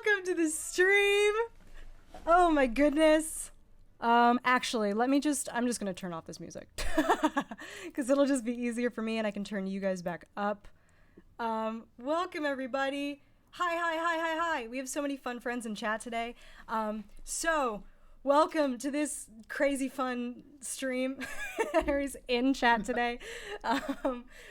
Welcome to the stream. Oh my goodness. Actually, I'm just gonna turn off this music because it'll just be easier for me and I can turn you guys back up. Welcome everybody. Hi. We have so many fun friends in chat today. So welcome to this crazy fun stream. Harry's in chat today.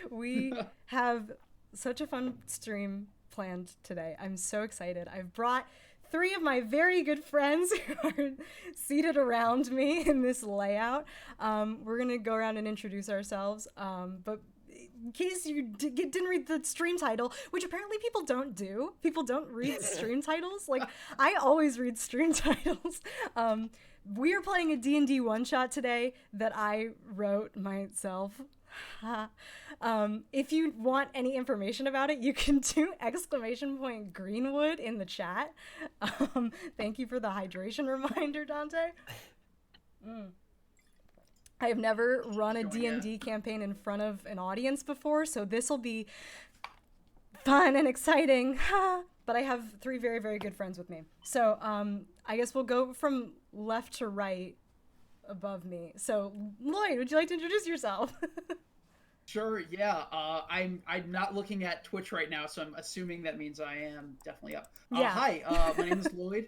We have such a fun stream planned today. I'm so excited. I've brought 3 of my very good friends who are seated around me in this layout. We're gonna go around and introduce ourselves, but in case you didn't read the stream title, which apparently people don't do. People don't read stream titles. Like, I always read stream titles. We are playing a D&D one-shot today that I wrote myself. If you want any information about it, you can do !Greenwood in the chat. Thank you for the hydration reminder, Dante. I have never run a D&D campaign in front of an audience before, so this will be fun and exciting. But I have 3 very, very good friends with me. So I guess we'll go from left to right above me. So Lloyd, would you like to introduce yourself? Sure, yeah. I'm not looking at Twitch right now, so I'm assuming that means I am definitely up. Yeah. Hi, my name is Lloyd.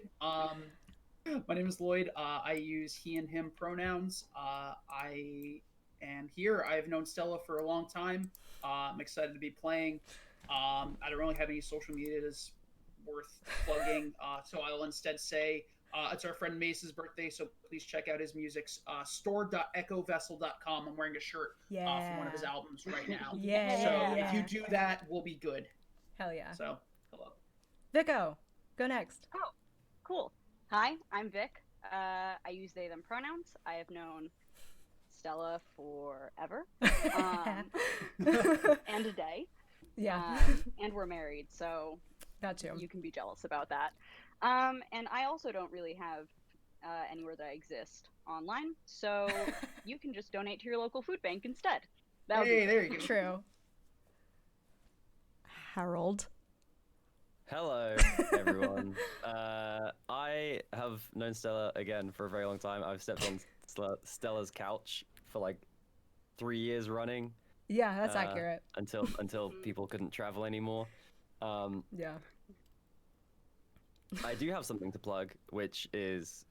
I use he and him pronouns. I am here. I've known Stella for a long time. I'm excited to be playing. I don't really have any social media that's worth plugging, so I'll instead say it's our friend Mace's birthday, so please check out his music. Store.echovessel.com. I'm wearing a shirt from one of his albums right now. If you do that, we'll be good. Hell yeah. So, hello. Vico, go next. Oh, cool. Hi, I'm Vic. I use they, them pronouns. I have known Stella forever. And a day. Yeah. And we're married, so that too. You can be jealous about that. And I also don't really have anywhere that I exist online, so you can just donate to your local food bank instead. There you go. True. Harold. Hello, everyone. I have known Stella, again, for a very long time. I've stepped on Stella's couch for like 3 years running. Yeah, that's accurate. Until people couldn't travel anymore. Yeah. I do have something to plug, which is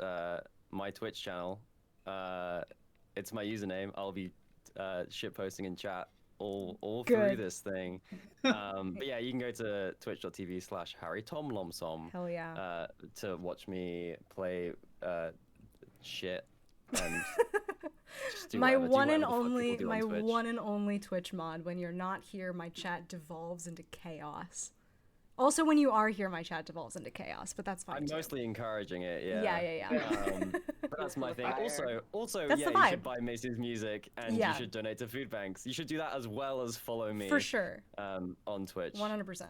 my Twitch channel. It's my username. I'll be shitposting in chat all through this thing. But yeah, you can go to twitch.tv/HarryTomLomsom. Hell yeah. To watch me play shit and just do my whatever, one do and whatever the fuck only people do on Twitch. one and only Twitch mod. When you're not here, my chat devolves into chaos. Also, when you are here, my chat devolves into chaos, but that's fine. I'm too. mostly encouraging it, yeah. Yeah. But that's my thing. Also, That's yeah, the you vibe. should buy Macy's music, and you should donate to food banks. You should do that as well as follow me. For sure. On Twitch. 100%.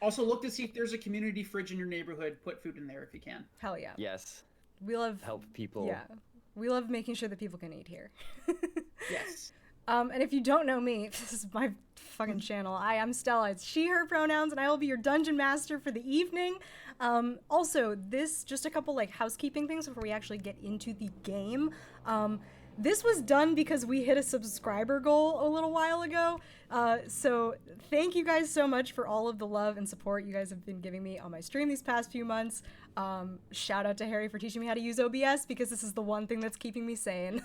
Also, look to see if there's a community fridge in your neighborhood. Put food in there if you can. Hell yeah. Yes. We love help people. Yeah. We love making sure that people can eat here. Yes. And if you don't know me, this is my fucking channel. I'm Stella. It's she, her pronouns, and I will be your dungeon master for the evening. Also, just a couple like housekeeping things before we actually get into the game. This was done because we hit a subscriber goal a little while ago. So thank you guys so much for all of the love and support you guys have been giving me on my stream these past few months. Shout out to Harry for teaching me how to use OBS because this is the one thing that's keeping me sane.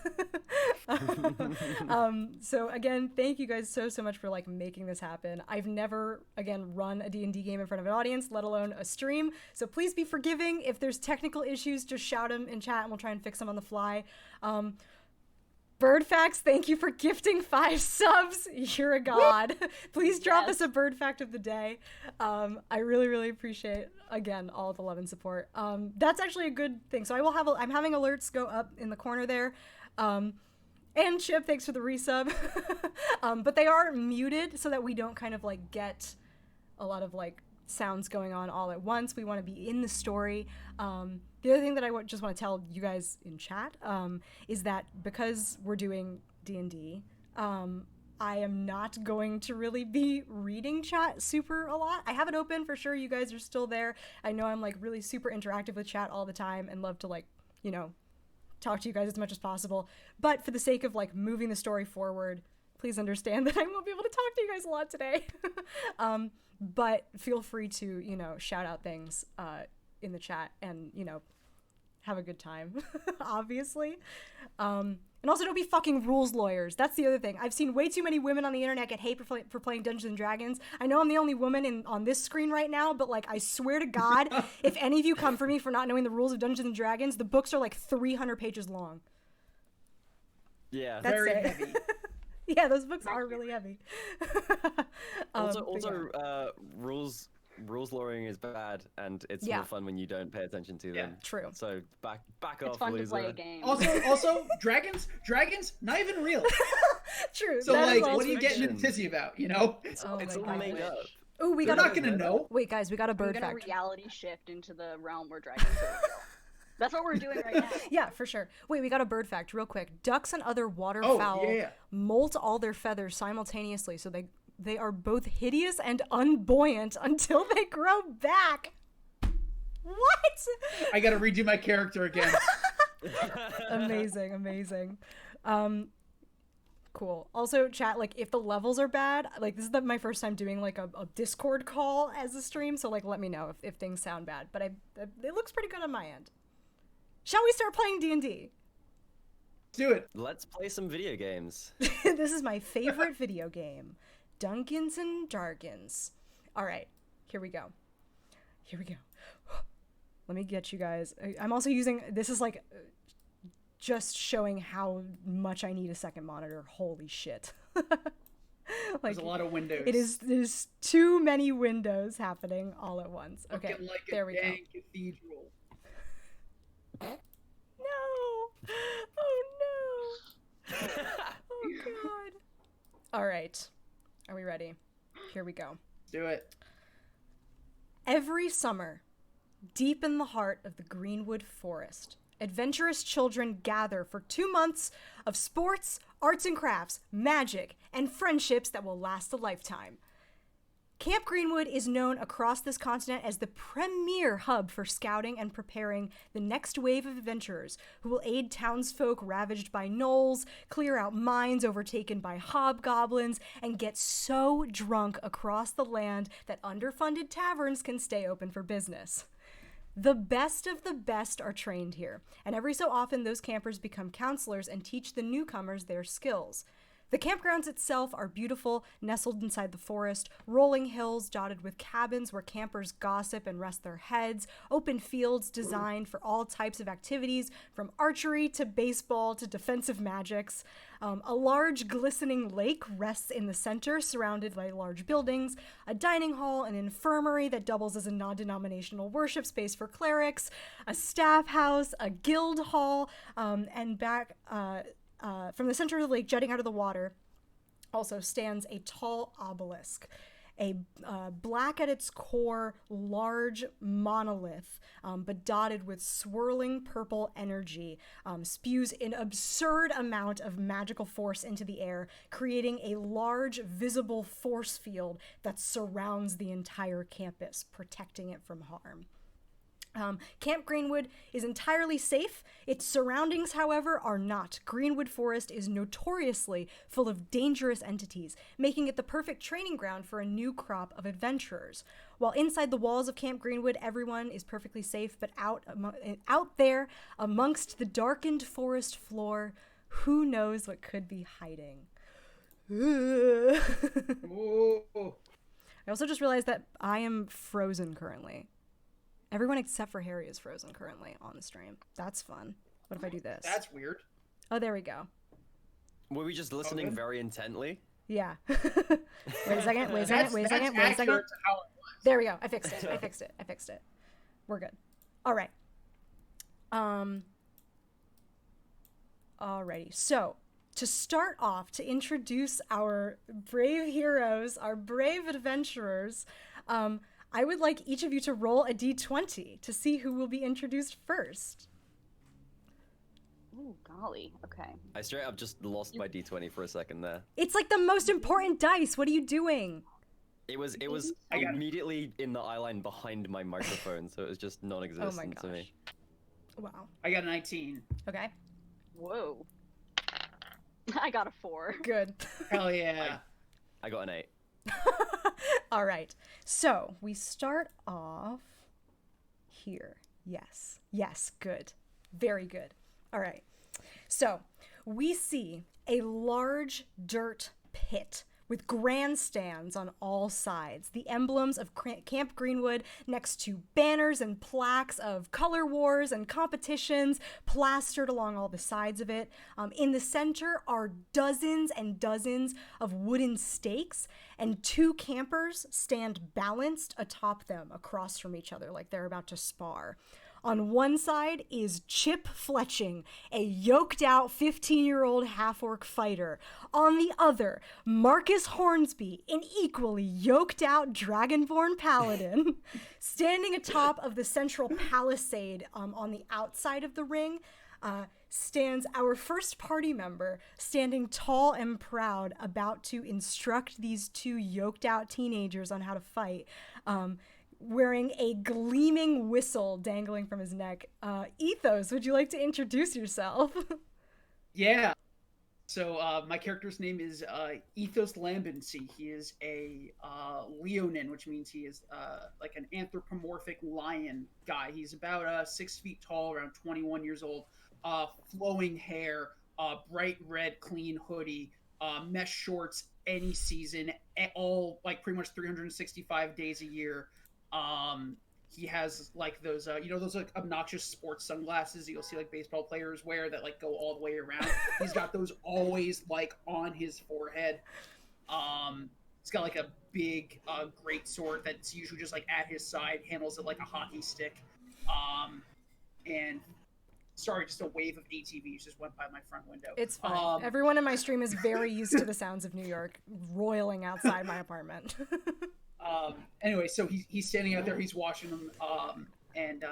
So again, thank you guys so much for like making this happen. I've never, again, run a D&D game in front of an audience, let alone a stream. So please be forgiving. If there's technical issues, just shout them in chat and we'll try and fix them on the fly. Birdfax, thank you for gifting 5 subs. You're a god. Please drop us a bird fact of the day. I really appreciate, again, all the love and support. That's actually a good thing. So I'm having alerts go up in the corner there. And Chip, thanks for the resub. But they are muted so that we don't kind of like get a lot of like sounds going on all at once. We want to be in the story. The other thing that I just want to tell you guys in chat is that because we're doing D&D, I am not going to really be reading chat super a lot. I have it open for sure. You guys are still there. I know I'm like really super interactive with chat all the time and love to like, you know, talk to you guys as much as possible. But for the sake of like moving the story forward, please understand that I won't be able to talk to you guys a lot today. But feel free to, you know, shout out things in the chat and, you know, have a good time, obviously. And also don't be fucking rules lawyers. That's the other thing. I've seen way too many women on the internet get hate for playing Dungeons and Dragons. I know I'm the only woman on this screen right now, but like I swear to God, if any of you come for me for not knowing the rules of Dungeons and Dragons, the books are like 300 pages long. Yeah. That's Very it. heavy. Yeah, those books are really heavy. Also, rules lawyering is bad, and it's Yeah. more fun when you don't pay attention to them. True. So back It's off, fun to loser. play a game. Also, dragons, not even real. True. So that is like, also what are you getting fiction. into tizzy about? You know, It's Oh it's my all God. made up. Oh, we they're got not gonna know. Wait, guys, we got a I'm bird gonna fact. reality shift into the realm where dragons are real. That's what we're doing right now. Yeah, for sure. Wait, we got a bird fact real quick. Ducks and other waterfowl yeah. molt all their feathers simultaneously, so they are both hideous and unbuoyant until they grow back. What? I gotta redo my character again. Amazing. Cool. Also, chat, like, if the levels are bad, like, this is my first time doing, like, a Discord call as a stream, so, like, let me know if things sound bad. But it looks pretty good on my end. Shall we start playing D&D? Do it. Let's play some video games. This is my favorite video game. Dungeons and Dragons. All right, here we go. Let me get you guys. I'm also using, this is like just showing how much I need a second monitor. Holy shit. Like, There's a lot of windows. There's too many windows happening all at once. Okay, Looking like there a we go. dang cathedral. No. Oh no. Oh god. All right. Are we ready? Here we go. Do it. Every summer, deep in the heart of the Greenwood forest, adventurous children gather for 2 months of sports, arts and crafts, magic, and friendships that will last a lifetime. Camp Greenwood is known across this continent as the premier hub for scouting and preparing the next wave of adventurers who will aid townsfolk ravaged by gnolls, clear out mines overtaken by hobgoblins, and get so drunk across the land that underfunded taverns can stay open for business. The best of the best are trained here, and every so often those campers become counselors and teach the newcomers their skills. The campgrounds itself are beautiful, nestled inside the forest, rolling hills dotted with cabins where campers gossip and rest their heads, open fields designed for all types of activities, from archery to baseball to defensive magics. A large glistening lake rests in the center, surrounded by large buildings, a dining hall, an infirmary that doubles as a non-denominational worship space for clerics, a staff house, a guild hall, and back from the center of the lake, jutting out of the water, also stands a tall obelisk, a black at its core, large monolith, but dotted with swirling purple energy, spews an absurd amount of magical force into the air, creating a large visible force field that surrounds the entire campus, protecting it from harm. Camp Greenwood is entirely safe. Its surroundings, however, are not. Greenwood Forest is notoriously full of dangerous entities, making it the perfect training ground for a new crop of adventurers. While inside the walls of Camp Greenwood, everyone is perfectly safe, but out there, amongst the darkened forest floor, who knows what could be hiding? Ooh. I also just realized that I am frozen currently. Everyone except for Harry is frozen currently on the stream. That's fun. What if I do this? That's weird. Oh, there we go. Were we just listening very intently? Yeah. Wait a second. That's accurate to how it was. There we go. I fixed it. We're good. All right. Alrighty. So, to start off, to introduce our brave heroes, our brave adventurers, I would like each of you to roll a d20 to see who will be introduced first. Oh, golly. Okay. I straight up just lost my d20 for a second there. It's like the most important dice. What are you doing? It was immediately in the eye line behind my microphone, so it was just non-existent to me. Wow. I got a 19. Okay. Whoa. I got a 4. Good. Hell yeah. I got an 8. All right. So we start off here. Yes. Yes. Good. Very good. All right. So we see a large dirt pit with grandstands on all sides, the emblems of Camp Greenwood next to banners and plaques of color wars and competitions plastered along all the sides of it. In the center are dozens and dozens of wooden stakes, and 2 campers stand balanced atop them across from each other like they're about to spar. On one side is Chip Fletching, a yoked-out 15-year-old half-orc fighter. On the other, Marcus Hornsby, an equally yoked-out dragonborn paladin. Standing atop of the central palisade on the outside of the ring stands our first party member, standing tall and proud, about to instruct these 2 yoked-out teenagers on how to fight. Wearing a gleaming whistle dangling from his neck. Ethos, would you like to introduce yourself? Yeah. So my character's name is Ethos Lambency. He is a leonin, which means he is like an anthropomorphic lion guy. He's about 6 feet tall, around 21 years old. Flowing hair, bright red clean hoodie, mesh shorts any season, all like pretty much 365 days a year. He has like those those like obnoxious sports sunglasses you'll see like baseball players wear that like go all the way around. He's got those always like on his forehead. He's got like a big great sword that's usually just like at his side, handles it like a hockey stick. And sorry, just a wave of ATVs just went by my front window. It's fine. Everyone in my stream is very used to the sounds of New York roiling outside my apartment. Anyway, so he's standing out there, he's watching them, and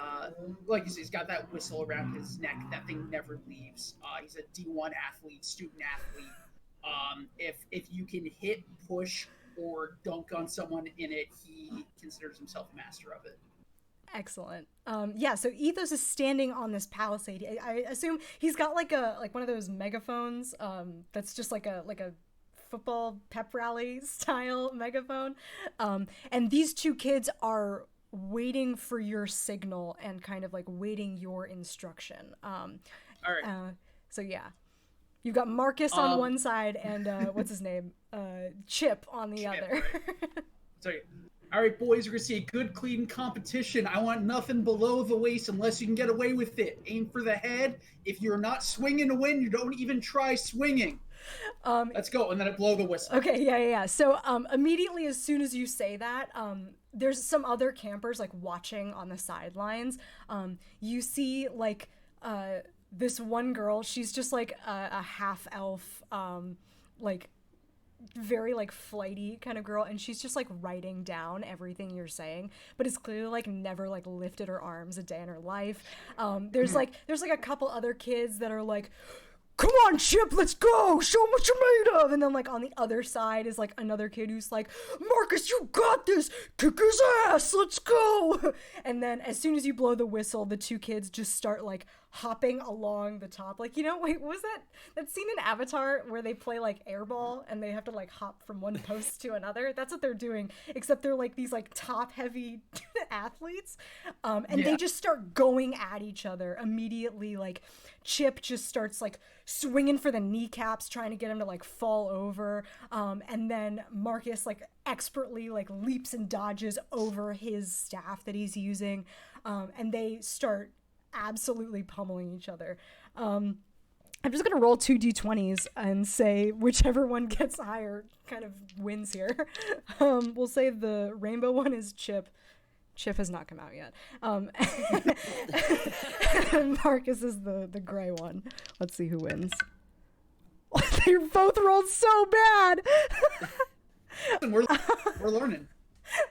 like you said, he's got that whistle around his neck. That thing never leaves. He's a D1 athlete, student athlete. If you can hit, push, or dunk on someone in it, he considers himself master of it. Excellent. Yeah, so Ethos is standing on this palisade. I assume he's got like one of those megaphones that's just like a football pep rally style megaphone, and these 2 kids are waiting for your signal and kind of like waiting your instruction. All right. So yeah, you've got Marcus on one side and what's his name, Chip on the other. Right. Sorry. All right, boys, we're gonna see a good, clean competition. I want nothing below the waist unless you can get away with it. Aim for the head. If you're not swinging to win, you don't even try swinging. Let's go, and then I blow the whistle. Okay, yeah. So immediately as soon as you say that, there's some other campers like watching on the sidelines. You see like this one girl, she's just like a half elf, like very like flighty kind of girl, and she's just like writing down everything you're saying, but it's clearly like never like lifted her arms a day in her life. There's like a couple other kids that are like, come on, Chip, let's go, show him what you're made of. And then like on the other side is like another kid who's like, Marcus, you got this, kick his ass, let's go. And then as soon as you blow the whistle, the 2 kids just start like hopping along the top. Like, wait, what was that scene in Avatar where they play like airball and they have to like hop from one post to another? That's what they're doing, except they're like these like top heavy athletes. And they just start going at each other immediately. Like Chip just starts like swinging for the kneecaps, trying to get him to like fall over. And then Marcus like expertly like leaps and dodges over his staff that he's using. And they start absolutely pummeling each other. I'm just gonna roll 2 d20s and say whichever one gets higher kind of wins here. We'll say the rainbow one is Chip. Chip has not come out yet. And Marcus is the gray one. Let's see who wins. They both rolled so bad. We're learning.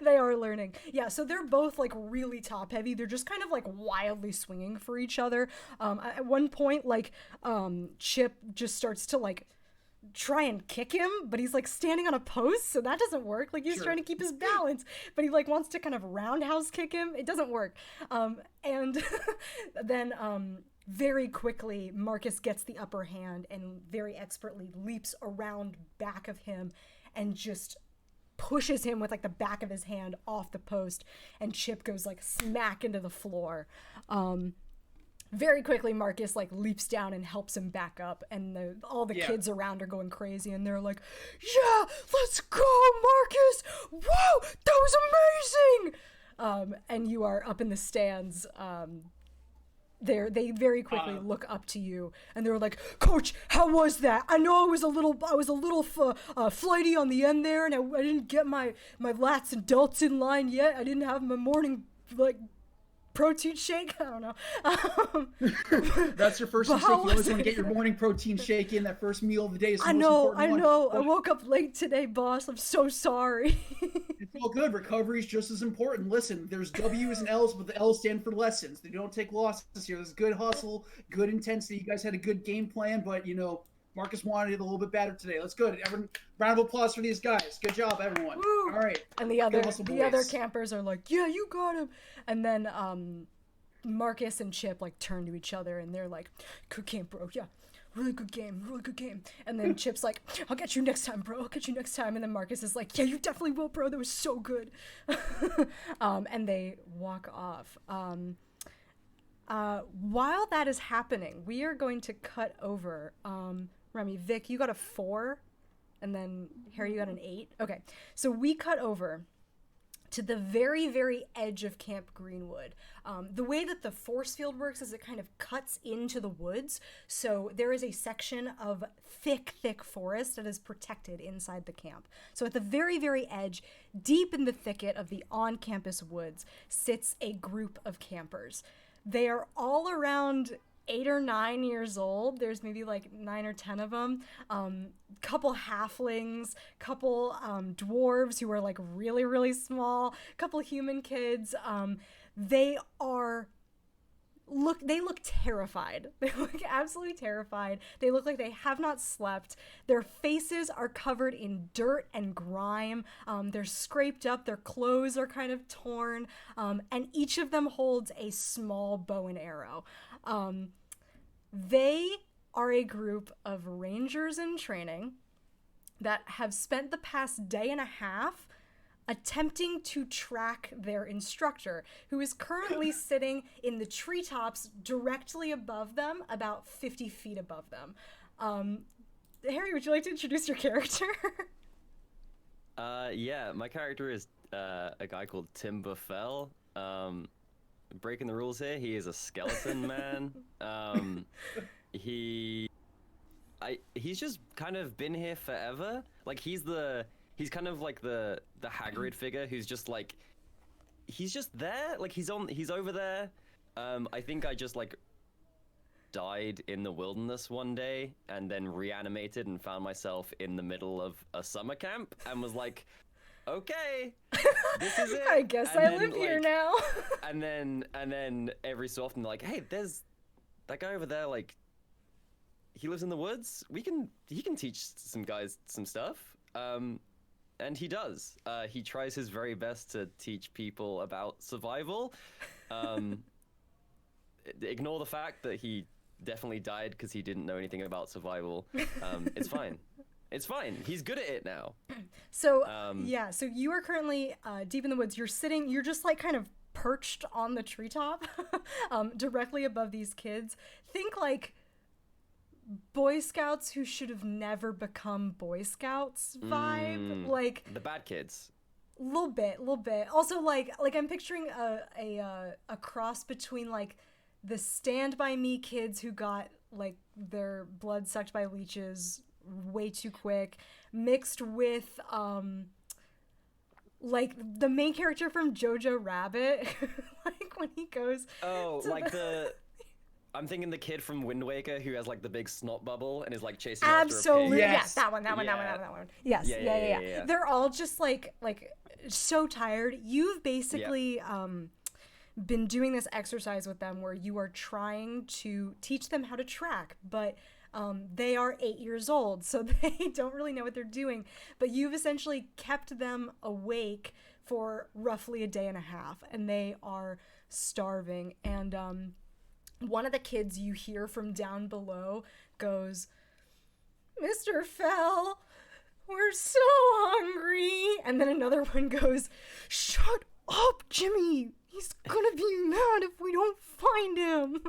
They are learning. Yeah, so they're both like really top heavy. They're just kind of like wildly swinging for each other. At one point, like Chip just starts to like try and kick him, but he's like standing on a post, so that doesn't work. Like he's trying to keep his balance, but he like wants to kind of roundhouse kick him. It doesn't work. And then very quickly Marcus gets the upper hand and very expertly leaps around back of him and just pushes him with like the back of his hand off the post, and Chip goes like smack into the floor. Very quickly Marcus like leaps down and helps him back up, and all the kids around are going crazy, and they're like, yeah, let's go Marcus, whoa, that was amazing. And you are up in the stands. They very quickly look up to you, and they're like, Coach, how was that? I know I was a little flighty on the end there, and I didn't get my lats and delts in line yet. I didn't have my morning like protein shake. I don't know. That's your first mistake. You always want to get your morning protein shake in. That first meal of the day is the most important one. I know. I woke up late today, boss. I'm so sorry. It's all good. Recovery is just as important. Listen, there's W's and L's, but the L's stand for lessons. They don't take losses here. There's good hustle, good intensity. You guys had a good game plan, but, you know, Marcus wanted it a little bit better today. Let's go. Everyone, round of applause for these guys. Good job, everyone. Woo. All right. And the other campers are like, yeah, you got him. And then Marcus and Chip like turn to each other, and they're like, good game, bro. Yeah. Really good game. And then Chip's like, I'll get you next time, bro. I'll get you next time. And then Marcus is like, yeah, you definitely will, bro. That was so good. And they walk off. While that is happening, we are going to cut over. Remy, Vic, you got a 4. And then Harry, you got an 8. Okay. So we cut over to the very, very edge of Camp Greenwood. The way that the force field works is it kind of cuts into the woods. So there is a section of thick forest that is protected inside the camp. So at the very, very edge, deep in the thicket of the on-campus woods, sits a group of campers. They are all around 8 or 9 years old. There's maybe like 9 or 10 of them. Couple halflings, couple dwarves who are like really, really small, couple human kids. They look terrified. They look absolutely terrified. They look like they have not slept. Their faces are covered in dirt and grime. They're scraped up. Their clothes are kind of torn. And each of them holds a small bow and arrow. They are a group of rangers in training that have spent the past day and a half attempting to track their instructor, who is currently sitting in the treetops directly above them, about 50 feet above them. Harry, would you like to introduce your character? Yeah, my character is a guy called Tim Buffell. Breaking the rules here, he is a skeleton man. He's just kind of been here forever. Like he's kind of like the Hagrid figure who's just like, he's just there. Like he's over there. I think I just like died in the wilderness one day and then reanimated and found myself in the middle of a summer camp and was like, okay, this is it. I guess and I then, live here now. and then every so often, like, hey, there's that guy over there. Like, he lives in the woods. He can teach some guys some stuff. And he does. He tries his very best to teach people about survival. Ignore the fact that he definitely died because he didn't know anything about survival. It's fine. It's fine. He's good at it now. So, yeah, so you are currently deep in the woods. You're just like kind of perched on the treetop directly above these kids. Think like Boy Scouts who should have never become Boy Scouts vibe. Like the bad kids. Little bit. Also, like I'm picturing a cross between like the Stand By Me kids who got like their blood sucked by leeches way too quick, mixed with like the main character from Jojo Rabbit, like when he goes I'm thinking the kid from Wind Waker who has like the big snot bubble and is like chasing after a Absolutely. pig. Yes. Yeah, that one. Yes. Yeah. They're all just like so tired. You've basically been doing this exercise with them where you are trying to teach them how to track, but they are 8 years old, so they don't really know what they're doing. But you've essentially kept them awake for roughly a day and a half, and they are starving. And one of the kids you hear from down below goes, "Mr. Fell, we're so hungry." And then another one goes, "Shut up, Jimmy. He's gonna be mad if we don't find him."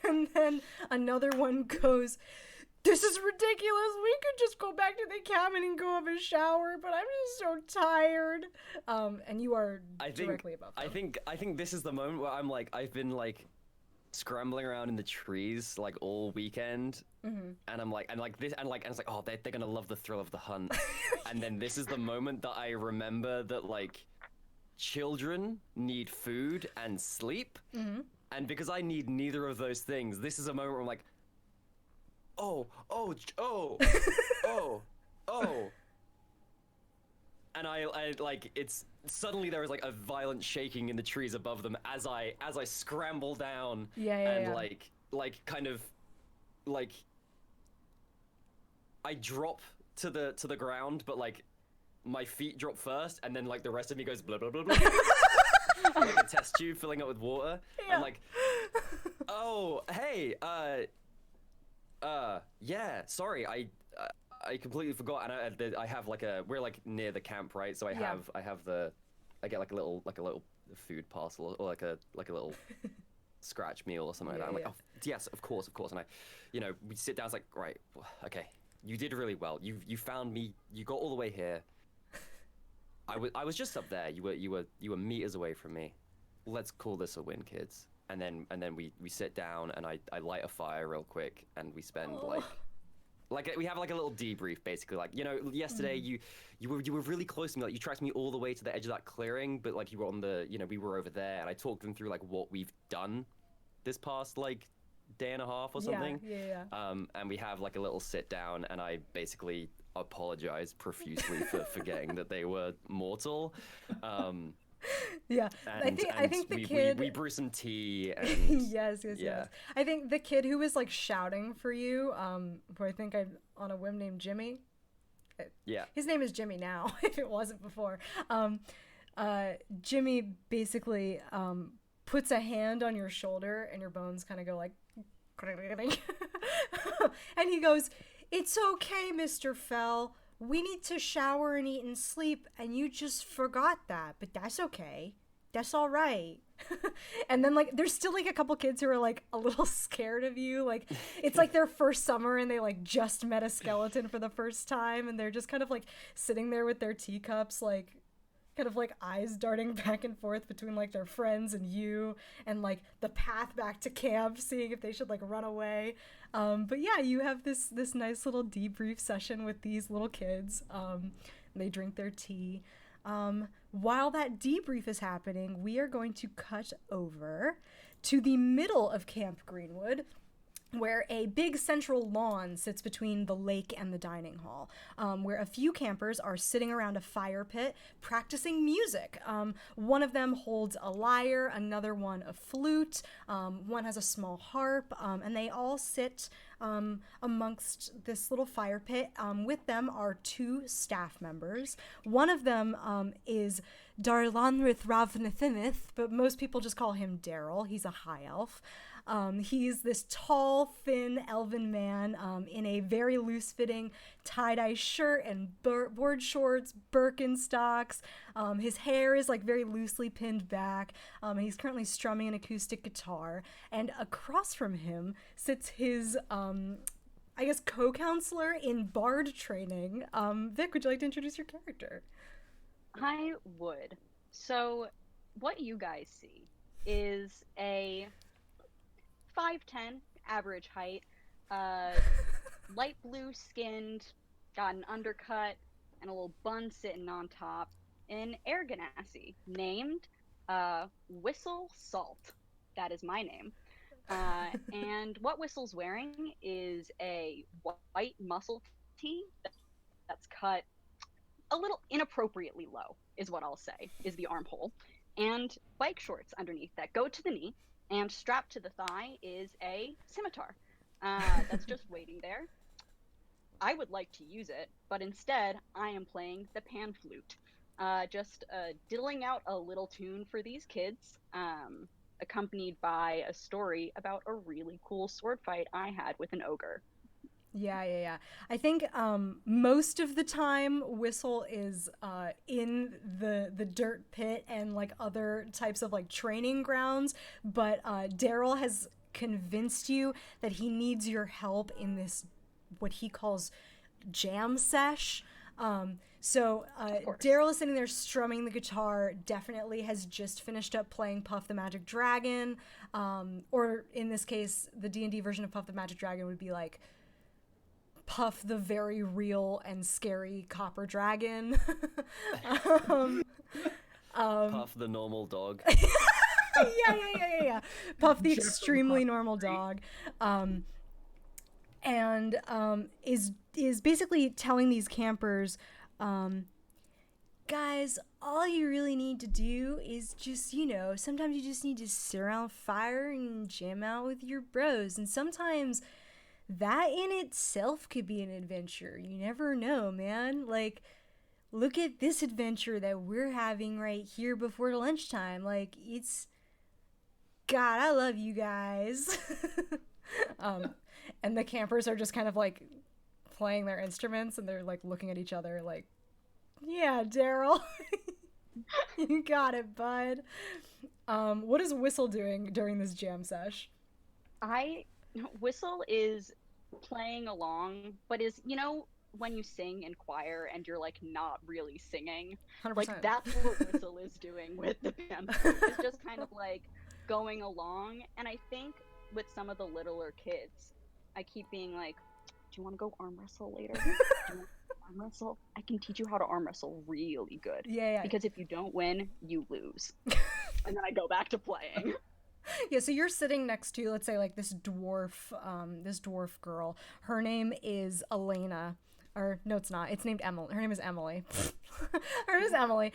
And then another one goes, "This is ridiculous. We could just go back to the cabin and go have a shower, but I'm just so tired." And you are directly above them. I think this is the moment where I'm like, I've been like scrambling around in the trees like all weekend, and I'm like, and it's like, oh, they're gonna love the thrill of the hunt. And then this is the moment that I remember that like children need food and sleep, and because I need neither of those things, this is a moment where I'm like, oh, and I like, it's suddenly there is like a violent shaking in the trees above them as I scramble down, and like kind of like I drop to the ground, but like my feet drop first, and then like the rest of me goes blah blah blah blah. Like a test tube filling up with water. I'm like, oh, hey, yeah, sorry, I completely forgot, and I have like we're like near the camp, right? So I get like a little food parcel, or like a little scratch meal or something like that. I'm like, oh yes, of course, and we sit down. It's like, right, okay, you did really well. You found me. You got all the way here. I was just up there. You were meters away from me. Let's call this a win, kids. And then we sit down, and I light a fire real quick, and we spend like we have like a little debrief, basically. Like, yesterday you were really close to me. Like, you tracked me all the way to the edge of that clearing, but like you were on the we were over there, and I talked them through like what we've done this past like day and a half or something. Yeah. And we have like a little sit down, and I basically apologize profusely for forgetting that they were mortal. Yeah, and I think the kid. We brew some tea. And yes. I think the kid who was like shouting for you, who I think I on a whim named Jimmy. Yeah. His name is Jimmy now, if it wasn't before. Jimmy basically puts a hand on your shoulder, and your bones kind of go like, and he goes, "It's okay, Mr. Fell. We need to shower and eat and sleep, and you just forgot that, but that's okay. That's all right." And then like there's still like a couple kids who are like a little scared of you. Like it's like their first summer, and they like just met a skeleton for the first time, and they're just kind of like sitting there with their teacups, like kind of like eyes darting back and forth between like their friends and you, and like the path back to camp, seeing if they should like run away. But yeah, you have this nice little debrief session with these little kids. They drink their tea. While that debrief is happening, we are going to cut over to the middle of Camp Greenwood, where a big central lawn sits between the lake and the dining hall, where a few campers are sitting around a fire pit practicing music. One of them holds a lyre, another one a flute, one has a small harp, and they all sit amongst this little fire pit. With them are two staff members. One of them is Darlanrith Ravnithinith, but most people just call him Daryl. He's a high elf. He's this tall, thin, elven man in a very loose-fitting tie-dye shirt and board shorts, Birkenstocks. His hair is like very loosely pinned back. And he's currently strumming an acoustic guitar. And across from him sits his, I guess, co-counselor in bard training. Vic, would you like to introduce your character? I would. So, what you guys see is a 5'10", average height, light blue skinned, got an undercut and a little bun sitting on top, an air ganassi named Whistle Salt. That is my name. And what Whistle's wearing is a white muscle tee that's cut a little inappropriately low, is what I'll say, is the armhole, and bike shorts underneath that go to the knee, and strapped to the thigh is a scimitar that's just waiting there. I would like to use it, but instead I am playing the pan flute, just diddling out a little tune for these kids, accompanied by a story about a really cool sword fight I had with an ogre. Yeah. I think most of the time Whistle is in the dirt pit and like other types of like training grounds, but Daryl has convinced you that he needs your help in this what he calls jam sesh. So Daryl is sitting there strumming the guitar, definitely has just finished up playing Puff the Magic Dragon, or in this case, the D&D version of Puff the Magic Dragon would be like Puff the very real and scary copper dragon. Puff the normal dog. Yeah. Puff the extremely normal dog. And is basically telling these campers, guys, all you really need to do is just, sometimes you just need to sit around fire and jam out with your bros. And sometimes that in itself could be an adventure. You never know, man. Like, look at this adventure that we're having right here before lunchtime. Like, it's... God, I love you guys. And the campers are just kind of like playing their instruments and they're like looking at each other like, yeah, Daryl, you got it, bud. What is Whistle doing during this jam sesh? Whistle is playing along, but is, when you sing in choir and you're like not really singing, 100%. like that's what Whistle is doing with the band. It's just kind of like going along. And I think with some of the littler kids, I keep being like, do you want to go arm wrestle later? Do you want to arm wrestle? I can teach you how to arm wrestle really good. Yeah. Because if you don't win, you lose. And then I go back to playing. Yeah, so you're sitting next to, let's say, like this dwarf girl. Her name is Elena. Or, no, it's not. It's named Emily. Her name is Emily. Her name is Emily.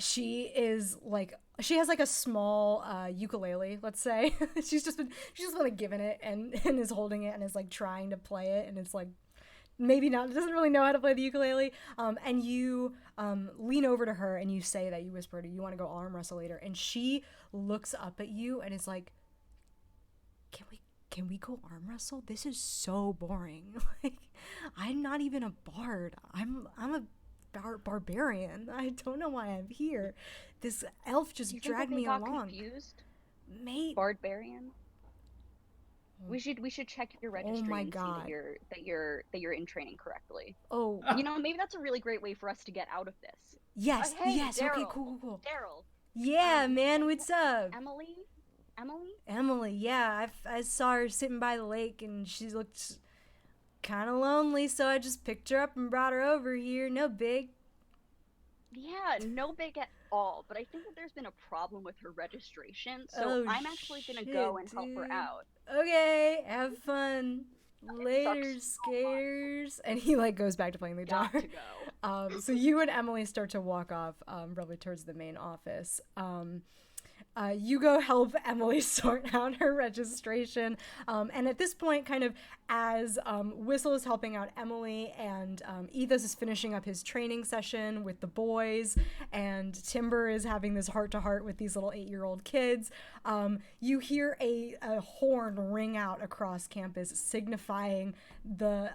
She is like, she has like a small ukulele, let's say. she's just been like given it and is holding it and is like trying to play it, and it's like maybe not, doesn't really know how to play the ukulele. And you lean over to her and you say that, you whisper to her, you want to go arm wrestle later, and she looks up at you and is like, can we go arm wrestle? This is so boring. Like, I'm not even a bard. I'm a barbarian. I don't know why I'm here. This elf just dragged me along. Confused? Mate, barbarian. We should check your registry. Oh my and God. see that you're in training correctly. Oh, Maybe that's a really great way for us to get out of this. yes, Hey, yes. Daryl, Okay, cool. Daryl. Yeah, man, what's up? Emily? Yeah, I saw her sitting by the lake and she looked kind of lonely, so I just picked her up and brought her over here. No big. Yeah, no big at all. But I think that there's been a problem with her registration, so Oh, I'm actually gonna go and help her dude. out. Okay, have fun. It Later, sucks so skaters. And he like goes back to playing the guitar. Got to go. So you and Emily start to walk off, probably towards the main office. You go help Emily sort out her registration. And at this point, kind of as Whistle is helping out Emily and Ethos is finishing up his training session with the boys, and Timber is having this heart-to-heart with these little 8-year-old kids, you hear a horn ring out across campus signifying the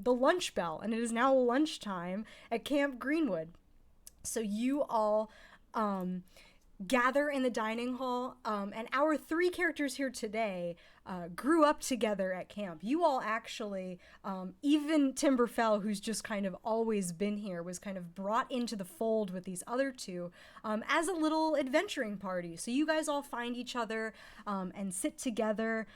lunch bell, and it is now lunchtime at Camp Greenwood. So you all gather in the dining hall, and our 3 characters here today grew up together at camp. You all actually, even Timberfell, who's just kind of always been here, was kind of brought into the fold with these other 2 as a little adventuring party. So you guys all find each other and sit together.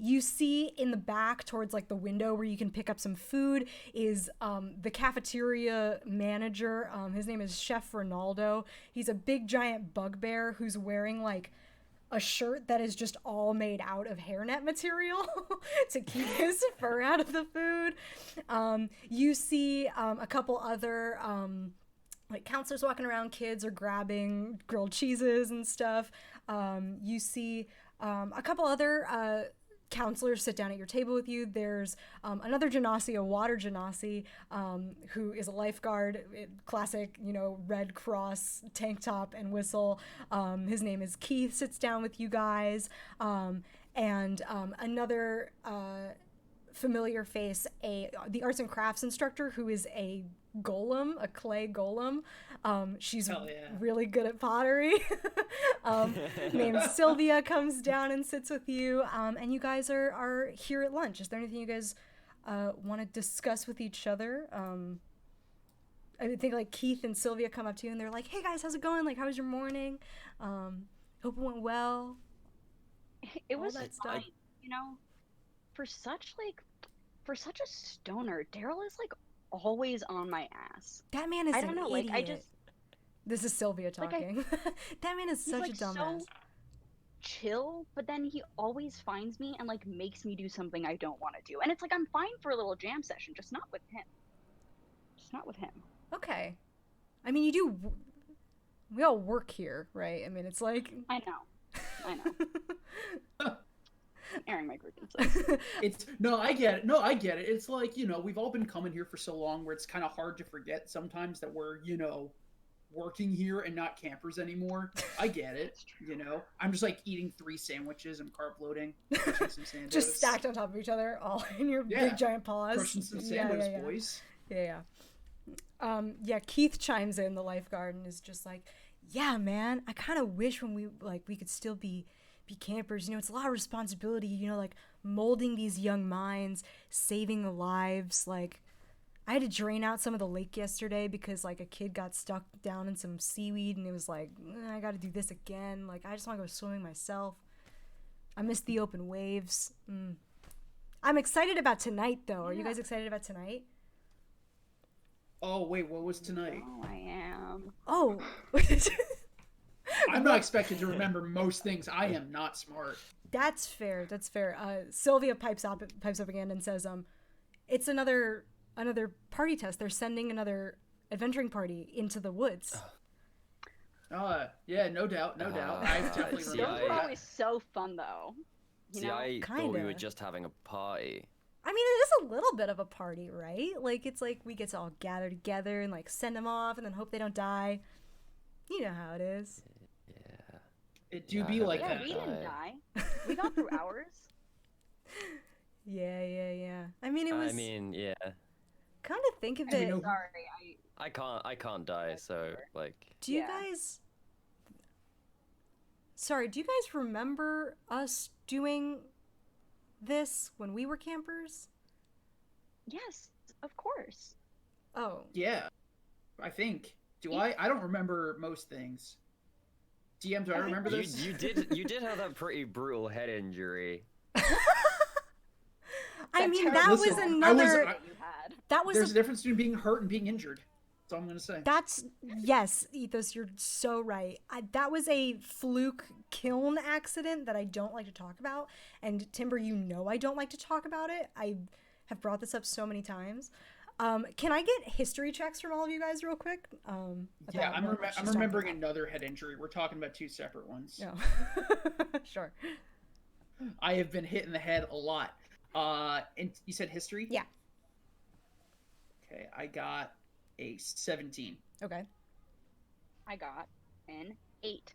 You see in the back towards like the window where you can pick up some food is the cafeteria manager. His name is Chef Ronaldo. He's a big giant bugbear who's wearing like a shirt that is just all made out of hairnet material to keep his fur out of the food. You see a couple other like counselors walking around. Kids are grabbing grilled cheeses and stuff. You see a couple other counselors sit down at your table with you. There's another genasi, a water genasi, who is a lifeguard, classic, Red Cross tank top and whistle. His name is Keith, sits down with you guys. And another familiar face, the arts and crafts instructor, who is a golem, a clay golem. She's really good at pottery. Named Sylvia, comes down and sits with you. And you guys are here at lunch. Is there anything you guys want to discuss with each other? I think like Keith and Sylvia come up to you and they're like, "Hey guys, how's it going? Like, how was your morning? Hope it went well." It was fine. For such a stoner, Daryl is like always on my ass. That man is an idiot. I just. This is Sylvia talking. That man is such a dumbass. So chill, but then he always finds me and like makes me do something I don't want to do. And it's like I'm fine for a little jam session, just not with him. Just not with him. Okay. I mean, we all work here, right? I mean, it's like... I know. Airing my grievances. I get it. It's like, we've all been coming here for so long where it's kind of hard to forget sometimes that we're, working here and not campers anymore. I get it. I'm just like eating 3 sandwiches and carb loading, crushing some sandwiches. Just stacked on top of each other, all in your big giant paws. Crushing some sandwiches, boys. Yeah. Keith chimes in, the lifeguard, and is just like, "Yeah, man, I kind of wish when we could still be campers. It's a lot of responsibility, like molding these young minds, saving lives. Like, I had to drain out some of the lake yesterday because like a kid got stuck down in some seaweed, and it was like, I got to do this again. Like, I just want to go swimming myself. I miss the open waves. I'm excited about tonight, though. Are you guys excited about tonight?" Oh, wait, what was tonight? Oh, I am. Oh. I'm not expected to remember most things. I am not smart. That's fair. Sylvia pipes up again and says, "It's another party test. They're sending another adventuring party into the woods." Yeah, no doubt. I definitely remember. Those are always so fun, though. I thought we were just having a party. I mean, it is a little bit of a party, right? Like, it's like we get to all gather together and like send them off and then hope they don't die. You know how it is. Yeah. It do be like that. Yeah, we didn't die. We got through ours. Yeah. I mean, it was... yeah. Kind of think of it... Sorry, I can't die, so, like... Do you guys... Sorry, do you guys remember us doing this when we were campers? Yes, of course. Oh. Yeah, I think. I don't remember most things. DM, do I remember this? You did have that pretty brutal head injury. I mean, that was another... There's a difference between being hurt and being injured. That's all I'm going to say. Yes, Ethos, you're so right. That was a fluke kiln accident that I don't like to talk about. And Timber, I don't like to talk about it. I have brought this up so many times. Can I get history checks from all of you guys real quick? I'm remembering another head injury. We're talking about 2 separate ones. No. Sure. I have been hit in the head a lot. And you said history? Yeah. Okay, I got a 17. Okay. I got an 8.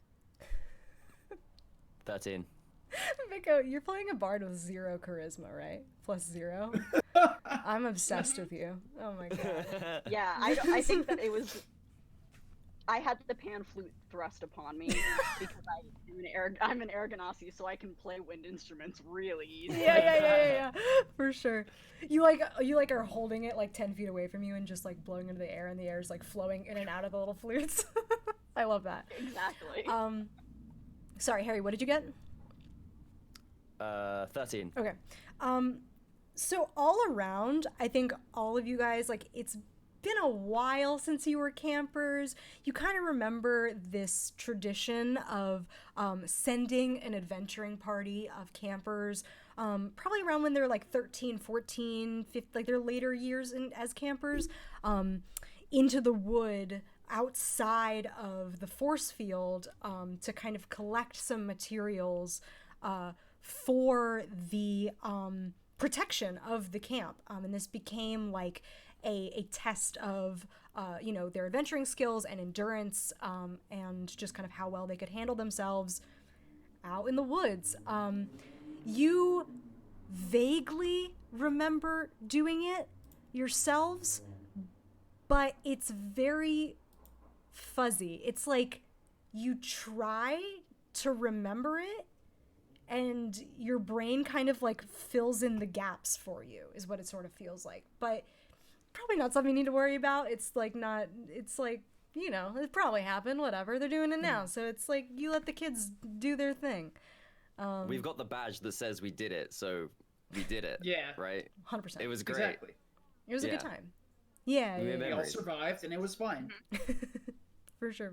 13. Miko, you're playing a bard with 0 charisma, right? Plus 0? I'm obsessed with you. Oh my god. Yeah, I think that it was... I had the pan flute thrust upon me because I'm an air ganassi, so I can play wind instruments really easily. Yeah. For sure. You are holding it like 10 feet away from you and just like blowing into the air, and the air is like flowing in and out of the little flutes. I love that. Exactly. Sorry, Harry, what did you get? 13. Okay. So all around, I think all of you guys, like, it's been a while since you were campers. You kind of remember this tradition of sending an adventuring party of campers, probably around when they're like 13, 14, 15, like their later years as campers, into the wood outside of the force field to kind of collect some materials for the protection of the camp. And this became like a test of, their adventuring skills and endurance, and just kind of how well they could handle themselves out in the woods. You vaguely remember doing it yourselves, but it's very fuzzy. It's like you try to remember it and your brain kind of like fills in the gaps for you, is what it sort of feels like. But probably not something you need to worry about. It's like not, it's like, it probably happened, whatever. They're doing it now. So it's like you let the kids do their thing. We've got the badge that says we did it, so we did it. Yeah. Right? 100%. It was great. Exactly. It was a good time. Yeah. We all survived, and it was fun. For sure.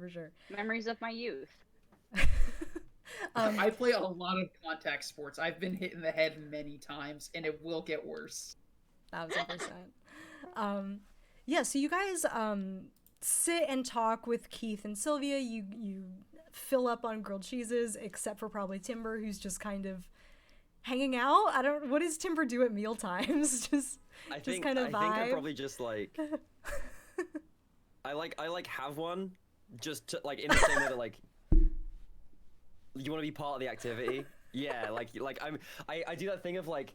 Memories of my youth. I play a lot of contact sports. I've been hit in the head many times, and it will get worse. 1,000%. Yeah, so you guys sit and talk with Keith and Sylvia. You fill up on grilled cheeses, except for probably Timber, who's just kind of hanging out. What does Timber do at meal times? I think I probably just like I have one just to, like, in the same way that like you want to be part of the activity. Yeah, I do that thing of like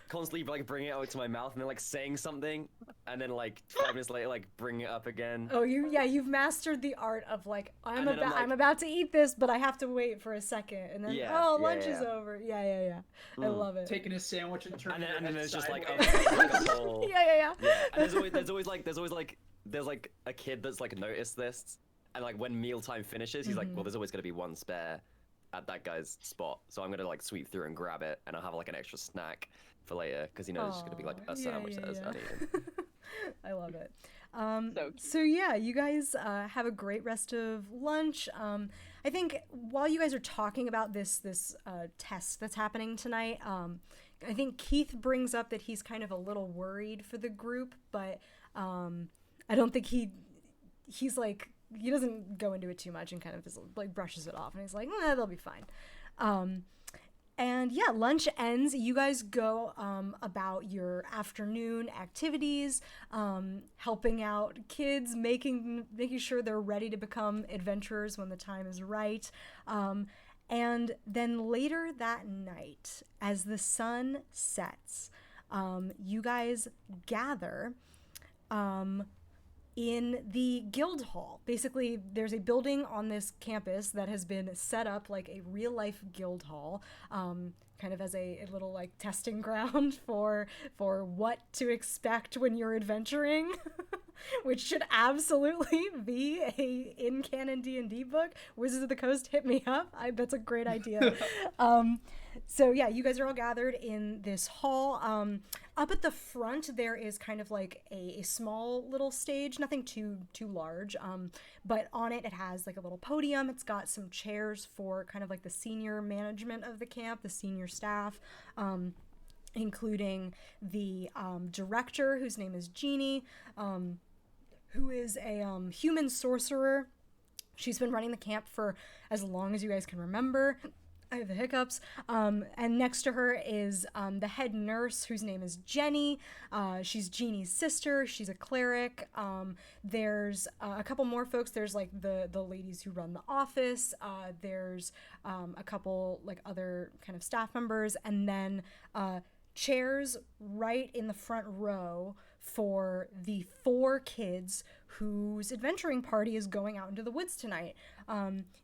constantly like bringing it out to my mouth and then like saying something and then like 5 minutes later like bringing it up again. Oh, you've mastered the art of like I'm about to eat this, but I have to wait for a second, and then lunch is over. Yeah. I love it. Taking a sandwich and turning and then there's just like yeah. And there's always a kid that's like noticed this, and like when mealtime finishes, he's like, well, there's always gonna be one spare at that guy's spot, so I'm gonna like sweep through and grab it, and I'll have like an extra snack for later, because there's just gonna be like a sandwich that is uneaten. I love it. So yeah, you guys have a great rest of lunch. I think while you guys are talking about this test that's happening tonight, I think Keith brings up that he's kind of a little worried for the group, but I don't think he's like, he doesn't go into it too much and kind of just like brushes it off, and he's like, they'll be fine. And yeah, lunch ends. You guys go about your afternoon activities, helping out kids, making sure they're ready to become adventurers when the time is right. And then later that night, as the sun sets, you guys gather in the guild hall. Basically, there's a building on this campus that has been set up like a real life guild hall, kind of as a little like testing ground for what to expect when you're adventuring, which should absolutely be a in-canon D&D book. Wizards of the Coast, hit me up. That's a great idea. So yeah, you guys are all gathered in this hall. Up at the front, there is kind of like a small little stage, nothing too large, but on it has like a little podium. It's got some chairs for kind of like the senior management of the camp, the senior staff, including the director, whose name is Jeannie, who is a human sorcerer. She's been running the camp for as long as you guys can remember. I have the hiccups. And next to her is the head nurse, whose name is Jenny. She's Jeannie's sister. She's a cleric. There's a couple more folks. There's like the ladies who run the office. There's a couple like other kind of staff members, and then chairs right in the front row for the 4 kids whose adventuring party is going out into the woods tonight.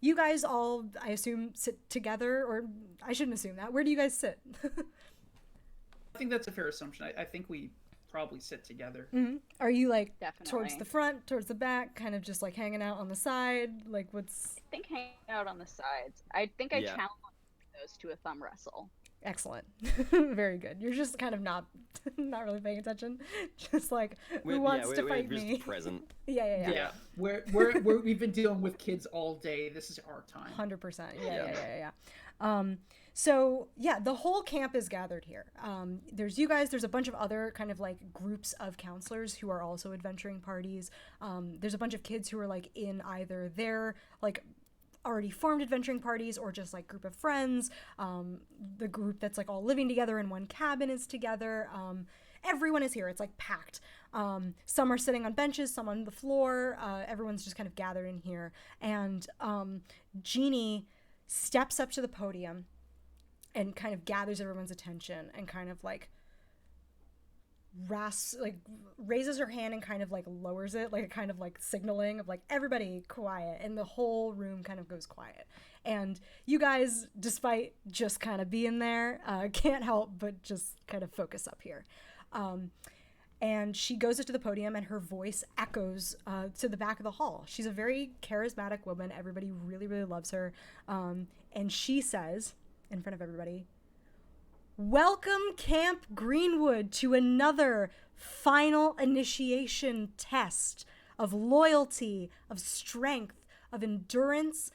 You guys all, I assume, sit together, or I shouldn't assume that. Where do you guys sit? I think that's a fair assumption. I think we probably sit together. Mm-hmm. Are you like Definitely. towards the front, towards the back, kind of just like hanging out on the side? Like what's... I think hanging out on the sides. I think I challenge those to a thumb wrestle. Excellent. Very good. You're just kind of not really paying attention. Just like, who wants to fight we're me? Just present. Yeah. We've been dealing with kids all day. This is our time. 100%. Yeah. So yeah, the whole camp is gathered here. There's you guys. There's a bunch of other kind of like groups of counselors who are also adventuring parties. There's a bunch of kids who are like in either their like already formed adventuring parties or just like group of friends. The group that's like all living together in one cabin is together. Everyone is here. It's like packed. Some are sitting on benches, some on the floor. Everyone's just kind of gathered in here. And Jeannie steps up to the podium and kind of gathers everyone's attention and kind of like raises her hand and kind of like lowers it, like a kind of like signaling of like, everybody quiet, and the whole room kind of goes quiet. And you guys, despite just kind of being there, can't help but just kind of focus up here. And she goes up to the podium and her voice echoes to the back of the hall. She's a very charismatic woman. Everybody really, really loves her. And she says in front of everybody, "Welcome, Camp Greenwood, to another final initiation test of loyalty, of strength, of endurance,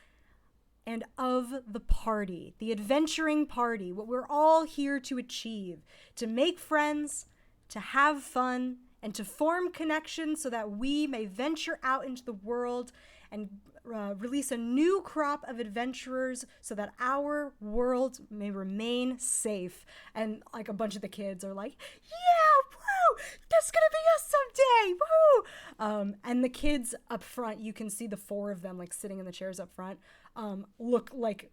and of the party, the adventuring party, what we're all here to achieve, to make friends, to have fun, and to form connections so that we may venture out into the world and release a new crop of adventurers so that our world may remain safe." And like a bunch of the kids are like, "Yeah, woo, that's gonna be us someday, woo!" And the kids up front, you can see the four of them like sitting in the chairs up front, look like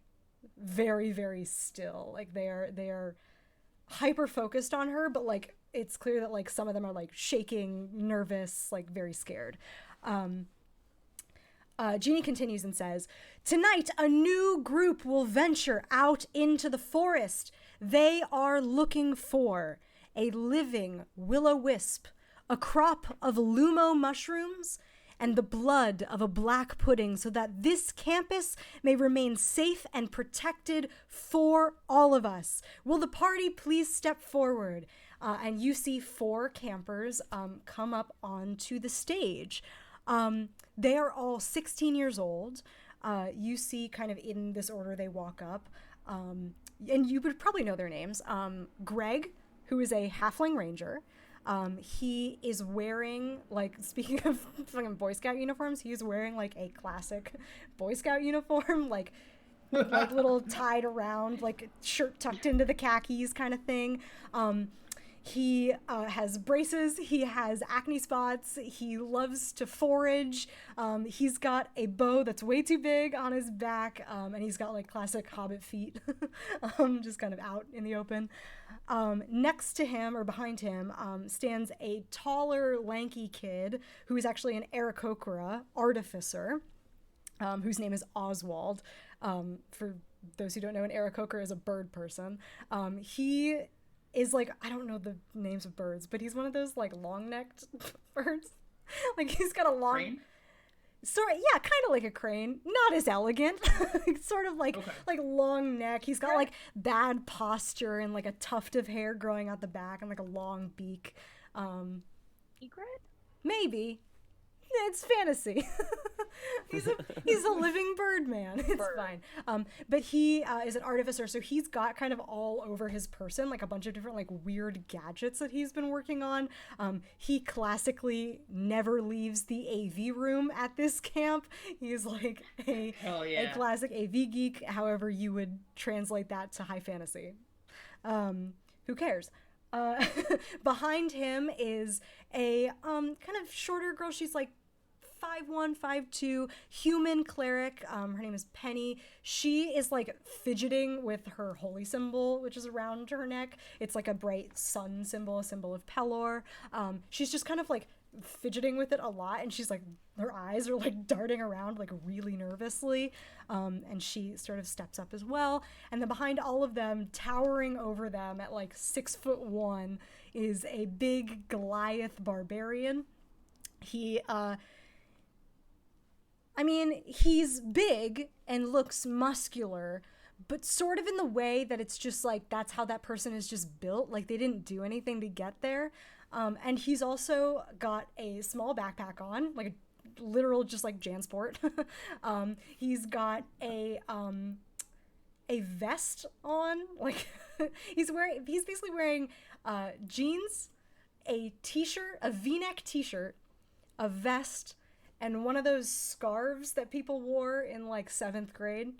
very, very still. Like they are hyper focused on her, but like it's clear that like some of them are like shaking, nervous, like very scared. Jeannie continues and says, "Tonight, a new group will venture out into the forest. They are looking for a living will-o-wisp, a crop of lumo mushrooms, and the blood of a black pudding so that this campus may remain safe and protected for all of us. Will the party please step forward?" And you see four campers come up onto the stage. They are all 16 years old. You see kind of in this order they walk up. And you would probably know their names. Greg, who is a halfling ranger. He is wearing, like, speaking of fucking Boy Scout uniforms, he's wearing like a classic Boy Scout uniform, like little tied around, like shirt tucked into the khakis kind of thing. He has braces, he has acne spots, he loves to forage, he's got a bow that's way too big on his back, and he's got like classic hobbit feet, just kind of out in the open. Next to him, or behind him, stands a taller, lanky kid who is actually an Aarakocra artificer, whose name is Oswald. For those who don't know, an Aarakocra is a bird person. He is like, I don't know the names of birds, but he's one of those like long-necked birds. Like he's got a long Crane? sort of, yeah, kind of like a crane, not as elegant. Sort of like Okay. like long neck. He's got like bad posture and like a tuft of hair growing out the back and like a long beak. Egret? Maybe. It's fantasy. he's a living bird man. It's fine. But he is an artificer, so he's got kind of all over his person like a bunch of different like weird gadgets that he's been working on. He classically never leaves the AV room at this camp. He's like a classic AV geek, however you would translate that to high fantasy. Who cares? Behind him is a kind of shorter girl. She's like 5'1", 5'2", human cleric. Her name is Penny. She is like fidgeting with her holy symbol, which is around her neck. It's like a bright sun symbol, a symbol of Pelor. She's just kind of like fidgeting with it a lot, and she's like, her eyes are like darting around like really nervously. And she sort of steps up as well. And then behind all of them, towering over them at like 6'1", is a big Goliath barbarian. He's big and looks muscular, but sort of in the way that it's just like that's how that person is just built. Like they didn't do anything to get there. And he's also got a small backpack on, like a literal just like Jansport. He's got a vest on, like he's basically wearing jeans, a t-shirt, a v-neck t-shirt, a vest, and one of those scarves that people wore in like 7th grade.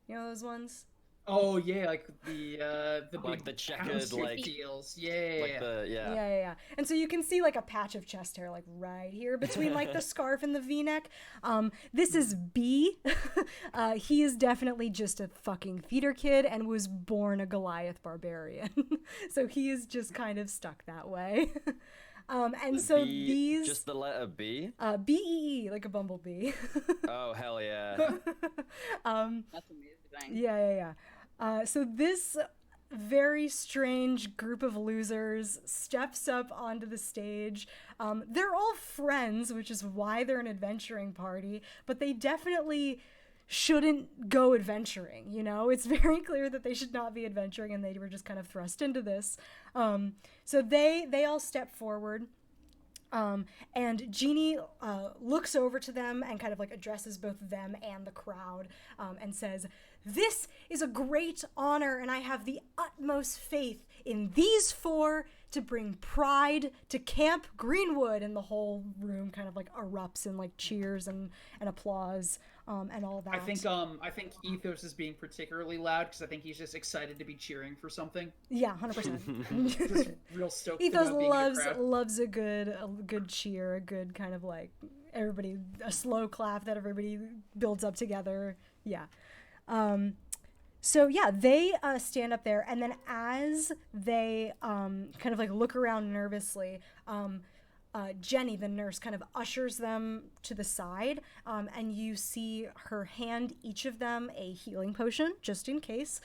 You know those ones? Oh yeah, like the Like big the checkered, like deals. Yeah. like the Yeah. And so you can see like a patch of chest hair like right here between like the scarf and the v-neck. This is B. He is definitely just a fucking theater kid and was born a Goliath barbarian. So he is just kind of stuck that way. And so B, these just the letter B. B-E-E, like a bumblebee. Oh hell yeah! That's amazing. Yeah. So this very strange group of losers steps up onto the stage. They're all friends, which is why they're an adventuring party, but they definitely shouldn't go adventuring, you know? It's very clear that they should not be adventuring, and they were just kind of thrust into this. So they all step forward. And Jeannie looks over to them and kind of like addresses both them and the crowd, and says, "This is a great honor, and I have the utmost faith in these 4 to bring pride to Camp Greenwood." And the whole room kind of like erupts in like cheers and applause, and all that. I think Ethos is being particularly loud because I think he's just excited to be cheering for something. Yeah, 100%. Just real stoked Ethos about being in the crowd. loves a good cheer, a good kind of like everybody, a slow clap that everybody builds up together. Yeah. So yeah, they stand up there, and then as they kind of like look around nervously, Jenny, the nurse, kind of ushers them to the side, and you see her hand each of them a healing potion, just in case.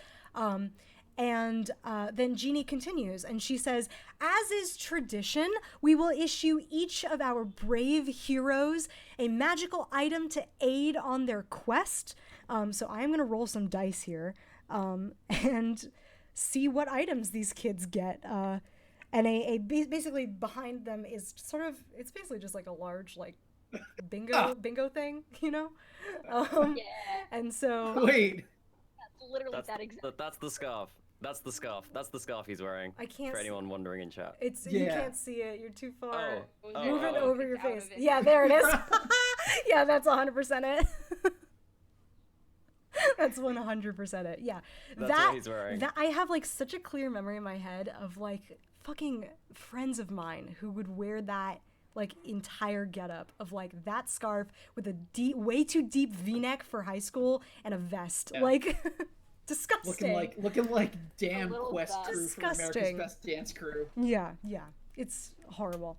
And then Jeannie continues, and she says, "As is tradition, we will issue each of our brave heroes a magical item to aid on their quest." So I'm going to roll some dice here and see what items these kids get. And basically behind them is sort of, it's basically just like a large like bingo thing, you know? Yeah. And so... Wait. That's literally that exact. That's the scarf. That's the scarf. That's the scarf he's wearing. I can't For anyone wondering in chat. You Yeah. can't see it. You're too far. Oh. Move it Oh. over your It's out face. of it. Yeah, there it is. Yeah, that's 100% it. That's 100% it. Yeah. That's what he's wearing. That I have like such a clear memory in my head of like fucking friends of mine who would wear that like entire getup of like that scarf with a deep, way too deep V-neck for high school and a vest. Yeah. Like disgusting. Looking like damn little Quest bit. crew from America's Disgusting. Best Dance Crew. Yeah. It's horrible.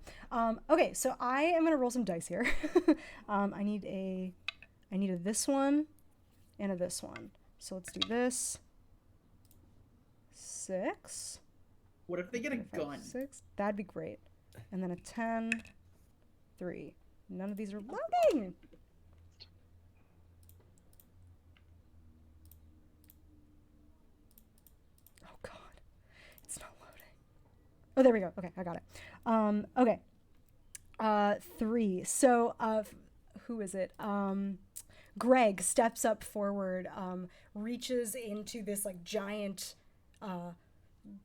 Okay, so I am gonna roll some dice here. I need a this one and a this one. So let's do this. 6. What if they get a 5, gun? 6. That'd be great. And then a 10. 3. None of these are loading. Oh God, it's not loading. Oh, there we go. Okay, I got it. Okay. 3. So, who is it? Greg steps up forward, reaches into this like giant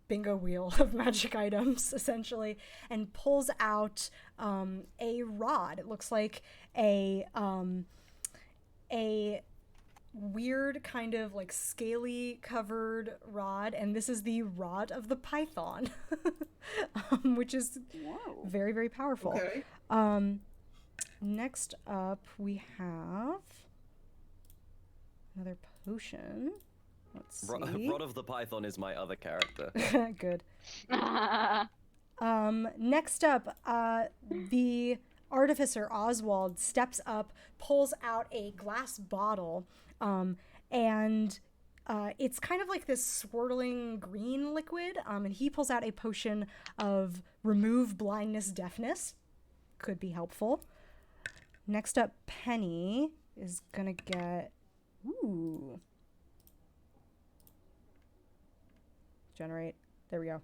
bingo wheel of magic items, essentially, and pulls out a rod. It looks like a weird kind of like scaly covered rod, and this is the rod of the python, which is Whoa. very, very powerful. Okay. Next up, we have another potion. Let's see. Rod of the Python is my other character. Good. Next up, the artificer Oswald steps up, pulls out a glass bottle, and it's kind of like this swirling green liquid, and he pulls out a potion of remove blindness deafness. Could be helpful. Next up, Penny is gonna get... Ooh. Generate. There we go.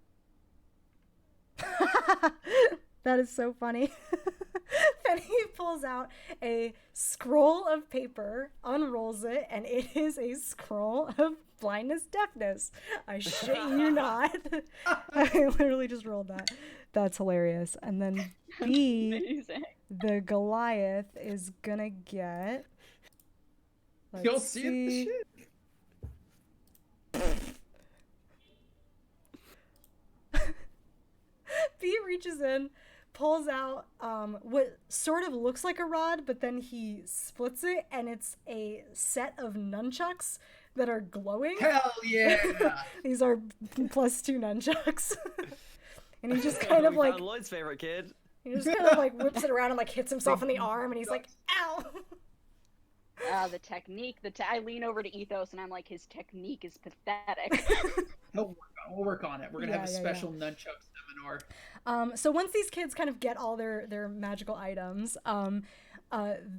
That is so funny. Penny pulls out a scroll of paper, unrolls it, and it is a scroll of blindness, deafness. I shit you not. I literally just rolled that. That's hilarious. And then B, Amazing. the Goliath, is gonna get. You'll see the shit. B reaches in, pulls out what sort of looks like a rod, but then he splits it, and it's a set of nunchucks that are glowing. Hell yeah! These are +2 nunchucks. And he just kind of We like found Lloyd's favorite kid. he just kind of like whips it around and like hits himself in the arm, and he's like, "Ow!" The technique. I lean over to Ethos and I'm like, his technique is pathetic. We'll work on it. We're gonna have a special nunchuck seminar. So once these kids kind of get all their magical items,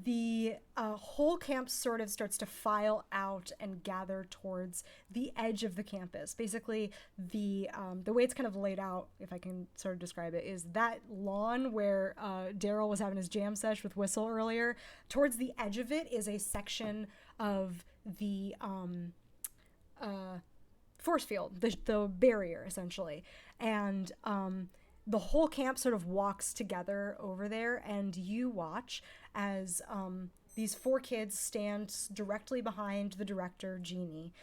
the whole camp sort of starts to file out and gather towards the edge of the campus. Basically, the way it's kind of laid out, if I can sort of describe it, is that lawn where Daryl was having his jam sesh with Whistle earlier. Towards the edge of it is a section of the force field, the barrier, essentially. And the whole camp sort of walks together over there, and you watch as these 4 kids stand directly behind the director, Jeannie,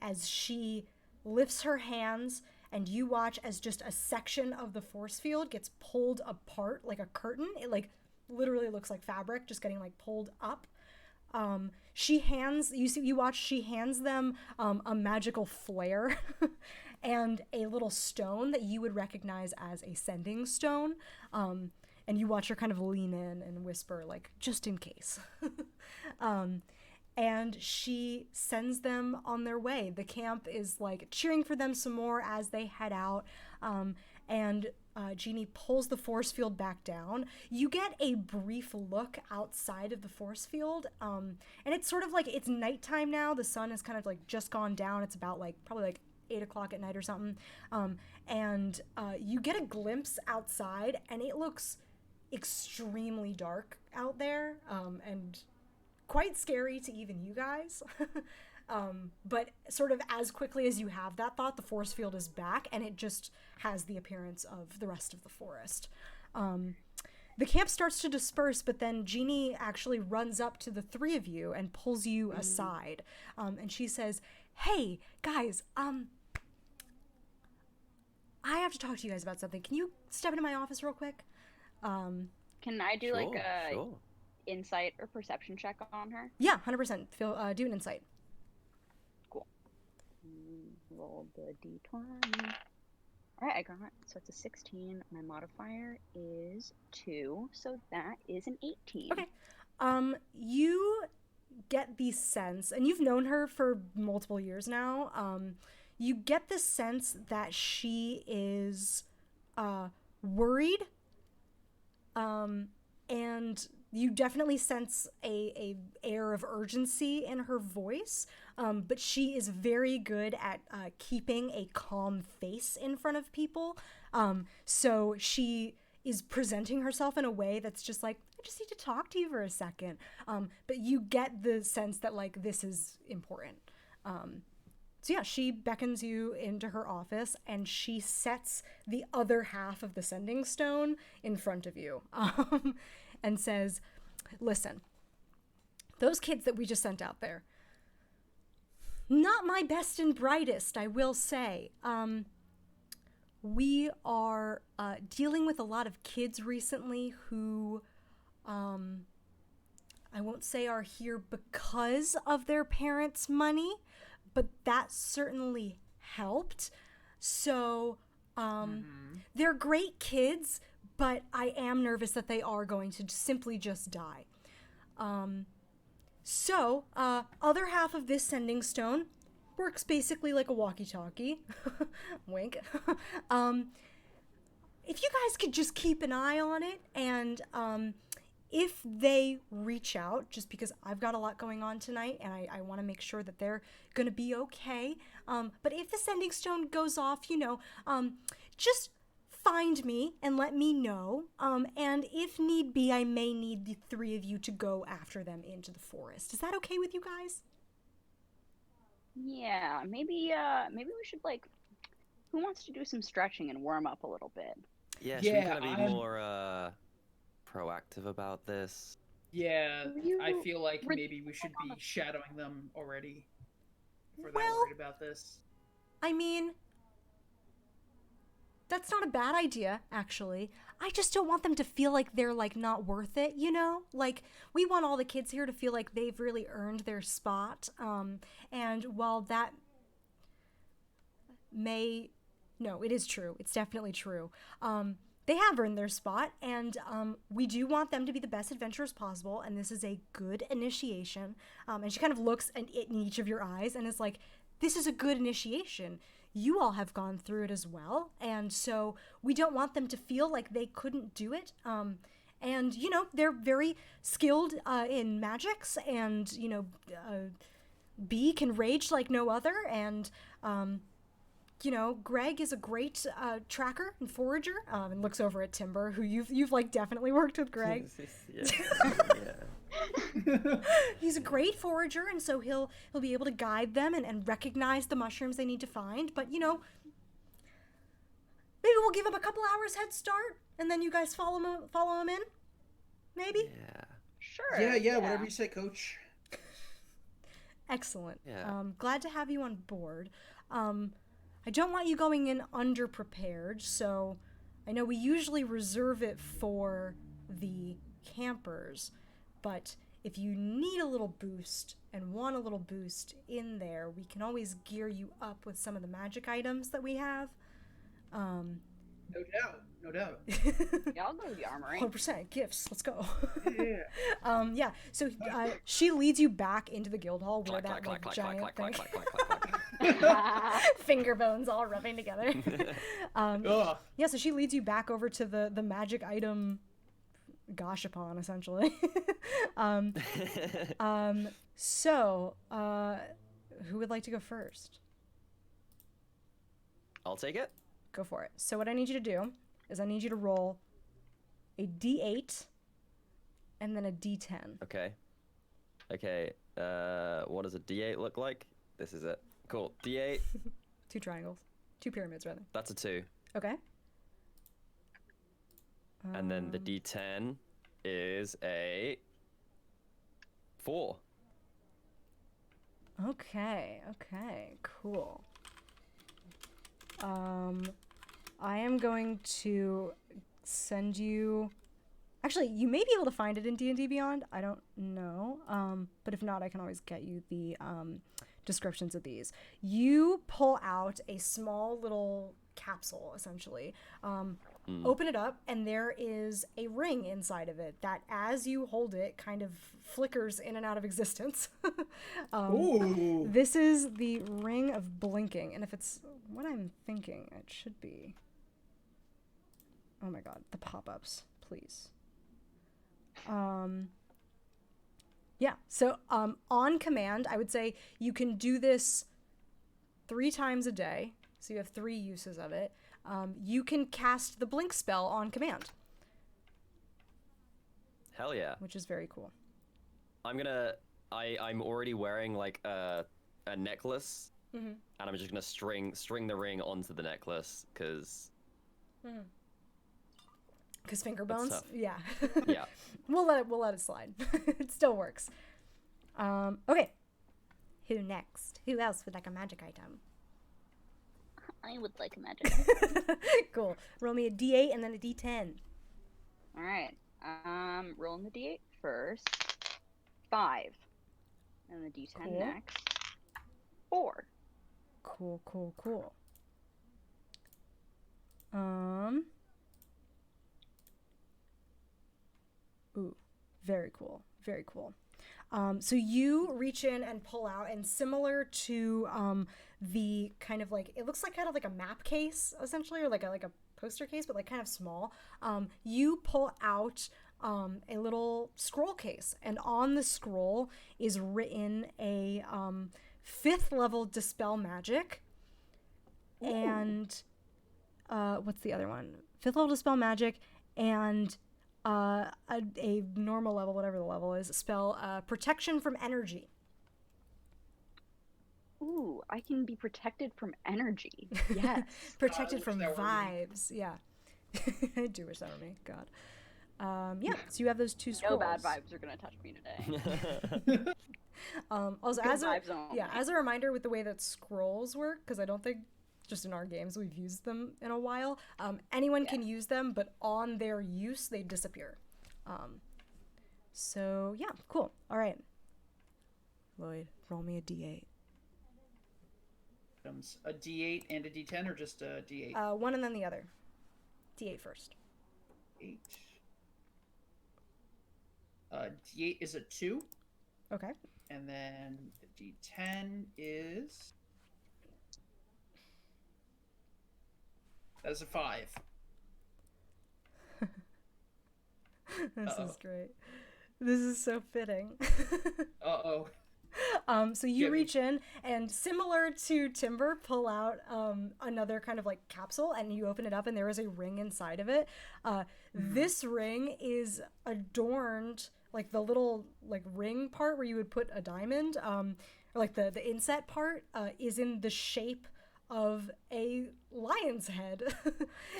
as she lifts her hands, and you watch as just a section of the force field gets pulled apart like a curtain. It like literally looks like fabric just getting like pulled up. She hands them a magical flare and a little stone that you would recognize as a sending stone. And you watch her kind of lean in and whisper, like, just in case. And she sends them on their way. The camp is like cheering for them some more as they head out. And Jeannie pulls the force field back down. You get a brief look outside of the force field. And it's sort of like, it's nighttime now. The sun has kind of like just gone down. It's about like, probably like 8 o'clock at night or something. And you get a glimpse outside, and it looks extremely dark out there, and quite scary to even you guys. But sort of as quickly as you have that thought, the force field is back, and it just has the appearance of the rest of the forest. The camp starts to disperse, but then Jeannie actually runs up to the 3 of you and pulls you aside. And she says, "Hey, guys, I have to talk to you guys about something. Can you step into my office real quick?" Can I do like a Sure. insight or perception check on her? Yeah, 100%. Do an insight. Cool. Roll the d20. Alright, I got it. So it's a 16. My modifier is 2, so that is an 18. Okay. You get the sense, and you've known her for multiple years now, you get the sense that she is worried, and you definitely sense a air of urgency in her voice, but she is very good at keeping a calm face in front of people. So she is presenting herself in a way that's just like, I just need to talk to you for a second. But you get the sense that like this is important. So yeah, she beckons you into her office, and she sets the other half of the sending stone in front of you, and says, "Listen, those kids that we just sent out there, not my best and brightest, I will say. We are dealing with a lot of kids recently who, I won't say are here because of their parents' money, but that certainly helped. So they're great kids, but I am nervous that they are going to simply just die. So other half of this sending stone works basically like a walkie-talkie. Wink. If you guys could just keep an eye on it, and if they reach out, just because I've got a lot going on tonight and I want to make sure that they're going to be okay. But if the sending stone goes off, just find me and let me know. And if need be, I may need the three of you to go after them into the forest. Is that okay with you guys? Yeah, maybe we should who wants to do some stretching and warm up a little bit? Yeah, should we kind of be more proactive about this? Yeah, I feel like Re- maybe we should be shadowing them already. If we're that Well, worried about this. I mean, that's not a bad idea, actually. I just don't want them to feel like they're, not worth it, Like, we want all the kids here to feel like they've really earned their spot. And while that may... No, it is true. It's definitely true. They have earned their spot, and we do want them to be the best adventurers possible, and this is a good initiation. And she kind of looks in each of your eyes and is like, this is a good initiation. You all have gone through it as well, and so we don't want them to feel like they couldn't do it. And, they're very skilled in magics, and, B can rage like no other, and... Greg is a great tracker and forager, and looks over at Timber, who you've definitely worked with Greg. Yeah. He's a great forager, and so he'll be able to guide them and recognize the mushrooms they need to find. But maybe we'll give him a couple hours head start, and then you guys follow him in. Maybe. Yeah. Sure. Yeah. Whatever you say, Coach. Excellent. Yeah. Glad to have you on board. I don't want you going in underprepared, so I know we usually reserve it for the campers, but if you need a little boost and want a little boost in there, we can always gear you up with some of the magic items that we have. No doubt. Yeah, I'll go to the armory. 100% gifts. Let's go. Yeah. So she leads you back into the guild hall where that giant thing. Finger bones all rubbing together. Yeah, so she leads you back over to the magic item gashapon, essentially. So who would like to go first? I'll take it. Go for it. So what I need you to do is I need you to roll a d8 and then a d10. Okay. What does a D8 look like? This is it. Cool. D8. 2 triangles. 2 pyramids, rather. That's a 2. Okay. And then the D10 is a 4. Okay, cool. I am going to send you... Actually, you may be able to find it in D&D Beyond. I don't know. But if not, I can always get you the descriptions of these. You pull out a small little capsule, essentially. Open it up, and there is a ring inside of it that, as you hold it, kind of flickers in and out of existence. Ooh. This is the Ring of Blinking, and if it's what I'm thinking, it should be... Oh my god, the pop-ups, please. Yeah, so on command, I would say you can do this 3 times a day, so you have 3 uses of it. You can cast the blink spell on command. Hell yeah. Which is very cool. I'm already wearing a necklace, and I'm just gonna string the ring onto the necklace because. Because finger That's bones? tough. Yeah. Yeah. We'll let it slide. It still works. Okay. Who next? Who else would like a magic item? I would like a magic. Cool. Roll me a d8 and then a d10. All right. Rolling the d8 first. 5. And the d10 Cool. next. 4. Cool. Ooh, very cool. So you reach in and pull out, and similar to the kind of it looks like kind of like a map case essentially, or like a poster case, but kind of small. You pull out a little scroll case, and on the scroll is written a 5th level dispel magic. Ooh. And what's the other one? 5th level dispel magic and a normal level, whatever the level is, spell protection from energy. Ooh, I can be protected from energy. Yes. Protected from vibes. Yeah. I do wish that were me. God. Yeah, so you have those 2 scrolls. No bad vibes are gonna touch me today. Also, as a reminder, with the way that scrolls work, because I don't think just in our games we've used them in a while, anyone can use them, but on their use they disappear. So yeah, cool. All right, Lloyd, roll me a d8. A d8 and a d10, or just a d8? One and then the other. D8 first. 8. D8 is a 2. Okay. And then the D10 is... That is a 5. This is great. This is so fitting. Uh-oh. So you reach in and, similar to Timber, pull out another kind of like capsule, and you open it up and there is a ring inside of it. This ring is adorned, like the little like ring part where you would put a diamond, or like the inset part is in the shape of a lion's head.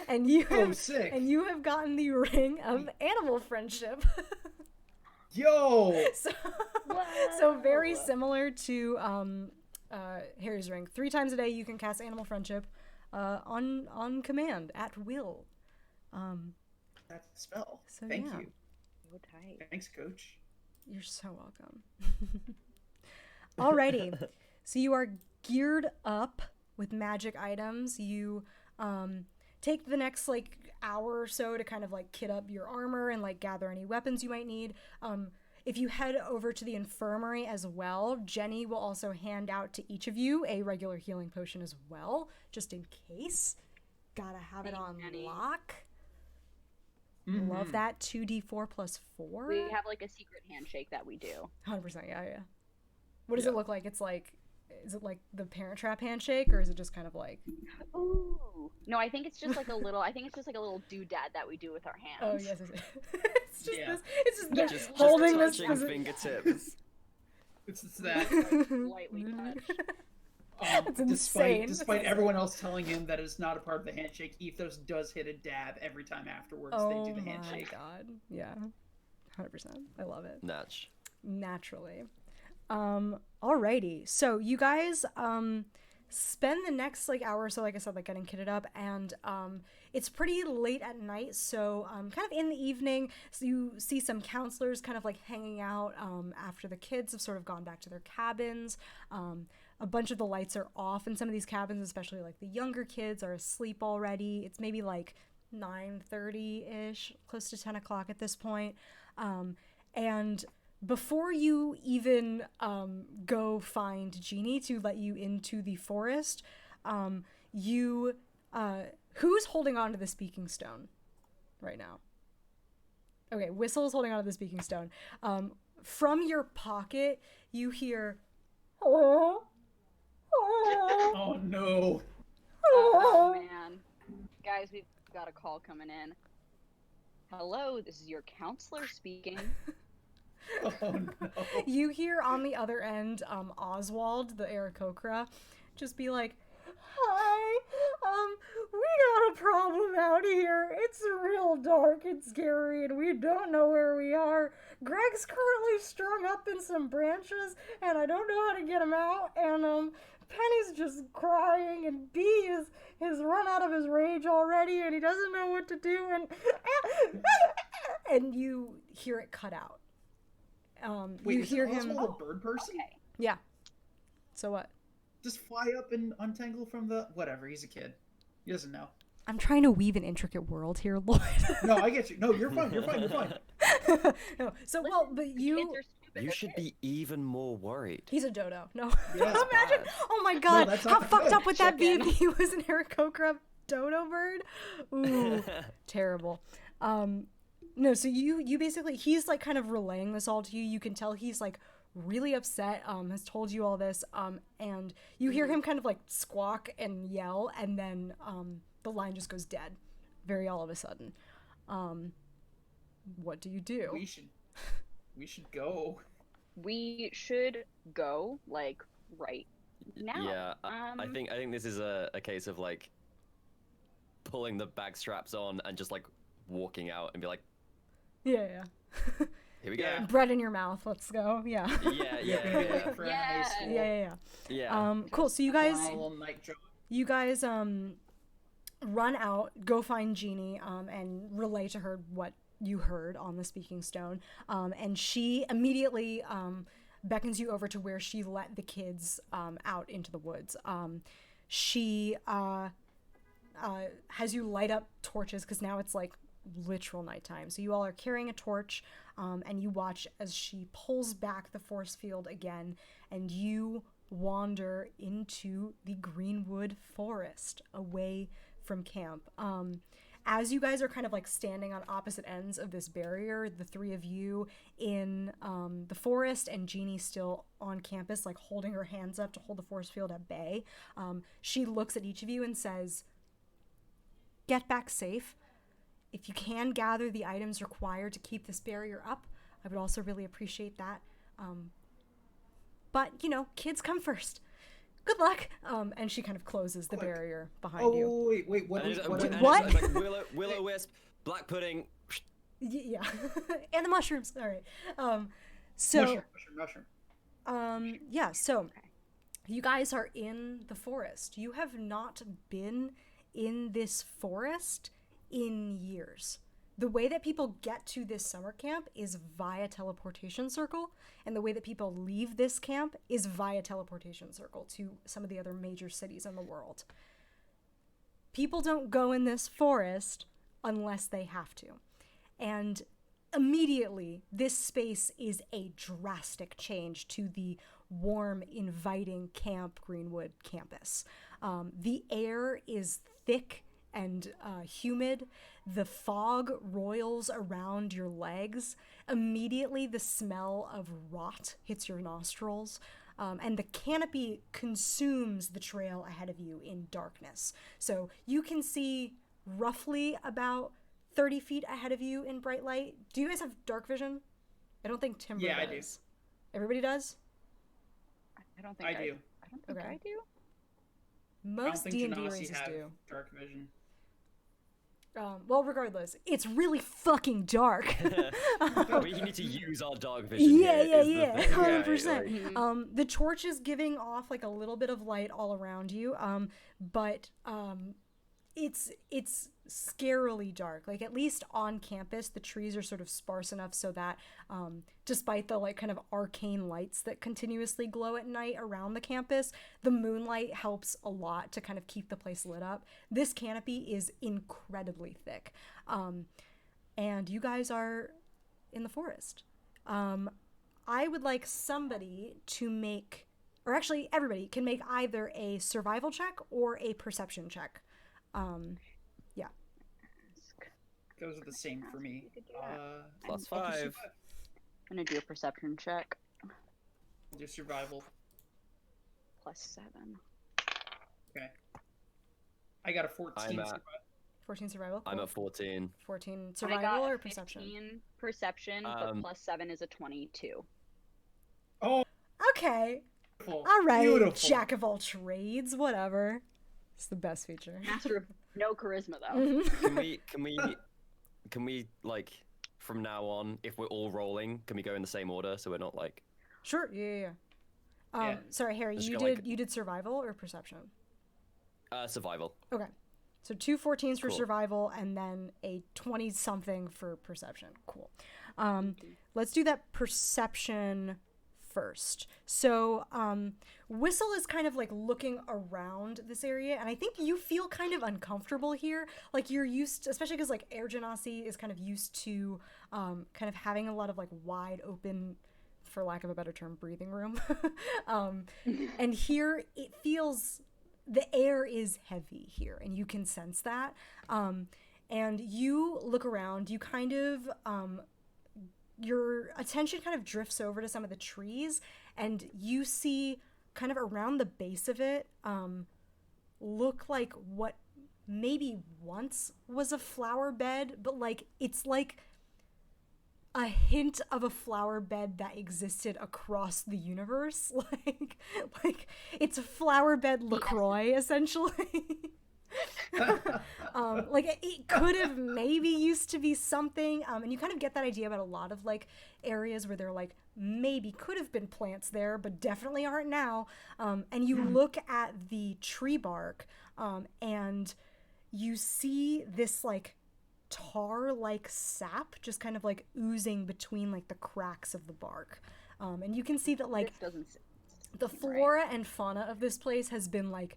And you have gotten the ring of animal friendship. Yo! So very similar to Harry's ring. 3 times a day you can cast animal friendship on command at will. That's a spell. So Thank yeah. you. So tight. Thanks, Coach. You're so welcome. Alrighty. So you are geared up with magic items. You take the next like hour or so to kind of like kit up your armor and like gather any weapons you might need. If you head over to the infirmary as well, Jenny will also hand out to each of you a regular healing potion as well, just in case. Gotta have it on lock. Mm-hmm. Love that. 2d4 plus 4. We have like a secret handshake that we do. 100%. Yeah. What does it look like? It's like, is it like the Parent Trap handshake, or is it just kind of like? Ooh. No, I think it's just like a little. I think it's just like a little doodad that we do with our hands. Oh yes, it's just this. It's just Just this holding this fingertips. It's that. Lightly touch. Despite everyone else telling him that it's not a part of the handshake, Ethos does hit a dab every time afterwards they do the handshake. Oh my god. Yeah. 100%. I love it. Naturally. Alrighty. So you guys spend the next like hour or so, like I said, like getting kitted up, and it's pretty late at night, so kind of in the evening, so you see some counselors kind of like hanging out after the kids have sort of gone back to their cabins. A bunch of the lights are off in some of these cabins, especially like the younger kids are asleep already. It's maybe like 9:30-ish, close to 10 o'clock at this point. And before you even go find Jeannie to let you into the forest, who's holding on to the speaking stone right now? Okay, Whistle's holding on to the speaking stone. From your pocket, you hear, "Hello? Oh no. Oh man. Guys, we've got a call coming in. Hello, this is your counselor speaking. Oh no. You hear on the other end Oswald, the Aarakocra, just be like, "Hi, we got a problem out here. It's real dark and scary, and we don't know where we are. Greg's currently strung up in some branches, and I don't know how to get him out, and Penny's just crying, and B has run out of his rage already, and he doesn't know what to do, and you hear it cut out. Wait, you hear him a bird person? Okay. Yeah. So what? Just fly up and untangle from the whatever. He's a kid. He doesn't know. I'm trying to weave an intricate world here, Lloyd. No, I get you. No, you're fine. You're fine. No. So, Listen, well, but you should be even more worried. He's a dodo. No. Yeah, Imagine. bad. Oh my god. No, that's how not fucked good. up would that be if Chicken. he was an Aarakocra dodo bird? Ooh, terrible. No, so you basically, he's like kind of relaying this all to you. You can tell he's like really upset, has told you all this, and you hear him kind of like squawk and yell, and then the line just goes dead very all of a sudden. What do you do? We should go. We should go, like, right now. Yeah, I think this is a case of like pulling the bag straps on and just like walking out and be like, Yeah. here we go. Yeah. Bread in your mouth. Let's go. Yeah. Yeah. For high school. Yeah. Cool. So you guys, A little night job. run out, go find Jeannie, and relay to her what you heard on the speaking stone. And she immediately beckons you over to where she let the kids out into the woods. She has you light up torches, because now it's like literal nighttime. So you all are carrying a torch, and you watch as she pulls back the force field again, and you wander into the Greenwood forest away from camp. As you guys are kind of like standing on opposite ends of this barrier, the three of you in the forest and Jeannie still on campus, like holding her hands up to hold the force field at bay, she looks at each of you and says, "Get back safe. If you can gather the items required to keep this barrier up, I would also really appreciate that. But, you know, kids come first. Good luck." And she kind of closes the barrier behind you. Oh, wait, what? What? Like willow wisp, black pudding. Yeah. And the mushrooms. All right. So, Mushroom. yeah, so you guys are in the forest. You have not been in this forest in years. The way that people get to this summer camp is via teleportation circle, and the way that people leave this camp is via teleportation circle to some of the other major cities in the world. People don't go in this forest unless they have to. And immediately, this space is a drastic change to the warm, inviting Camp Greenwood campus. The air is thick and humid. The fog roils around your legs. Immediately, the smell of rot hits your nostrils, and the canopy consumes the trail ahead of you in darkness. So you can see roughly about 30 feet ahead of you in bright light. Do you guys have dark vision? I don't think Timber does. I do. Everybody does? I don't think I do. I don't think Okay. I do. Most I don't think D&D Genasi races have do. dark vision. Well, regardless, it's really fucking dark. We need to use our dark vision. Yeah, here, is the thing, 100%. like- The torch is giving off like a little bit of light all around you, but it's scarily dark. Like, at least on campus, the trees are sort of sparse enough so that despite the like kind of arcane lights that continuously glow at night around the campus, the moonlight helps a lot to kind of keep the place lit up. This canopy is incredibly thick, and you guys are in the forest. I would like somebody to make, or actually everybody can make either a survival check or a perception check. Yeah. Those are the same for me. Plus I'll do 5. I'm gonna do a perception check. Do survival. +7. Okay. I got a 14. I'm at- survival. 14 survival. I'm Cool. at 14. 14 I got survival a or perception? 15 perception, but +7 is a 22. Oh, Okay. beautiful. All right. Beautiful. Jack of all trades. Whatever. It's the best feature. Master of no charisma though. Mhm. Can we like from now on, if we're all rolling, can we go in the same order so we're not like Sure. Yeah. Yeah. Sorry, Harry. Just You go, did like- you did survival or perception? survival? Okay. So 2 14s for Cool. survival and then a 20 something for perception. Cool. Let's do that perception first. So Whistle is kind of like looking around this area, and I think you feel kind of uncomfortable here. Like, you're used to, especially because like Air Genasi is kind of used to kind of having a lot of like wide open, for lack of a better term, breathing room. And here it feels, the air is heavy here, and you can sense that. And you look around, you kind of, your attention kind of drifts over to some of the trees, and you see kind of around the base of it, look like what maybe once was a flower bed, but like it's like a hint of a flower bed that existed across the universe. like it's a flower bed LaCroix, essentially. Like it could have maybe used to be something, and you kind of get that idea about a lot of like areas where there like maybe could have been plants there but definitely aren't now, and you look at the tree bark, and you see this like tar like sap just kind of like oozing between like the cracks of the bark, and you can see that like the flora and fauna of this place has been like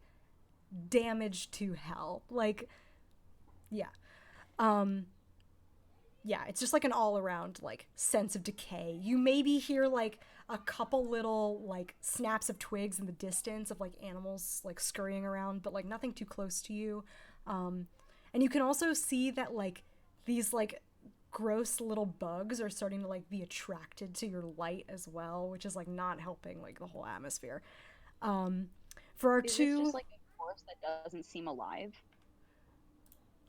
damaged to hell. Like yeah, it's just like an all around like sense of decay. You maybe hear like a couple little like snaps of twigs in the distance of like animals like scurrying around, but like nothing too close to you. And you can also see that like these like gross little bugs are starting to like be attracted to your light as well, which is like not helping like the whole atmosphere. For our Is two, this just like a forest that doesn't seem alive?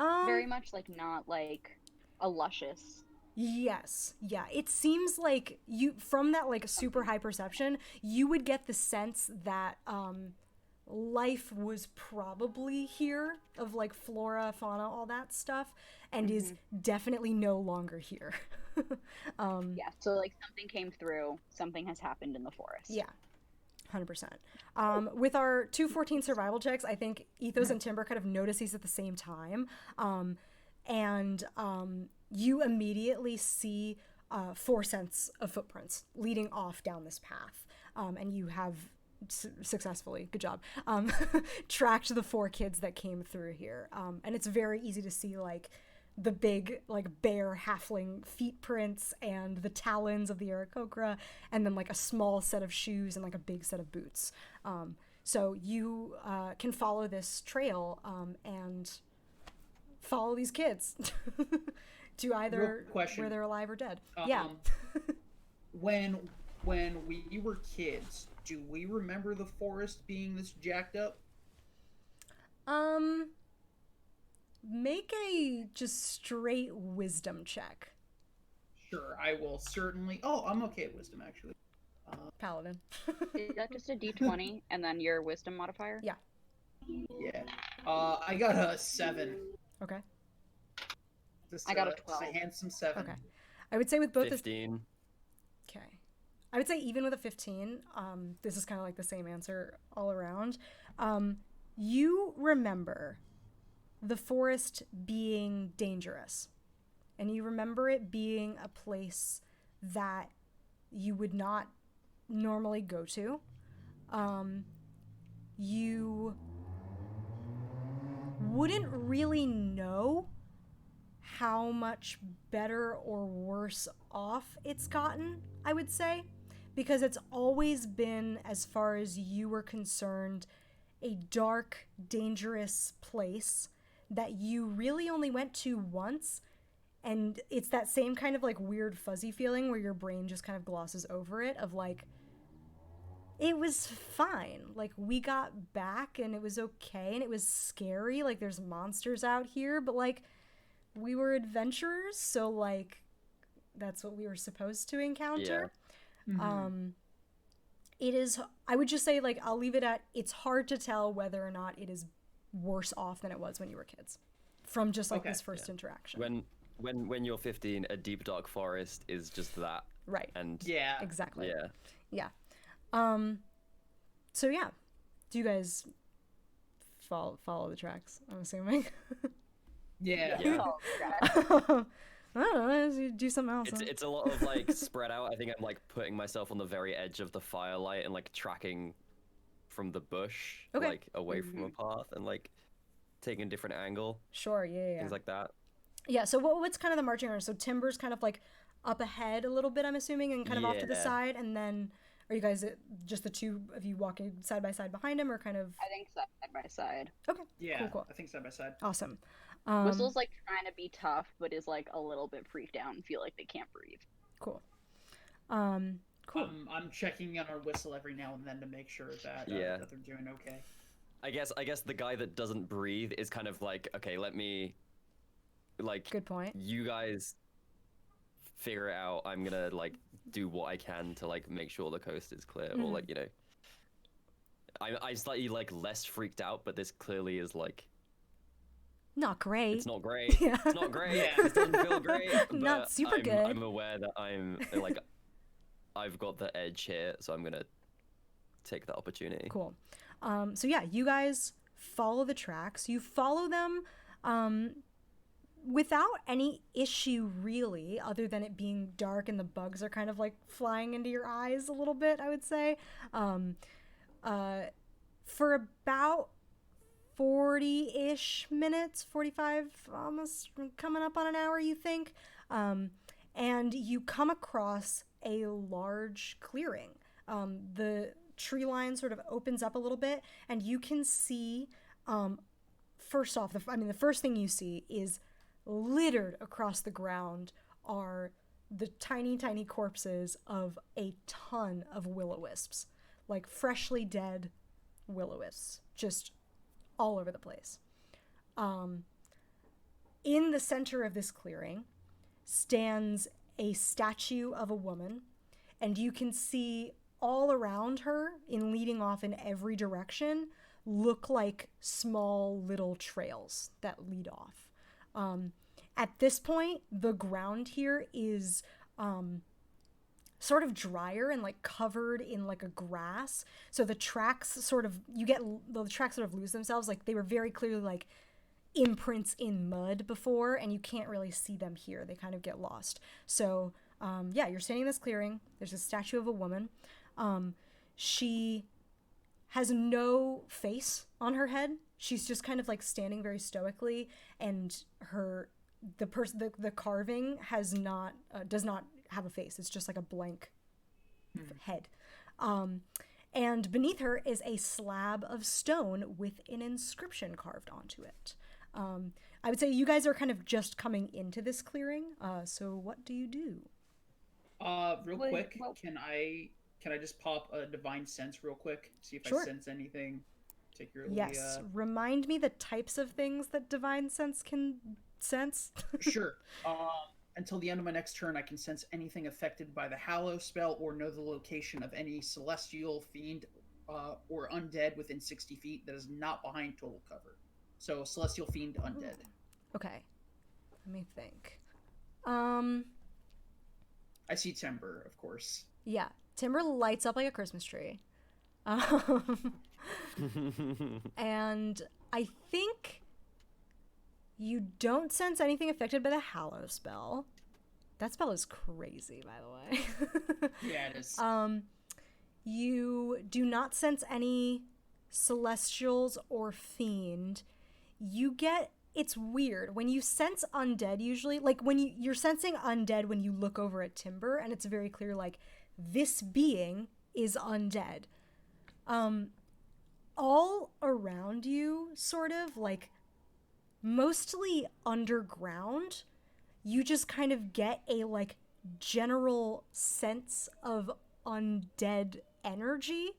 Very much like not like a luscious. Yes. Yeah. It seems like you, from that like super high perception, you would get the sense that life was probably here, of like flora, fauna, all that stuff, and is definitely no longer here. Yeah, so like something came through, something has happened in the forest. Yeah. 100%. With our 214 survival checks, I think Ethos and Timber kind of notice these at the same time. And you immediately see 4 sets of footprints leading off down this path. And you have successfully, good job, tracked the 4 kids that came through here. And it's very easy to see like the big like bear halfling feet prints and the talons of the Aarakocra, and then like a small set of shoes and like a big set of boots. So you can follow this trail and follow these kids to either where they're alive or dead. Yeah. when we were kids, do we remember the forest being this jacked up? Make a just straight wisdom check. Sure, I will certainly. Oh, I'm okay at wisdom, actually. Paladin. Is that just a d20 and then your wisdom modifier? Yeah. Yeah. I got a 7. Okay. I got a 12. Just a handsome 7. Okay. I would say with both 15. Okay. I would say even with a 15, this is kind of like the same answer all around. You remember the forest being dangerous, and you remember it being a place that you would not normally go to. You wouldn't really know how much better or worse off it's gotten, I would say, because it's always been, as far as you were concerned, a dark, dangerous place that you really only went to once, and it's that same kind of like weird fuzzy feeling where your brain just kind of glosses over it, of like, it was fine, like we got back and it was okay, and it was scary, like there's monsters out here, but like we were adventurers, so like that's what we were supposed to encounter. Yeah. It is, I would just say, like, I'll leave it at, it's hard to tell whether or not it is worse off than it was when you were kids, from just like this first interaction. When you're 15, a deep dark forest is just that. Right. And yeah, exactly. Yeah. Yeah. So yeah, do you guys follow the tracks, I'm assuming? Yeah. I don't know, do something else. It's a lot of like spread out. I think I'm like putting myself on the very edge of the firelight and like tracking from the bush, like away from a path, and like taking a different angle. Sure, yeah. Things like that. Yeah, so what's kind of the marching order? So Timber's kind of like up ahead a little bit, I'm assuming, and kind of off to the side, and then are you guys just the two of you walking side by side behind him, or kind of? I think side by side. Okay. Yeah. Cool. I think side by side. Awesome. Whistle's like trying to be tough, but is like a little bit freaked out and feel like they can't breathe. Cool. Cool. I'm checking on our Whistle every now and then to make sure that that they're doing okay. I guess the guy that doesn't breathe is kind of like, okay, let me, like, Good point. You guys figure it out. I'm gonna like do what I can to like make sure the coast is clear, or like, you know, I'm slightly like less freaked out, but this clearly is like not great. It's not great. Yeah. It's not great. It doesn't feel great. Not super good. I'm aware that I'm like I've got the edge here, so I'm gonna take that opportunity. Cool. So yeah, you guys follow the tracks. You follow them without any issue really, other than it being dark and the bugs are kind of like flying into your eyes a little bit, I would say. For about 40-ish minutes, 45, almost coming up on an hour, you think, and you come across a large clearing. The tree line sort of opens up a little bit, and you can see, first off, the first thing you see is littered across the ground are the tiny, tiny corpses of a ton of will-o-wisps, like freshly dead will-o-wisps, just all over the place. In the center of this clearing stands a statue of a woman, and you can see all around her, in leading off in every direction, look like small little trails that lead off. At this point, the ground here is sort of drier and like covered in like a grass. So the tracks sort of lose themselves. Like they were very clearly like imprints in mud before, and you can't really see them here. They kind of get lost. So yeah, you're standing in this clearing. There's a statue of a woman. She has no face on her head. She's just kind of like standing very stoically, and the carving does not have a face. It's just like a blank head. And beneath her is a slab of stone with an inscription carved onto it. I would say you guys are kind of just coming into this clearing. So what do you do? Real quick, can I just pop a divine sense real quick? See if I sense anything particularly. Yes. Remind me the types of things that divine sense can sense. Sure. Until the end of my next turn, I can sense anything affected by the Hallow spell or know the location of any celestial, fiend, or undead within 60 feet that is not behind total cover. So celestial, fiend, undead. Okay. Let me think. I see timber, of course. Yeah. Timber lights up like a Christmas tree. And I think you don't sense anything affected by the Hallow spell. That spell is crazy, by the way. Yeah, it is. You do not sense any celestials or fiend. It's weird. When you sense undead, usually, like when you're sensing undead when you look over at Timber, and it's very clear, like, this being is undead. All around you, sort of, like, mostly underground, you just kind of get a, like, general sense of undead energy.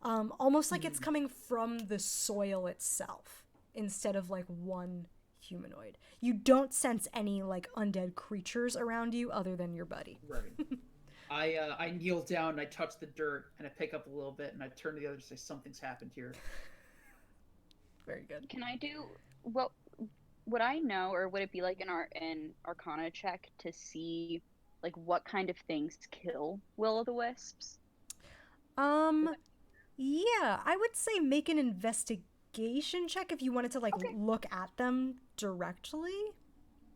Almost like it's coming from the soil itself instead of, like, one humanoid. You don't sense any, like, undead creatures around you other than your buddy. Right. I kneel down and I touch the dirt and I pick up a little bit and I turn to the other and say, something's happened here. Very good. Can I do would I know, or would it be like an Arcana check to see like what kind of things kill will-o'-the-wisps? Yeah, I would say make an investigation check if you wanted to like look at them directly.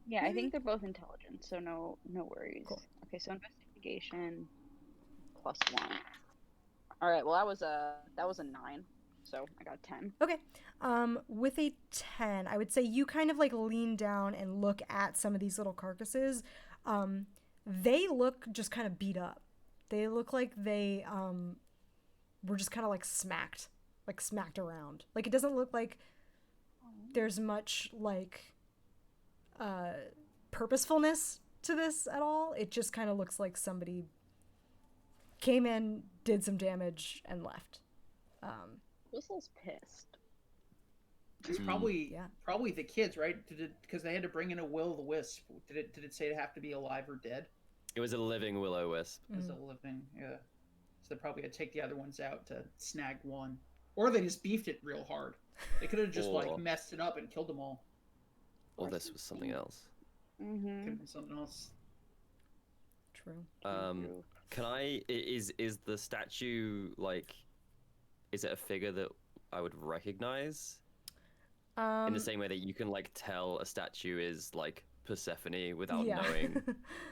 Yeah, I think they're both intelligent, so no worries. Cool. Okay, so investigation +1. All right, well that was a 9, so I got a 10. Okay. With a 10, I would say you kind of like lean down and look at some of these little carcasses. They look just kind of beat up. They look like they were just kind of like smacked around. Like it doesn't look like there's much like purposefulness to this at all. It just kind of looks like somebody came in, did some damage, and left. Whistle's pissed. It's probably the kids, right? Because they had to bring in a will-o'-the-wisp. Did it say it have to be alive or dead? It was a living will-o'-wisp. It was a living, yeah. So they probably had to take the other ones out to snag one, or they just beefed it real hard. They could have just like messed it up and killed them all. Or this was something else. Could have been something else. True. Can I? Is the statue like? Is it a figure that I would recognize? In the same way that you can like tell a statue is like Persephone without knowing,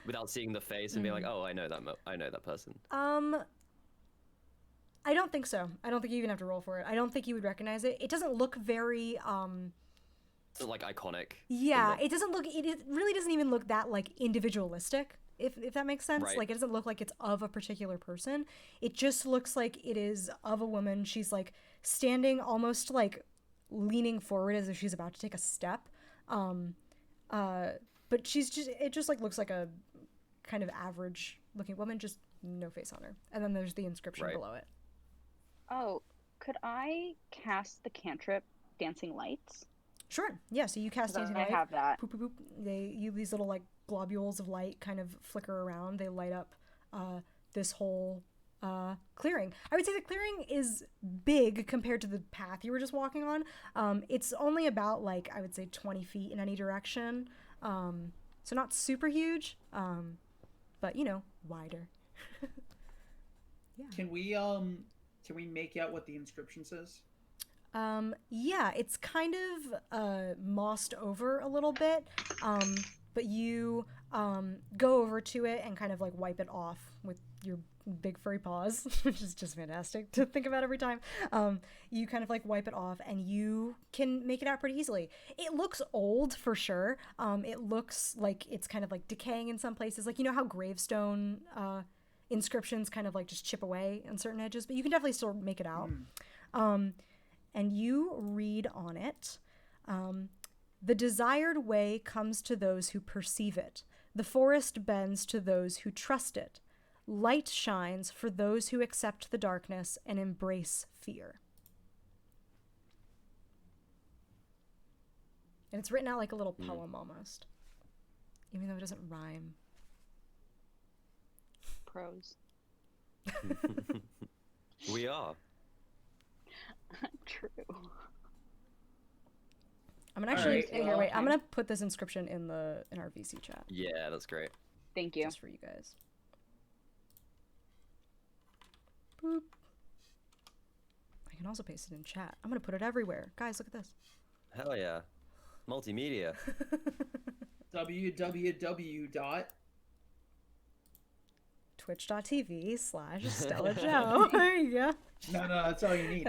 without seeing the face and being like, oh, I know that person. I don't think so. I don't think you even have to roll for it. I don't think you would recognize it. It doesn't look very like iconic. Yeah, it doesn't look. It really doesn't even look that like individualistic. If that makes sense. Right. Like it doesn't look like it's of a particular person. It just looks like it is of a woman. She's like standing almost like leaning forward as if she's about to take a step. But it just like looks like a kind of average looking woman, just no face on her. And then there's the inscription below it. Oh, could I cast the cantrip Dancing Lights? Sure. Yeah, so you cast Dancing Light. I have that. Boop, boop, boop. These little like globules of light kind of flicker around. They light up this whole clearing. I would say the clearing is big compared to the path you were just walking on. It's only about like, I would say 20 feet in any direction. So not super huge, but you know, wider. Yeah. Can we make out what the inscription says? Yeah, it's kind of mossed over a little bit, but you go over to it and kind of like wipe it off with your big furry paws, which is just fantastic to think about every time. You kind of like wipe it off and you can make it out pretty easily. It looks old for sure. It looks like it's kind of like decaying in some places. Like, you know how gravestone inscriptions kind of like just chip away on certain edges, but you can definitely still make it out. And you read on it, the desired way comes to those who perceive it. The forest bends to those who trust it. Light shines for those who accept the darkness and embrace fear. And it's written out like a little poem almost, even though it doesn't rhyme. Prose. We are. True. I'm gonna actually Alright, here, well, wait. I'm gonna put this inscription in our VC chat Yeah, that's great. Thank you. just for you guys. Boop. I can also paste it in chat. I'm gonna put it everywhere, guys. Look at this. Hell yeah. Multimedia. www. Twitch.tv/stelllajo. There you go. No, that's all you need.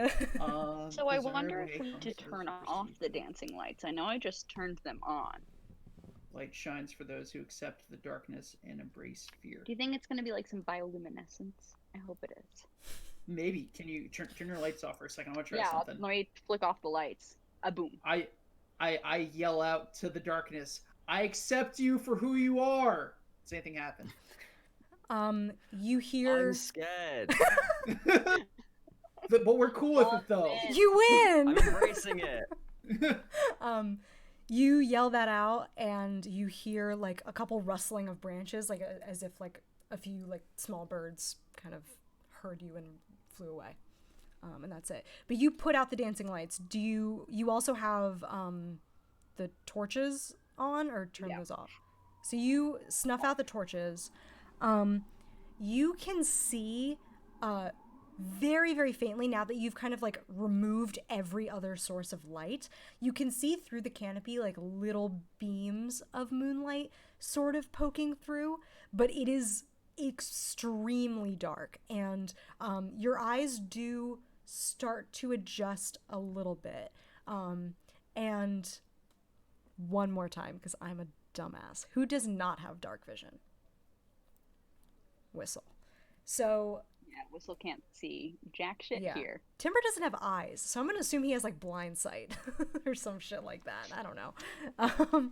So I wonder if we need to turn off the dancing lights. I know I just turned them on. Light shines for those who accept the darkness and embrace fear. Do you think it's going to be like some bioluminescence? I hope it is. Maybe. Can you turn your lights off for a second? I want to try Yeah, something. let me flick off the lights. A boom. I yell out to the darkness, I accept you for who you are. Does anything happen? You hear. I'm scared. But we're cool with it though. You win. I'm embracing it. You yell that out, and you hear like a couple rustling of branches, like as if like a few like small birds kind of heard you and flew away. And that's it. But you put out the dancing lights. Do you also have the torches on, or turn those off? So you snuff out the torches. You can see very, very faintly, now that you've kind of like removed every other source of light, you can see through the canopy like little beams of moonlight sort of poking through, but it is extremely dark, and your eyes do start to adjust a little bit. And one more time, because I'm a dumbass. Who does not have dark vision? Whistle. So Yeah, Whistle can't see jack shit Yeah. here. Timber doesn't have eyes, so I'm gonna assume he has like blind sight or some shit like that. I don't know.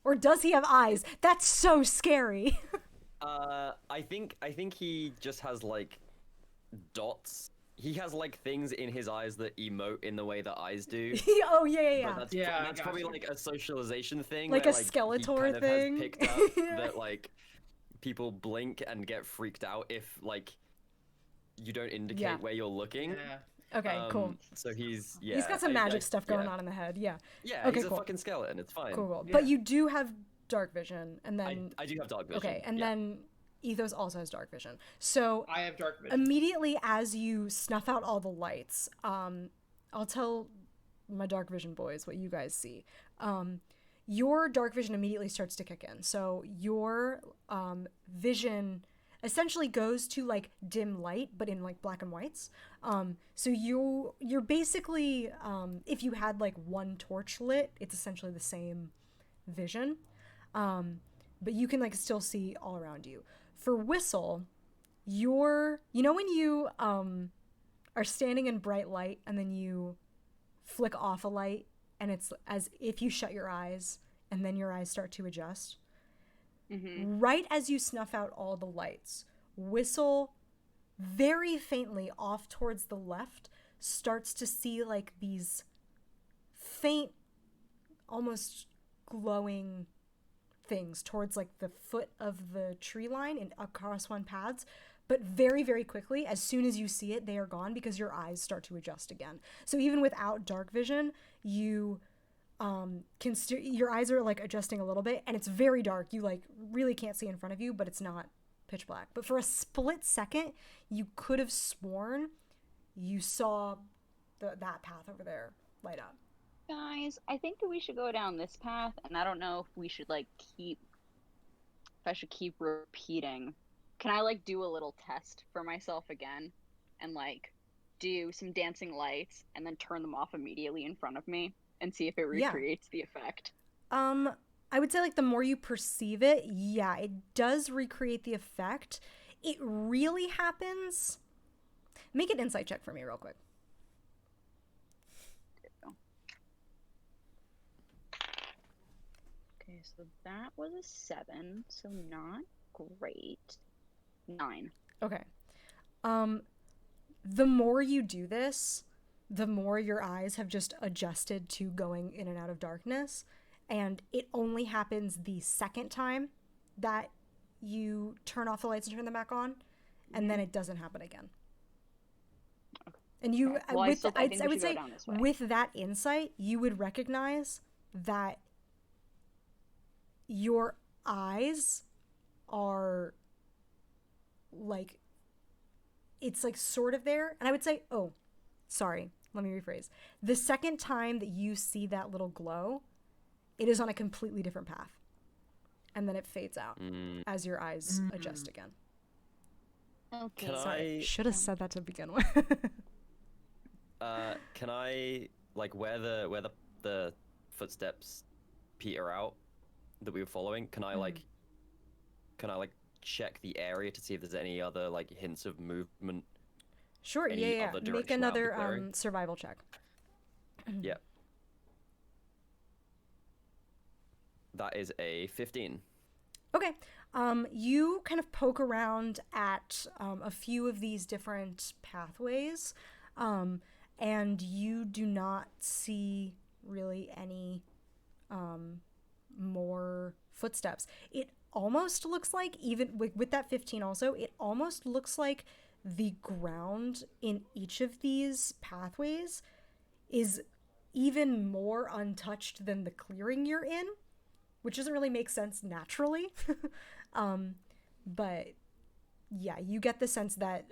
Or does he have eyes? That's so scary. I think he just has like dots. He has like things in his eyes that emote in the way that eyes do. Oh yeah. But Yeah, that's probably gotcha. like a socialization thing. Like where, a like, Skeletor he kind thing. of has picked up that like people blink and get freaked out if like you don't indicate Yeah. where you're looking. Yeah. Okay, cool. So he's He's got some magic stuff going on in the head. Yeah. Yeah, Okay, he's cool. a fucking skeleton. It's fine. Cool. Yeah. But you do have dark vision, and then I do have dark vision. okay, and yeah. then Ethos also has dark vision. So I have dark vision. immediately as you snuff out all the lights, I'll tell my dark vision boys what you guys see. Your dark vision immediately starts to kick in. So your vision essentially goes to like dim light, but in like black and whites. So you're basically if you had like one torch lit, it's essentially the same vision. But you can like still see all around you. For Whistle, you know when you are standing in bright light and then you flick off a light and it's as if you shut your eyes and then your eyes start to adjust? Mm-hmm. Right as you snuff out all the lights, Whistle very faintly off towards the left starts to see like these faint, almost glowing things towards like the foot of the tree line and across one paths, but very, very quickly, as soon as you see it, they are gone because your eyes start to adjust again. So even without dark vision, you your eyes are like adjusting a little bit, and it's very dark. You like really can't see in front of you, but it's not pitch black. But for a split second, you could have sworn you saw that path over there light up. Guys, I think that we should go down this path, and I don't know if we should like if I should keep repeating. Can I like do a little test for myself again and like do some dancing lights and then turn them off immediately in front of me and see if it recreates the effect? I would say like the more you perceive it, yeah, it does recreate the effect. It really happens. Make an insight check for me real quick. Okay, so that was a 7, so not great. 9. Okay. The more you do this, the more your eyes have just adjusted to going in and out of darkness, and it only happens the second time that you turn off the lights and turn them back on, and then it doesn't happen again. Okay. And you, well, I would say, with that insight, you would recognize that your eyes are like, it's like sort of there. And I would say, oh, sorry, let me rephrase. The second time that you see that little glow, it is on a completely different path. And then it fades out as your eyes adjust again. Okay. Sorry, should have said that to begin with. Can I like where the footsteps peter out that we were following? Can I like check the area to see if there's any other like hints of movement? Sure. Yeah. Make another survival check. Yeah. That is a 15. Okay. You kind of poke around at a few of these different pathways, and you do not see really any more footsteps. It almost looks like, even with that 15 also, it almost looks like the ground in each of these pathways is even more untouched than the clearing you're in, which doesn't really make sense naturally. But yeah, you get the sense that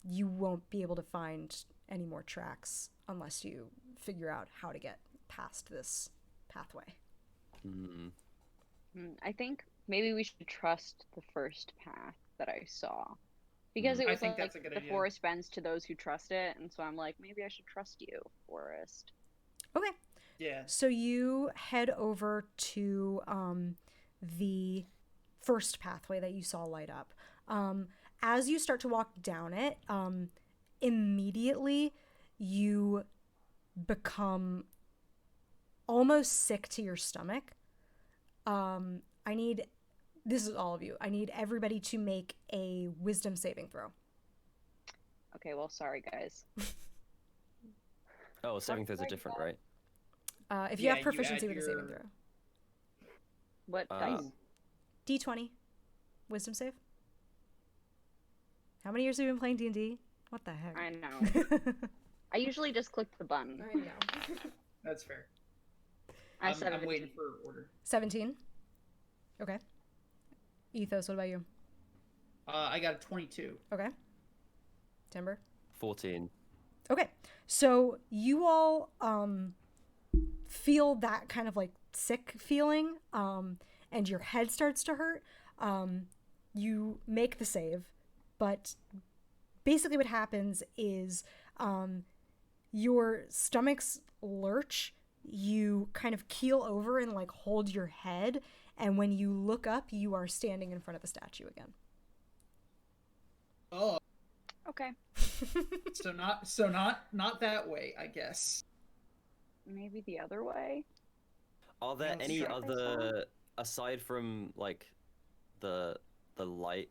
you won't be able to find any more tracks unless you figure out how to get past this pathway. I think maybe we should trust the first path that I saw, because it was like the forest bends to those who trust it, and so I'm like, maybe I should trust you, forest. Okay. Yeah. So you head over to the first pathway that you saw light up. as you start to walk down it, immediately you become almost sick to your stomach. This is all of you. I need everybody to make a wisdom saving throw. Okay, well, sorry, guys. Oh, saving throws are different, right? If you Yeah, have you proficiency add with a saving your- throw. What dice? D20. Wisdom save. How many years have you been playing D&D? What the heck? I know. I usually just click the button. I know. That's fair. I I'm waiting for order. 17. Okay. Ethos, what about you? I got a 22. Okay. Timber? 14. Okay. So you all feel that kind of like sick feeling, and your head starts to hurt. You make the save, but basically what happens is your stomachs lurch, you kind of keel over and like hold your head, and when you look up, you are standing in front of the statue again. Oh, Okay. so not that way, I guess. Maybe the other way? Are there Yeah, any sure. other, aside from like the light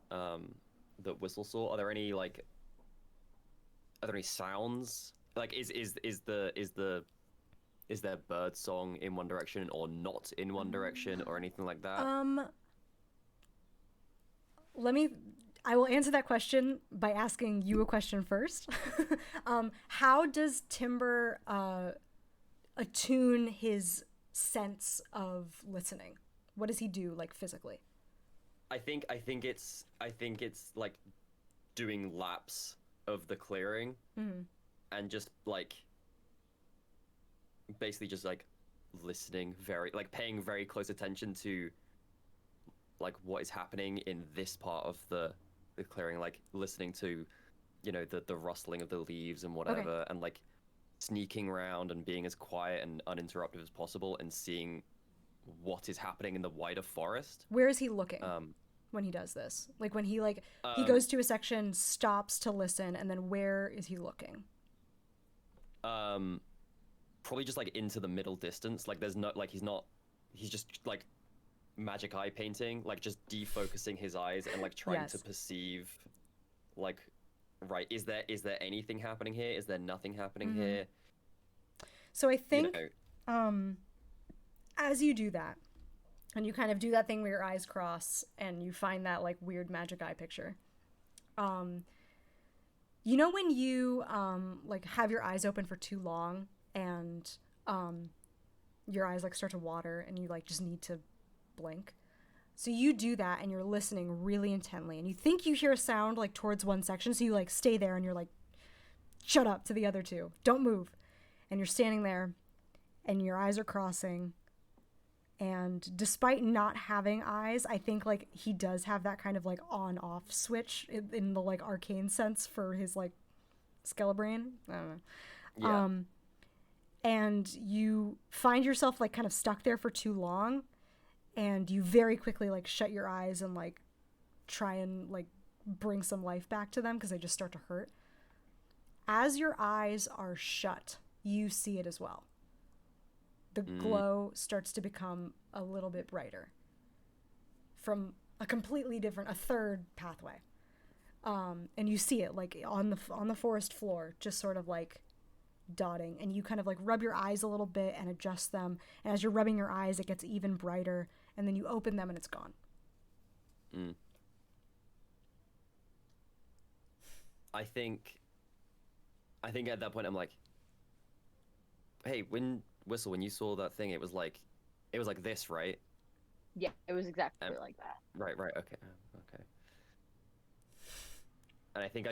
that Whistle saw, are there any sounds? Like is there bird song in one direction or not in one direction or anything like that? I will answer that question by asking you a question first. How does Timber attune his sense of listening? What does he do, like, physically? I think it's like doing laps of the clearing and just like basically just like listening, paying very close attention to like what is happening in this part of the clearing, like listening to, you know, the rustling of the leaves and whatever, and like sneaking around and being as quiet and uninterrupted as possible and seeing what is happening in the wider forest. Where is he looking when he does this? Like when he he goes to a section, stops to listen, and then where is he looking? Probably just like into the middle distance. Like there's no, like he's just like magic eye painting, like just defocusing his eyes and like trying to perceive, like, right, is there anything happening here? Is there nothing happening here? So I think, you know, as you do that, and you kind of do that thing where your eyes cross and you find that like weird magic eye picture, you know when you like have your eyes open for too long and your eyes like start to water and you like just need to blink? So you do that and you're listening really intently and you think you hear a sound like towards one section, so you like stay there and you're like, shut up to the other two, don't move. And you're standing there and your eyes are crossing, and despite not having eyes, I think like he does have that kind of like on off switch in the like arcane sense for his like skelebrain. I don't know. yeah. And you find yourself like kind of stuck there for too long, and you very quickly like shut your eyes and like try and like bring some life back to them because they just start to hurt. As your eyes are shut, you see it as well. The glow starts to become a little bit brighter from a completely different, a third pathway. And you see it like on the forest floor, just sort of like dotting, and you kind of like rub your eyes a little bit and adjust them, and as you're rubbing your eyes it gets even brighter, and then you open them and it's gone. I think at that point I'm like, hey, when you saw that thing, it was like this, right? Yeah, it was exactly like that. Right, okay. And I think I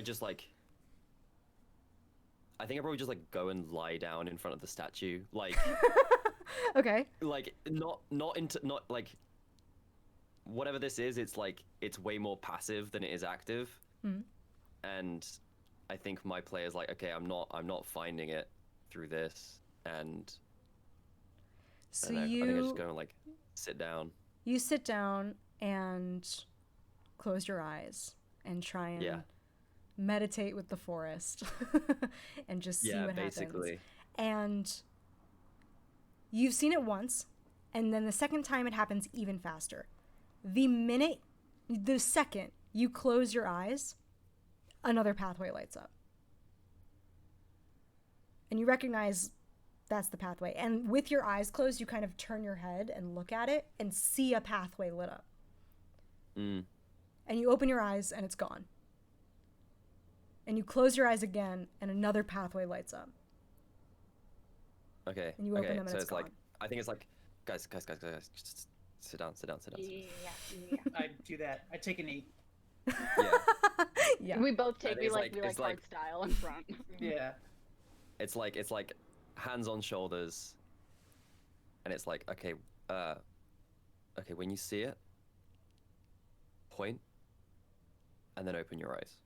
probably just like go and lie down in front of the statue, like Okay. like not like whatever this is, it's like it's way more passive than it is active. And I think my play is like, okay, I'm not finding it through this, and So I think I just go and like sit down. You sit down and close your eyes, and try and Yeah. meditate with the forest and just see what basically. happens. And you've seen it once, and then the second time it happens even faster. The second you close your eyes, another pathway lights up. And you recognize that's the pathway. And with your eyes closed, you kind of turn your head and look at it and see a pathway lit up. Mm. And you open your eyes and it's gone. And you close your eyes again and another pathway lights up. Okay. And you open okay. them and So it's it's gone. like, I think it's like, guys, just sit down. Yeah. I do that. I take a knee. Yeah. Yeah. We both I take think we it's like like- it's hard like- style in front. Yeah. It's like hands on shoulders, and it's like, okay, when you see it, point, and then open your eyes.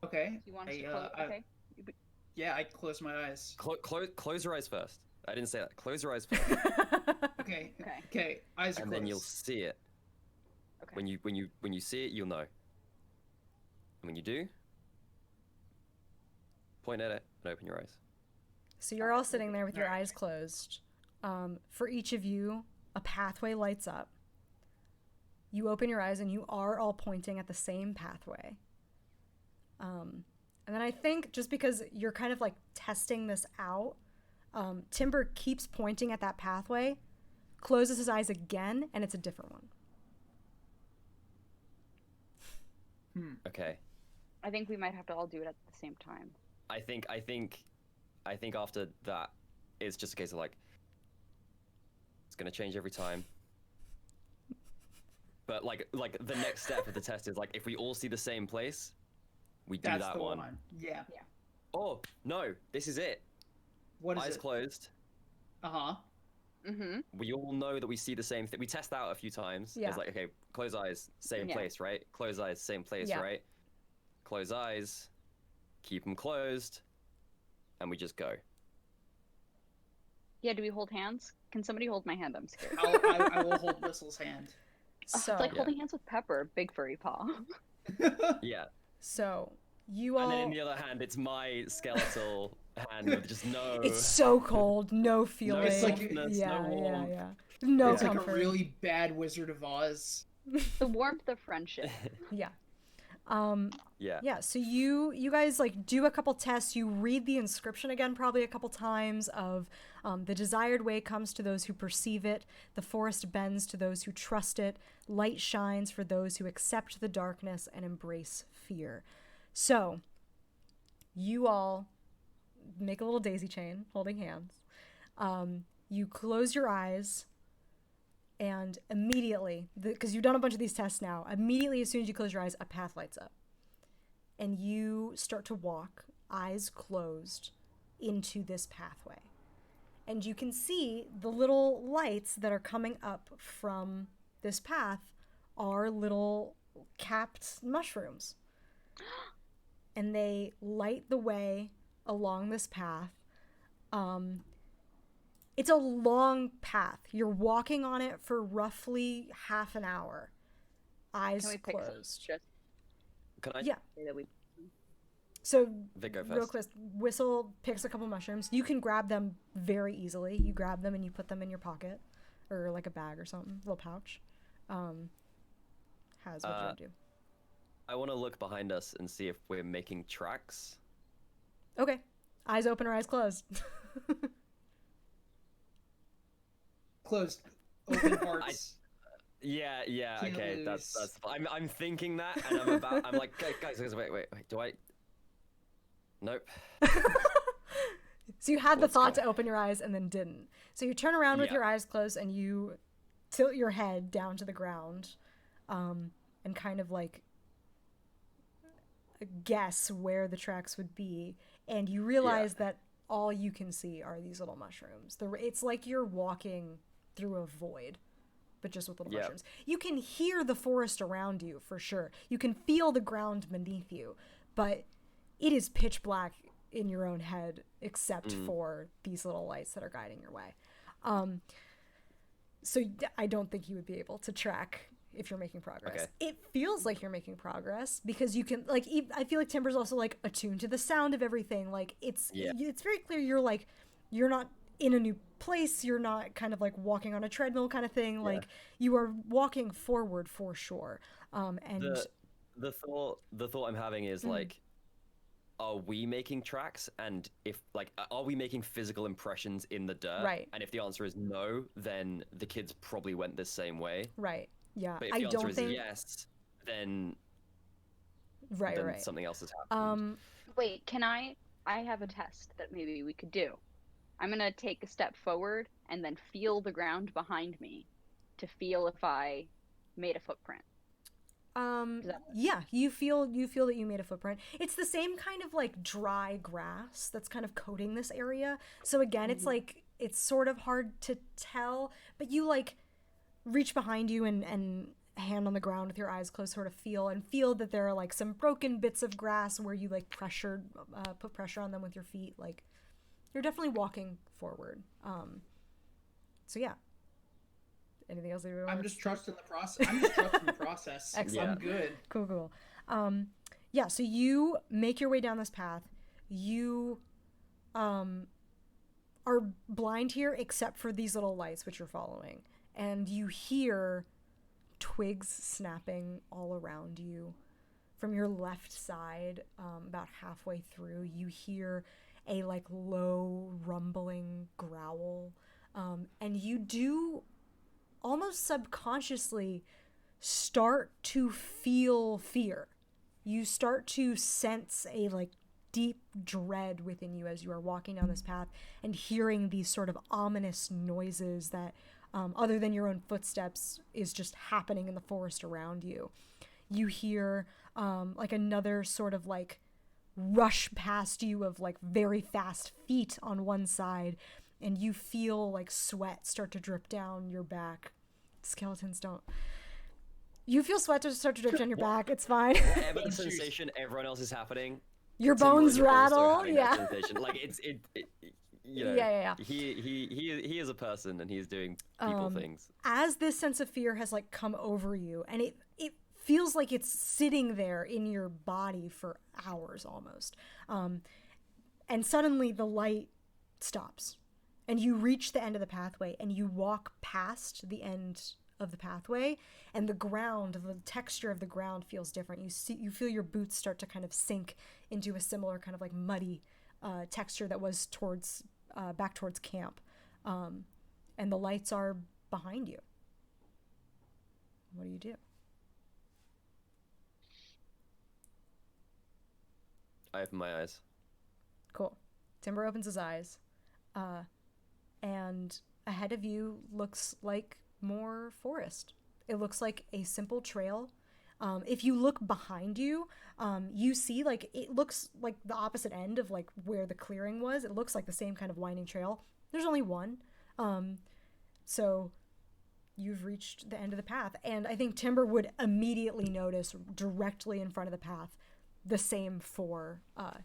Okay. You want us to I, close? Okay. Yeah, I close my eyes. Close your eyes first. I didn't say that. Close your eyes first, Okay. Okay. Okay. Eyes are and closed. then you'll see it. Okay. When you see it, you'll know. And when you do, point at it and open your eyes. So you're all sitting there with your eyes closed. For each of you, a pathway lights up. You open your eyes and you are all pointing at the same pathway. And then I think just because you're kind of like testing this out, Timber keeps pointing at that pathway, closes his eyes again, and it's a different one. Okay. I think we might have to all do it at the same time. I think after that, it's just a case of like, it's gonna change every time. But like the next step of the test is like, if we all see the same place, we do That's that the one. one. Yeah. Oh no, this is it. What is Eyes it? closed. Uh-huh. Mm-hmm. We all know that we see the same thing. We test out a few times. Yeah. It's like, okay, close eyes, same Yeah. place, right? Close eyes, same place, Yeah. right? Close eyes, keep them closed, and we just go. Yeah, do we hold hands? Can somebody hold my hand? I'm scared. I will hold Whistle's hand. So, It's like Yeah. holding hands with Pepper, big furry paw. Yeah. so you all. And then in the other hand, it's my skeletal hand with just no. It's so cold, no feeling. It's like- softness, yeah, no warmth. yeah. No It's like comfort. a really bad Wizard of Oz. The warmth of friendship. Yeah. Yeah. Yeah, so you guys like do a couple tests. You read the inscription again probably a couple times of the desired way comes to those who perceive it, the forest bends to those who trust it, light shines for those who accept the darkness and embrace fear. So you all make a little daisy chain holding hands. You close your eyes, and immediately, because you've done a bunch of these tests now, immediately as soon as you close your eyes, a path lights up. And you start to walk, eyes closed, into this pathway. And you can see the little lights that are coming up from this path are little capped mushrooms. And they light the way along this path. It's a long path. You're walking on it for roughly half an hour. Eyes Can we pick some? closed. Just Can I? Yeah. say that we. So, Vic, go real first. quick, Whistle picks a couple mushrooms. You can grab them very easily. You grab them and you put them in your pocket or like a bag or something, little pouch. Has what you want to do. I want to look behind us and see if we're making tracks. Okay. Eyes open or eyes closed. Closed. Open hearts. Yeah, Can't okay, lose. that's. I'm thinking that, and I'm like, guys, wait, do I? Nope. So you had the Let's thought go. to open your eyes and then didn't. So you turn around with Yeah. your eyes closed and you tilt your head down to the ground, and kind of like guess where the tracks would be, and you realize that all you can see are these little mushrooms. It's like you're walking through a void, but just with little Yeah. mushrooms. You can hear the forest around you for sure. You can feel the ground beneath you, but it is pitch black in your own head except for these little lights that are guiding your way. So I don't think you would be able to track if you're making progress. Okay. It feels like you're making progress because you can like. I feel like Timber's also like attuned to the sound of everything. Like it's very clear you're not in a new place. You're not kind of like walking on a treadmill kind of thing. Like you are walking forward for sure. And the thought I'm having is like, are we making tracks? And if like, are we making physical impressions in the dirt? Right. And if the answer is no, then the kids probably went the same way. Right. Yeah. But if the answer is yes, then right. something else has happened. Wait, I have a test that maybe we could do. I'm gonna take a step forward and then feel the ground behind me to feel if I made a footprint. Yeah, you feel that you made a footprint. It's the same kind of like dry grass that's kind of coating this area. So again, it's like, it's sort of hard to tell, but you like reach behind you and hand on the ground with your eyes closed, sort of feel that there are like some broken bits of grass where you like put pressure on them with your feet. Like you're definitely walking forward. So yeah. Anything else? I'm just trusting the process. Excellent. I'm good. Cool. Yeah, so you make your way down this path. You are blind here except for these little lights which you're following. And you hear twigs snapping all around you. From your left side, about halfway through, you hear a like low rumbling growl. And you do almost subconsciously start to feel fear. You start to sense a like deep dread within you as you are walking down this path and hearing these sort of ominous noises that other than your own footsteps is just happening in the forest around you. You hear like another sort of like rush past you of like very fast feet on one side, and you feel like sweat start to drip down your back. Skeletons don't. You feel sweat to start to drip down your back. It's fine. Whatever the sensation everyone else is happening, your bones rattle. Yeah. Like it you know, yeah. He is a person and he's doing people things. As this sense of fear has like come over you, and it feels like it's sitting there in your body for hours almost. And suddenly the light stops. And you reach the end of the pathway and you walk past the end of the pathway, and the texture of the ground feels different. You feel your boots start to kind of sink into a similar kind of like muddy texture that was back towards camp. And the lights are behind you. What do you do? I open my eyes. Cool. Timber opens his eyes. And ahead of you looks like more forest. It looks like a simple trail. If you look behind you, you see like it looks like the opposite end of like where the clearing was. It looks like the same kind of winding trail. There's only one. So you've reached the end of the path. And I think Timber would immediately notice directly in front of the path the same 4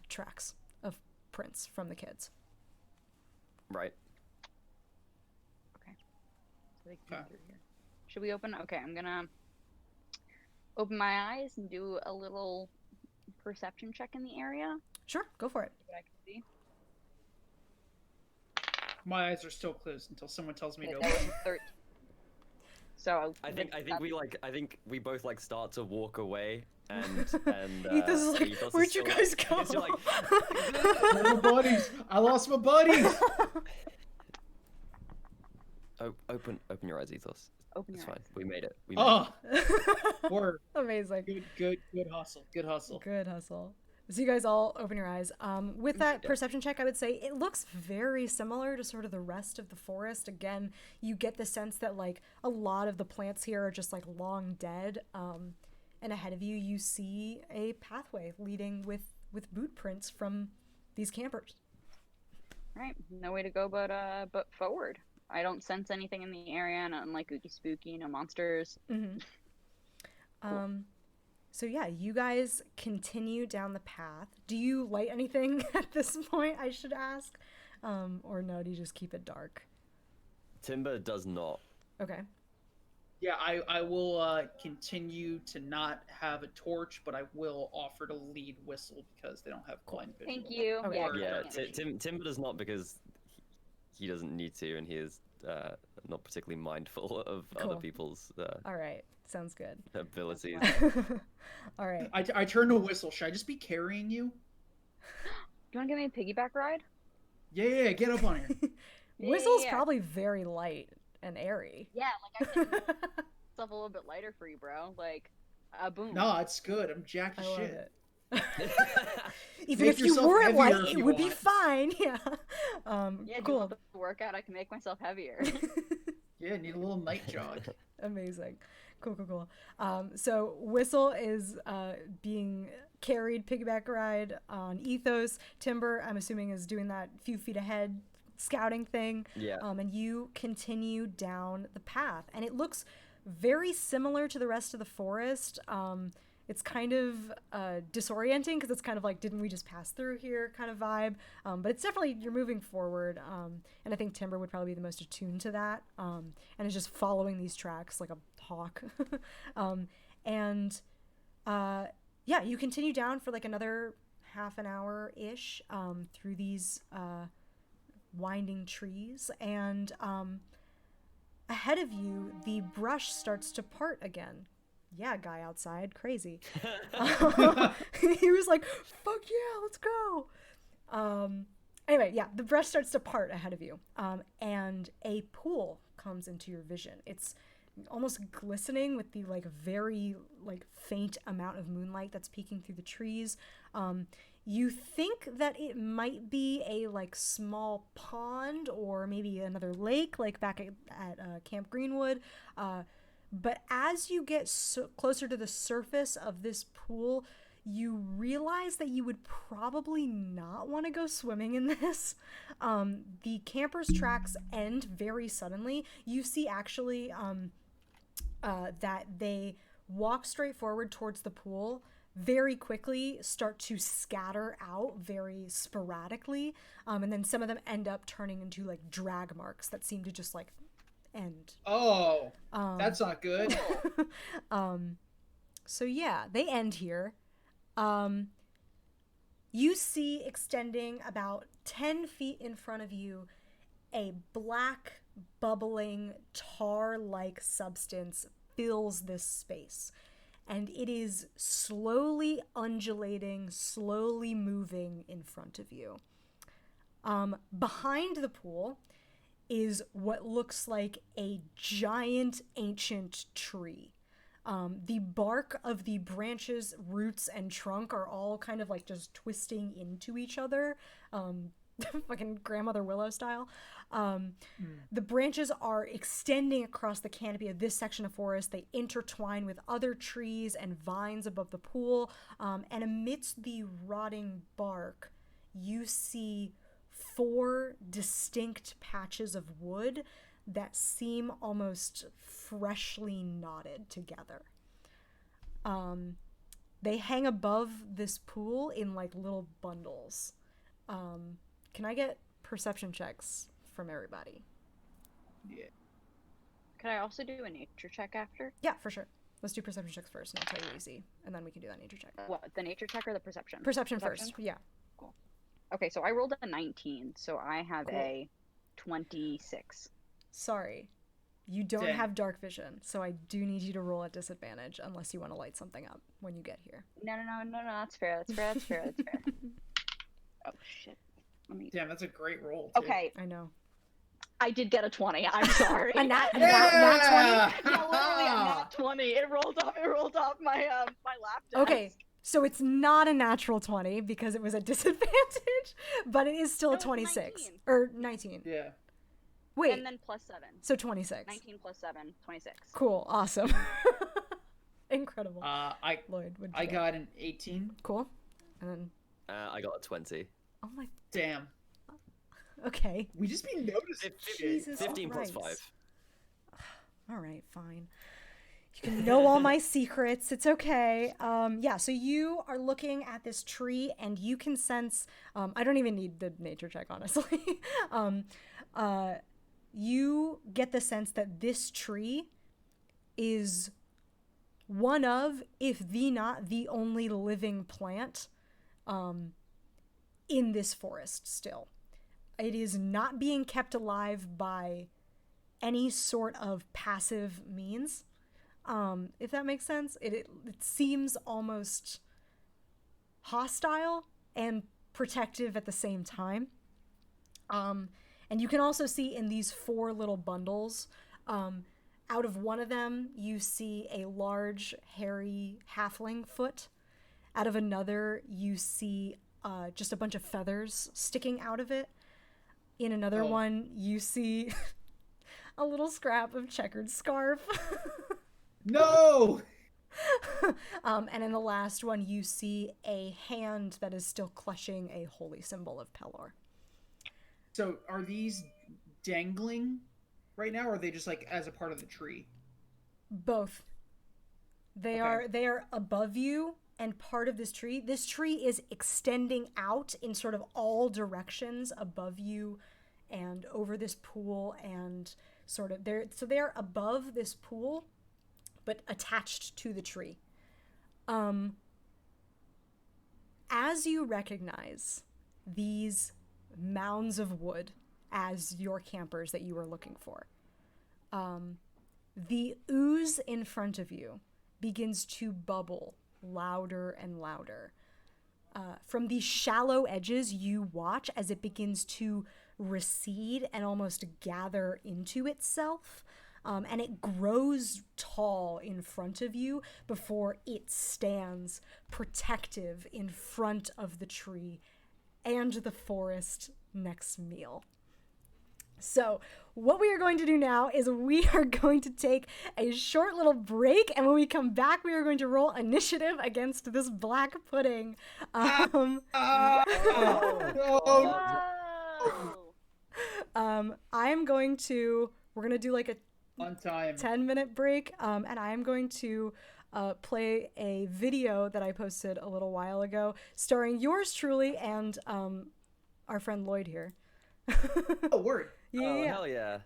tracks of prints from the kids. Right. Okay. So they came through here. Should we open? Okay, I'm gonna open my eyes and do a little perception check in the area. Sure, go for it. See what I can see. My eyes are still closed until someone tells me to That was open. 13. So I think we both like start to walk away and Ethos is like, Ethos where'd is you still guys like, go? he's still like, My buddies! I lost my buddies! open your eyes, Ethos. Open It's your fine. eyes. We made it. Word. Amazing. Good hustle. Good hustle. Good hustle. So you guys all open your eyes. With that perception check, I would say it looks very similar to sort of the rest of the forest. Again, you get the sense that like a lot of the plants here are just like long dead. And ahead of you, you see a pathway leading with boot prints from these campers. Right. No way to go but forward. I don't sense anything in the area, nothing like ooky spooky, no monsters. Mm-hmm. Cool. So yeah, you guys continue down the path. Do you light anything at this point, I should ask? Or no, do you just keep it dark? Timber does not. Okay. Yeah, I will continue to not have a torch, but I will offer to lead Whistle because they don't have blind vision. Thank you. Okay. Yeah, Or Yeah, dark vision. Timber does not because he doesn't need to, and he is not particularly mindful of Cool. other people's All right. Sounds good. abilities. All right. I turn to Whistle. Should I just be carrying you? You want to give me a piggyback ride? Yeah, get up on here. Whistle's Yeah. probably very light and airy. Yeah, like I can make myself a little bit lighter for you, bro. Like, boom. No, it's good. I'm jacked I as love shit. it. Even Make if you yourself weren't heavier light, if it you would be want. fine. Yeah. Yeah, do you Cool. want the workout? I can make myself heavier. Yeah, need a little night jog. Amazing. Cool. So Whistle is being carried piggyback ride on Ethos. Timber, I'm assuming, is doing that few feet ahead scouting thing. Yeah. And you continue down the path, and it looks very similar to the rest of the forest. It's kind of disorienting because it's kind of like, didn't we just pass through here kind of vibe? But it's definitely, you're moving forward. And I think Timber would probably be the most attuned to that, and is just following these tracks like a hawk. Yeah, you continue down for like another half an hour-ish through these winding trees, and ahead of you, the brush starts to part again. Yeah, guy outside, crazy. He was like, fuck yeah, let's go. Anyway, yeah, the brush starts to part ahead of you, and a pool comes into your vision. It's almost glistening with the like very like faint amount of moonlight that's peeking through the trees. You think that it might be a like small pond or maybe another lake, like back at Camp Greenwood. But as you get closer to the surface of this pool, you realize that you would probably not want to go swimming in this. The campers' tracks end very suddenly. You see actually that they walk straight forward towards the pool, very quickly start to scatter out very sporadically, and then some of them end up turning into like drag marks that seem to just like end. Oh, that's not good. So yeah, they end here. You see extending about 10 feet in front of you a black, bubbling, tar-like substance fills this space. And it is slowly undulating, slowly moving in front of you. Behind the pool is what looks like a giant ancient tree. The bark of the branches, roots, and trunk are all kind of like just twisting into each other, fucking grandmother willow style. The branches are extending across the canopy of this section of forest. They intertwine with other trees and vines above the pool, and amidst the rotting bark, you see 4 distinct patches of wood that seem almost freshly knotted together. They hang above this pool in like little bundles. Can I get perception checks from everybody? Yeah. Could I also do a nature check after? Yeah, for sure. Let's do perception checks first, and I'll tell you easy, and then we can do that nature check. What, the nature check or the perception? Perception first, yeah. Okay, so I rolled a 19, so I have Cool. a 26. Sorry. You don't Dang. have dark vision, so I do need you to roll at disadvantage unless you want to light something up when you get here. No, that's fair. Oh, shit. Let me... Damn, that's a great roll. Too. Okay, I know. I did get a 20. I'm sorry. A nat 20? Yeah, literally a nat 20. It rolled off my my lap desk. Okay, so it's not a natural 20 because it was a disadvantage, but it is still No, a it's 26. 19. Or 19. Yeah. Wait, And then plus 7. so 26. 19 plus 7, 26. Cool, awesome. Incredible. I Lloyd, what'd you I get? got an 18. Cool. And then, I got a 20. oh my, Damn. okay. We just be noticing shit. Jesus 15 plus Christ. 5. All right, fine. You can know all my secrets. It's okay. Yeah, so you are looking at this tree and you can sense, I don't even need the nature check, honestly. You get the sense that this tree is one of, if the not the only living plant in this forest still. It is not being kept alive by any sort of passive means, if that makes sense. It seems almost hostile and protective at the same time. And you can also see in these 4 little bundles, out of one of them, you see a large, hairy halfling foot. Out of another, you see just a bunch of feathers sticking out of it. In another one, you see a little scrap of checkered scarf. No! And in the last one, you see a hand that is still clutching a holy symbol of Pelor. So are these dangling right now, or are they just like as a part of the tree? Both. They are above you and part of this tree. This tree is extending out in sort of all directions above you and over this pool, and sort of they're above this pool but attached to the tree. As you recognize these mounds of wood as your campers that you were looking for, the ooze in front of you begins to bubble louder and louder. From these shallow edges, you watch as it begins to recede and almost gather into itself. And it grows tall in front of you before it stands protective in front of the tree and the forest next meal. So what we are going to do now is we are going to take a short little break, and when we come back, we are going to roll initiative against this black pudding. We're going to do like a on time 10-minute break, and I am going to play a video that I posted a little while ago starring yours truly and our friend Lloyd here. Oh, word. Yeah. Hell yeah.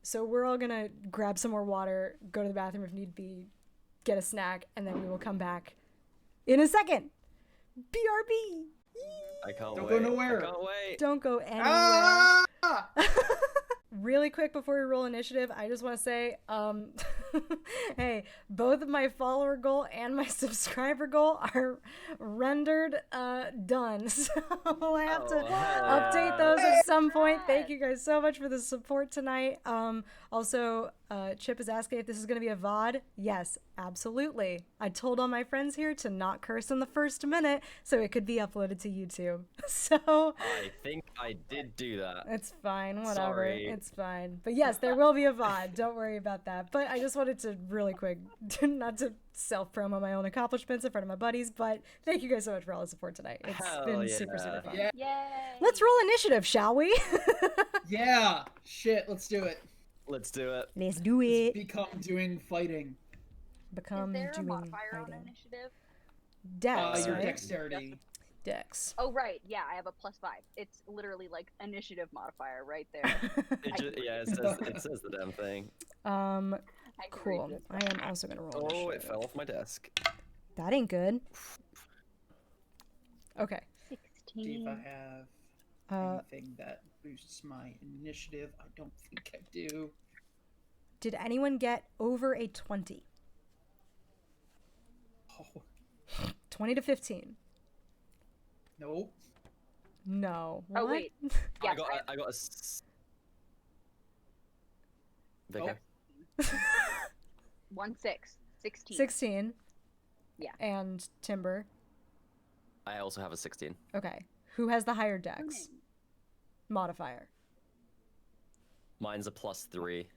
So we're all gonna grab some more water, go to the bathroom if need be, get a snack, and then we will come back in a second. BRB. I can't Don't wait. go nowhere. I can't wait. Don't go anywhere. Ah! Really quick before we roll initiative, I just want to say, hey, both my follower goal and my subscriber goal are rendered done. So I have to update those at some point. Thank you guys so much for the support tonight. Also, Chip is asking if this is going to be a VOD. Yes, absolutely. I told all my friends here to not curse in the first minute so it could be uploaded to YouTube. So I think I did do that. it's fine, whatever. Sorry. It's fine. But yes, there will be a VOD. Don't worry about that. But I just wanted to really quick, not to self-promo my own accomplishments in front of my buddies, but thank you guys so much for all the support tonight. It's Hell been yeah. super, super fun. Yeah. Yay! Let's roll initiative, shall we? Yeah. Shit. Let's do it. Let's do it. Let's do Let's it. become doing fighting. Become Is there a doing modifier on fighting. initiative? Dex, Your right? dexterity. Dex. Oh, right. Yeah, I have a +5. It's literally like initiative modifier right there. It says the damn thing. I can Cool. read this. I am also gonna roll Oh, initiative. it fell off my desk. That ain't good. Okay. See 16. if I have anything that boosts my initiative. I don't think I do. Did anyone get over a 20? Oh, 20 to 15. nope. No. Oh, What? wait. I Yes, got I a Vicar. 16. 16. Yeah. And Timber. I also have a 16. Okay. Who has the higher dex? Tuning. Modifier. Mine's a +3.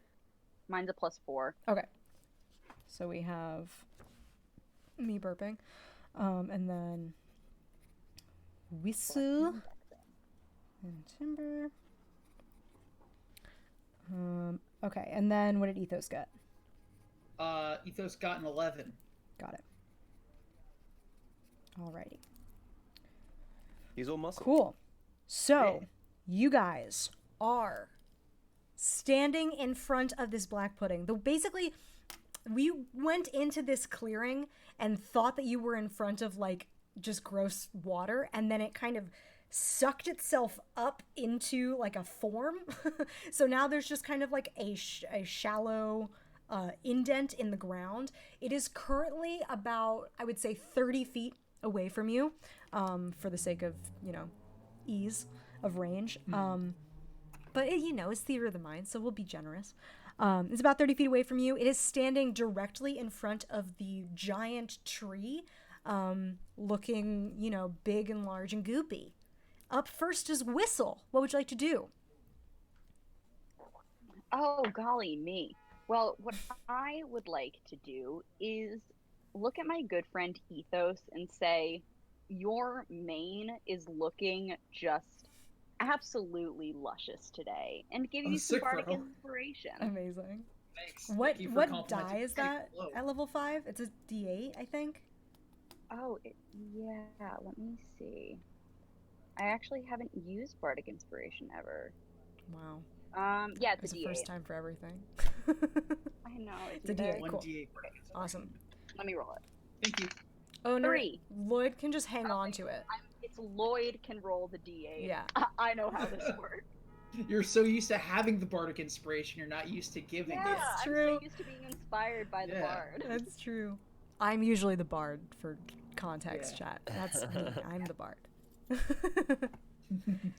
Mine's a +4. Okay. So we have me burping. And then Whistle and Timber. Okay, and then what did Ethos get? Ethos got an 11. Got it. Alrighty. He's all muscle. Cool. So, Yeah. you guys are standing in front of this black pudding. Basically, we went into this clearing and thought that you were in front of like just gross water, and then it kind of sucked itself up into like a form. So now there's just kind of like a shallow indent in the ground. It is currently about, I would say, 30 feet away from you, for the sake of, ease of range. But it's theater of the mind, so we'll be generous. It's about 30 feet away from you. It is standing directly in front of the giant tree, looking, big and large and goopy. Up first is Whistle. What would you like to do? Oh, golly me. Well, what I would like to do is look at my good friend Ethos and say, your mane is looking just absolutely luscious today, and give you some sick, bardic bro. inspiration. Amazing. Thanks. What Thank you for what complimenting die is me. that Hello. at level 5? It's a D8, I think. Oh, yeah, let me see. I actually haven't used bardic inspiration ever. Wow. Yeah, it's It's a the D8. first time for everything. I know, It's a very- D8. One Cool. D8. Awesome. Let me roll it. Thank you. Oh, no. 3. Lloyd can just hang on to it. It's Lloyd can roll the D8. Yeah. I know how this works. You're so used to having the bardic inspiration, you're not used to giving Yeah, it. It's I'm true. so used to being inspired by the Yeah. bard. That's true. I'm usually the bard for context, Yeah. chat. That's me. I'm the bard.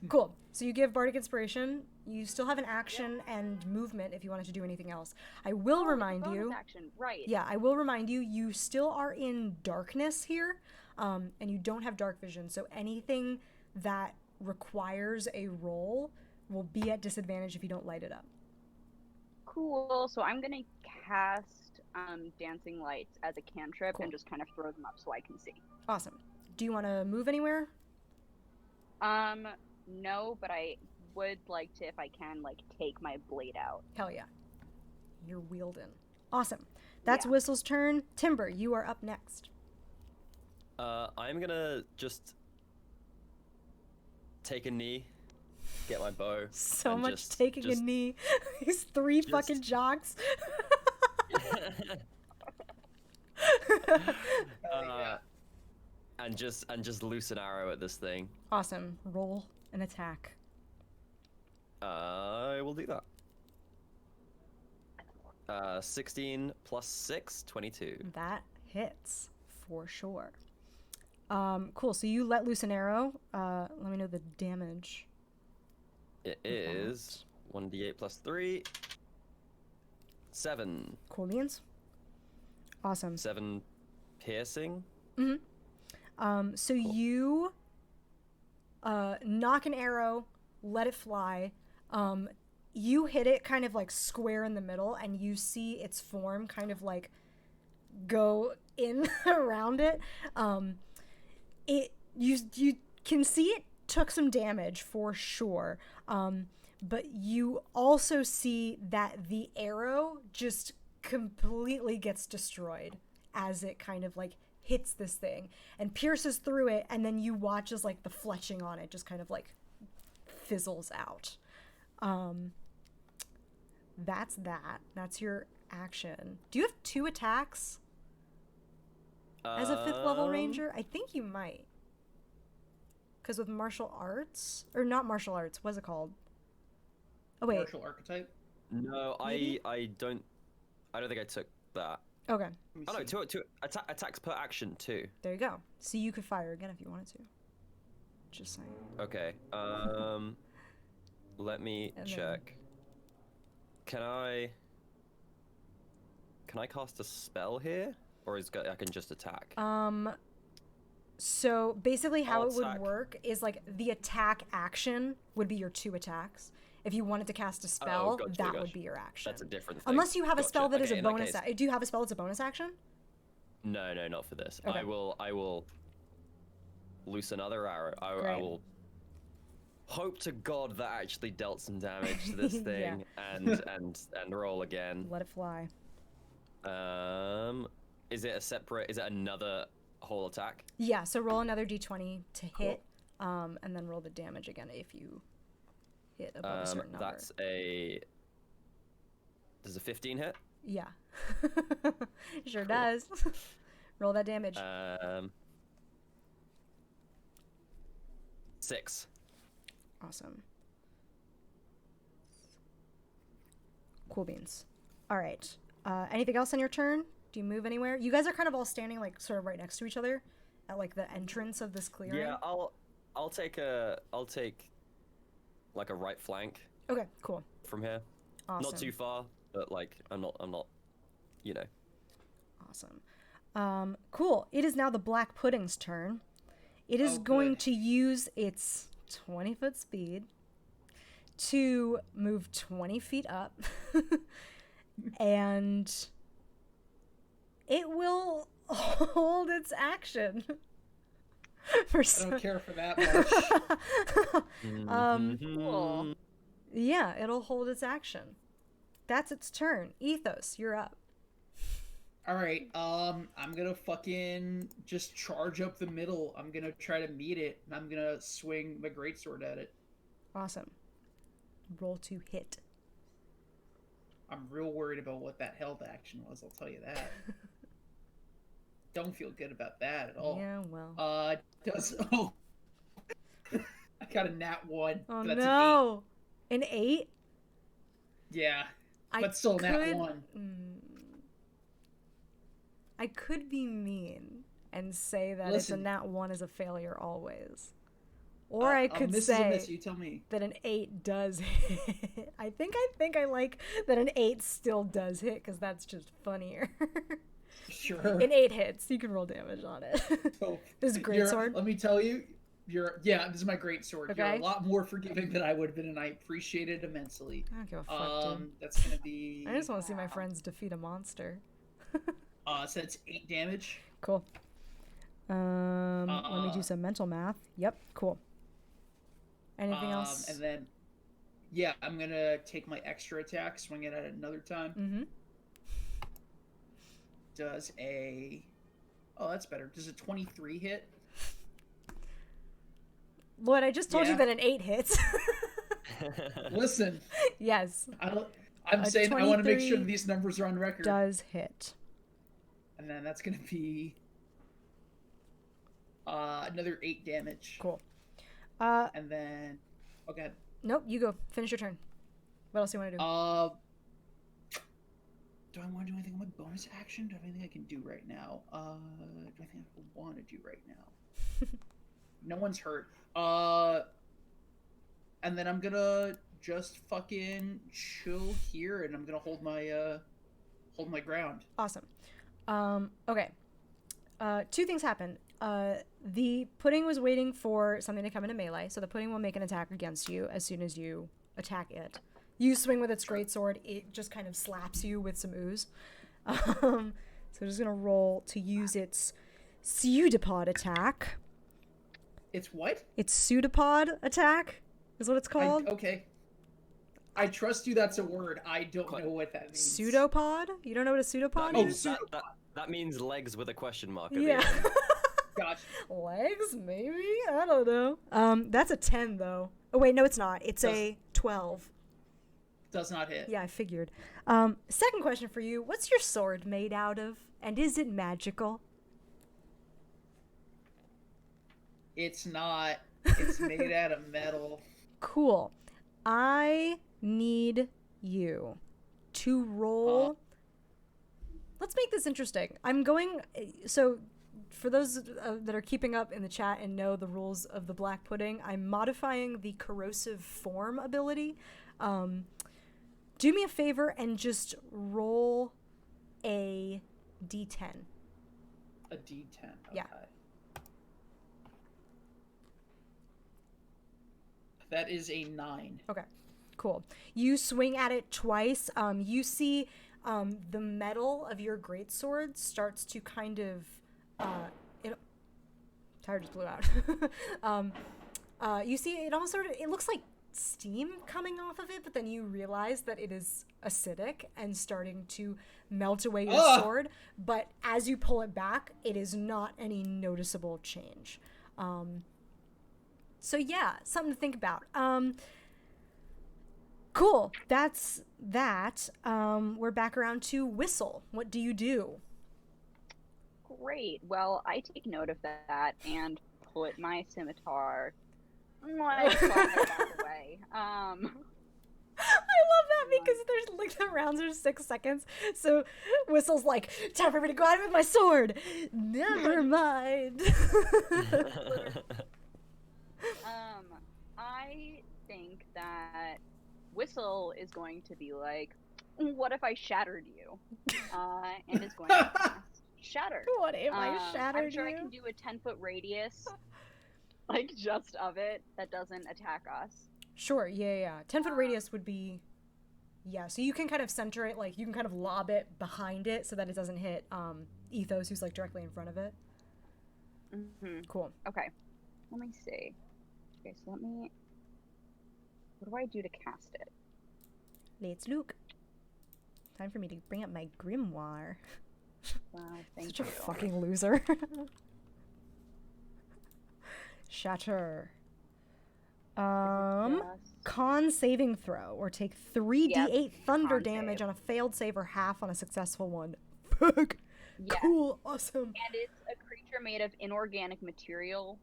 Cool. So you give bardic inspiration. You still have an action and movement if you wanted to do anything else. I will Oh, remind bonus you. action. Right. Yeah, I will remind you. You still are in darkness here, and you don't have dark vision. So anything that requires a roll will be at disadvantage if you don't light it up. Cool. So I'm gonna cast dancing lights as a cantrip Cool. and just kind of throw them up so I can see. Awesome. Do you want to move anywhere? No, but I would like to, if I can, like take my blade out. Hell yeah. You're wheeled in. Awesome. That's Yeah. Whistle's turn. Timber, you are up next. I'm gonna just take a knee, get my bow. So and much just- taking just- a knee. These 3 just- fucking jocks. And just loose an arrow at this thing. Awesome. Roll an attack. I will do that. 16 plus 6, 22. That hits for sure. Cool. So you let loose an arrow. Let me know the damage. It is 1d8 plus 3. 7. Cool beans. Awesome. 7 piercing. So you knock an arrow, let it fly. You hit it kind of like square in the middle, and you see its form kind of like go in around it. You can see it took some damage for sure. But you also see that the arrow just completely gets destroyed as it kind of like hits this thing and pierces through it, and then you watch as like the fletching on it just kind of like fizzles out. That's your action. Do you have 2 attacks as a 5th level ranger? I think you might, because with martial arts, or not martial arts, what's it called? Oh wait. Martial archetype. No, Maybe? I don't think I took that. Okay, Let me Oh no, see. two attacks per action too. there you go. So you could fire again if you wanted to. Just saying. Okay. Let me And then- check. Can I cast a spell here, or I can just attack? So basically how I'll it would attack. work is like the attack action would be your 2 attacks. If you wanted to cast a spell, gotcha, that would gotcha. be your action. That's a different thing. Unless you have a Gotcha. spell that is Okay, a in that bonus. case- Do you have a spell that's a bonus action? No, not for this. Okay. I will loose another arrow. I Great. will hope to God that actually dealt some damage to this Yeah. thing and roll again. Let it fly. Is it another whole attack? Yeah, so roll another d20 to hit, and then roll the damage again if you hit above a certain number. Does a 15 hit? Yeah. Sure does. Roll that damage. 6. Awesome. Cool beans. All right. Anything else on your turn? Do you move anywhere? You guys are kind of all standing like sort of right next to each other at like the entrance of this clearing. Yeah, I'll take like a right flank Okay, cool. from here. Awesome. Not too far, but like I'm not, you know. Awesome. Cool. It is now the Black Pudding's turn. It is going good. to use its 20-foot speed to move 20 feet up. And it will hold its action. For I don't care for that much. Cool. Yeah, it'll hold its action. That's its turn. Ethos, you're up. All right, I'm gonna fucking just charge up the middle. I'm gonna try to meet it, and I'm gonna swing my greatsword at it. Awesome. Roll to hit. I'm real worried about what that held action was, I'll tell you that. Don't feel good about that at all. Yeah, well. Oh. I got a nat 1. Oh, That's no. An 8? An 8. Yeah, I but still nat could- 1. I could be mean and say that it's a Listen. nat 1 is a failure always. Or I could miss is a say miss, you tell me. that an 8 does hit. I think I like that an 8 still does hit because that's just funnier. Sure. An 8 hits. You can roll damage on it. So, This is a great sword. Let me tell you, this is my great sword. You're Okay. a lot more forgiving than I would have been, and I appreciate it immensely. I don't give a fuck, dude. That's gonna be. I just want to see my friends defeat a monster. So it's 8 damage. Cool. Let me do some mental math. Yep, cool. Anything else? And then, yeah, I'm gonna take my extra attack, swing it at another time. Mm-hmm. Does a. Oh, that's better. Does a 23 hit? Lloyd, I just told you Yeah. that an 8 hits. Listen, Yes, I'm A saying I want to make 23 sure that these numbers are on record. does hit. And then that's gonna be another 8 damage. Cool. And then, okay. Nope, you go. Finish your turn. What else do you want to do? Do I want to do anything on my bonus action? Do I have anything I can do right now? Do I think I want to do right now? No one's hurt. And then I'm gonna just fucking chill here, and I'm gonna hold my ground. Awesome. Okay. 2 things happen. The pudding was waiting for something to come into melee, so the pudding will make an attack against you as soon as you attack it. You swing with its greatsword, it just kind of slaps you with some ooze. So I'm just gonna roll to use its pseudopod attack. It's what? Its pseudopod attack is what it's called. Okay. I trust you. That's a word. I don't know what that means. Pseudopod? You don't know what a pseudopod Oh, is? That means legs with a question mark. At Yeah. The end. Gotcha. Legs, maybe? I don't know. That's a 10 though. Oh wait, no, it's not. It's a 12. Does not hit. Yeah, I figured. Second question for you. What's your sword made out of? And is it magical? It's not. It's made out of metal. Cool. I need you to roll. Let's make this interesting. I'm going. So, for those that are keeping up in the chat and know the rules of the Black Pudding, I'm modifying the corrosive form ability. Do me a favor and just roll a d10. A D10. Okay. Yeah. That is a 9. Okay, cool. You swing at it twice. You see the metal of your greatsword starts to kind of tire just blew out. You see it almost sort of, it looks like steam coming off of it, but then you realize that it is acidic and starting to melt away your sword. But as you pull it back, it is not any noticeable change. So yeah, something to think about. Cool. That's that. We're back around to Whistle. What do you do? Great. Well, I take note of that and put my scimitar like far out of the way. I love that because there's like the rounds are 6 seconds. So Whistle's like, time for me to go out with my sword. Never mind. I think that Whistle is going to be like, what if I shattered you? And is going to cast Shatter. What if I shattered I'm sure you? I can do a 10-foot radius, like just of it, that doesn't attack us. Sure, yeah. 10-foot radius would be, yeah, so you can kind of center it, like, you can kind of lob it behind it so that it doesn't hit Ethos, who's, like, directly in front of it. Mm-hmm. Cool. Okay, let me see. Okay, so what do I do to cast it? Let's look. Time for me to bring up my grimoire. Wow, thank Such you. a fucking loser. Shatter. Con saving throw, or take 3d8 thunder damage on a failed save or half on a successful one. Fuck. Yes. Cool. Awesome. And it's a creature made of inorganic material,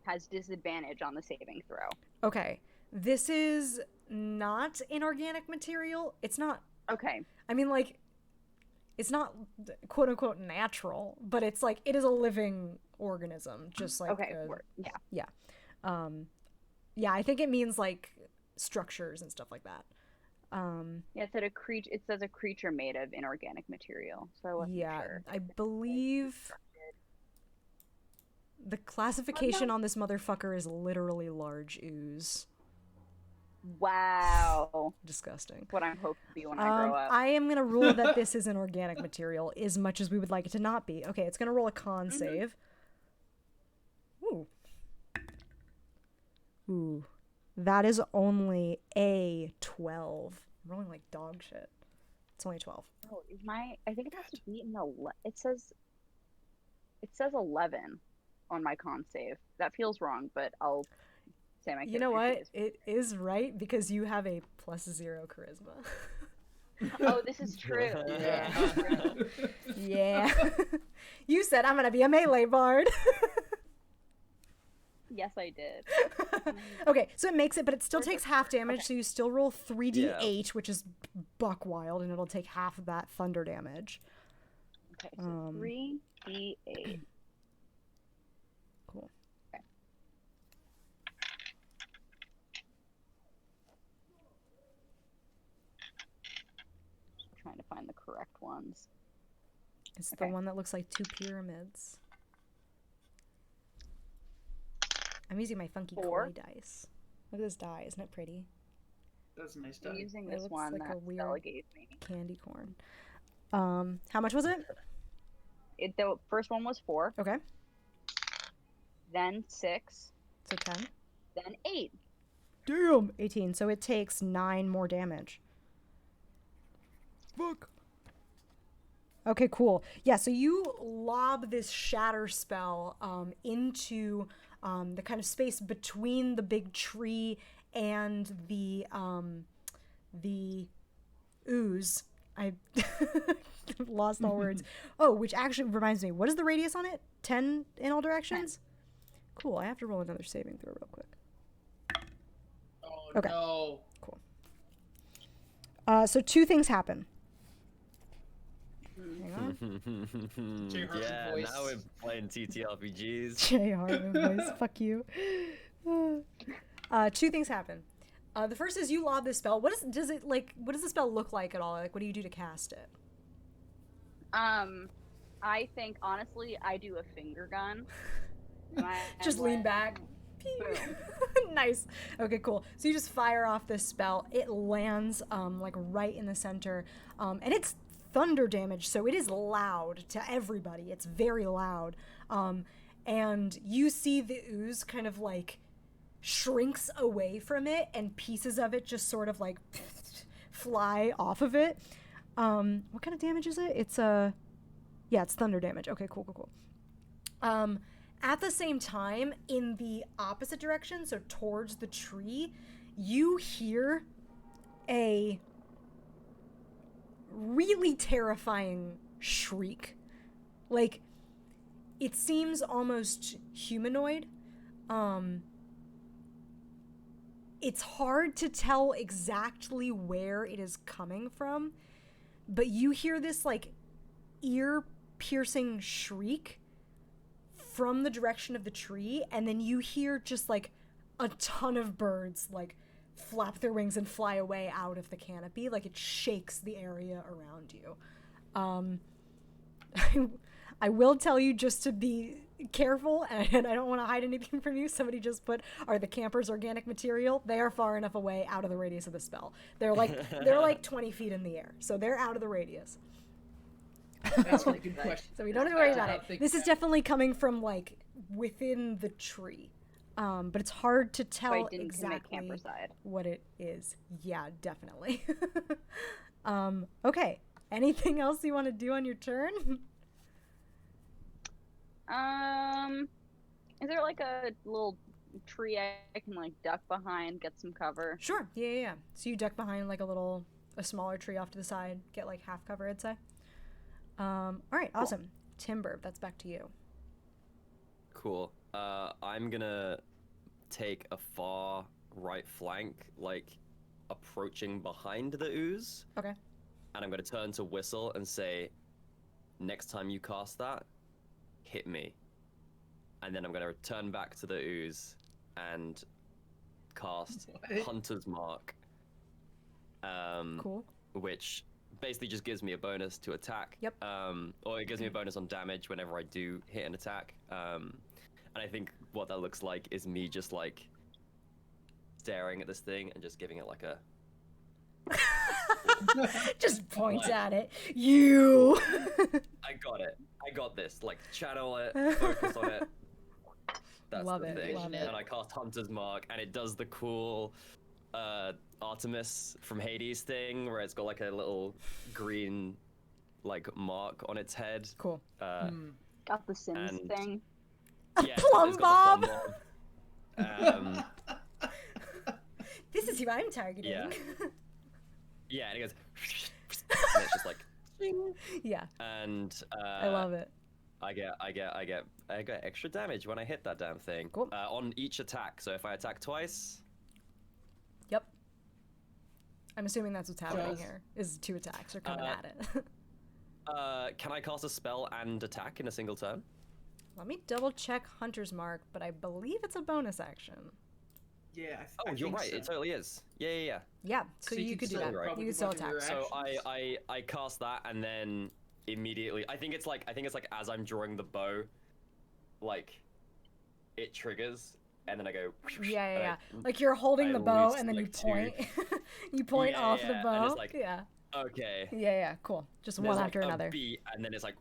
has disadvantage on the saving throw. Okay. This is not inorganic material. It's not. Okay. I mean, like, it's not quote unquote natural, but it's like, it is a living organism, just like. Okay. Yeah. Yeah, I think it means like structures and stuff like that. Yeah, it says a creature made of inorganic material. So I wasn't sure. I believe the classification on this motherfucker is literally large ooze. Wow. Disgusting. What I'm hoping to be when I grow up. I am gonna rule that this is an organic material as much as we would like it to not be. Okay, it's gonna roll a con save. Ooh. That is only a 12. I'm rolling like dog shit. It's only 12. Oh, I think it has to be in it says 11 on my con save. That feels wrong, but I'll say my You know what? It is right because you have a +0 charisma. Oh, this is true. Yeah. Yeah. You said I'm gonna be a melee bard. Yes, I did. Okay, so it makes it, but it still takes half damage, so you still roll 3d8, which is buck wild, and it'll take half of that thunder damage. Okay, so 3d8. Cool. Okay. Just trying to find the correct ones. It's the one that looks like 2 pyramids. I'm using my funky koi dice. Look at this die, isn't it pretty? That's a nice I'm die. using It this looks one like a that weird Stella gave me. candy corn. How much was it? The first one was 4. Okay. Then 6. So 10. Then 8. Damn! 18. So it takes 9 more damage. Fuck. Okay, cool. Yeah, so you lob this shatter spell into the kind of space between the big tree and the ooze. I lost all words. Oh, which actually reminds me, what is the radius on it? 10 in all directions? 10. Cool, I have to roll another saving throw real quick. Oh, okay. No. Cool. So 2 things happen. Hang on. Yeah, voice. now we're playing TTRPGs. J. Hartman voice. Fuck you. 2 things happen. The first is you lob this spell. What does the spell look like at all? Like, what do you do to cast it? I think honestly, I do a finger gun. Just lean back. Nice. Okay, cool. So you just fire off this spell. It lands like right in the center, and it's thunder damage, so it is loud to everybody. It's very loud, and you see the ooze kind of like shrinks away from it, and pieces of it just sort of like fly off of it. What kind of damage is it? It's it's thunder damage. Okay, cool. At the same time, in the opposite direction, so towards the tree, you hear a really terrifying shriek. Like, it seems almost humanoid. It's hard to tell exactly where it is coming from, but you hear this, like, ear-piercing shriek from the direction of the tree, and then you hear just, like, a ton of birds, like, flap their wings and fly away out of the canopy. Like, it shakes the area around you. I will tell you, just to be careful, and I don't want to hide anything from you, somebody just put, are the campers organic material? They are far enough away out of the radius of the spell. They're like 20 feet in the air, so they're out of the radius. That's a good question. So we don't have to worry about it. This is definitely coming from, like, within the tree. But it's hard to tell exactly what it is. Yeah, definitely. Okay. Anything else you want to do on your turn? Is there like a little tree I can like duck behind, get some cover? Sure. Yeah. So you duck behind like a smaller tree off to the side, get like half cover, I'd say. All right. Awesome. Cool. Timber, that's back to you. Cool. I'm gonna take a far right flank, like approaching behind the ooze. Okay. And I'm gonna turn to Whistle and say, next time you cast that, hit me. And then I'm gonna return back to the ooze and cast Hunter's Mark. Cool. Which basically just gives me a bonus to attack. Yep. Or it gives me a bonus on damage whenever I do hit an attack. And I think what that looks like is me just like staring at this thing and just giving it like a just point at it. You. I got it. I got this. Like, channel it, focus on it. That's Love the it. thing. Love it. And I cast Hunter's Mark, and it does the cool Artemis from Hades thing, where it's got like a little green like mark on its head. Cool. Got the Sims thing. Yeah, Plum bob. This is who I'm targeting. Yeah. Yeah, and it goes, and it's just like, yeah. And I love it. I get extra damage when I hit that damn thing. Cool. On each attack. So if I attack twice. Yep. I'm assuming that's what's happening here. Is 2 attacks are coming at it. Can I cast a spell and attack in a single turn? Let me double check Hunter's Mark, but I believe it's a bonus action. Yeah. You're right. So. It totally is. Yeah. Yeah. So you could do that. Right. You could still attack. So I cast that and then immediately. I think it's like as I'm drawing the bow, like it triggers and then I go. Yeah. Like you're holding the bow and then you point. You point off the bow. And it's like, yeah. Okay. Yeah. Cool. Just one after another. Beat, and then it's like.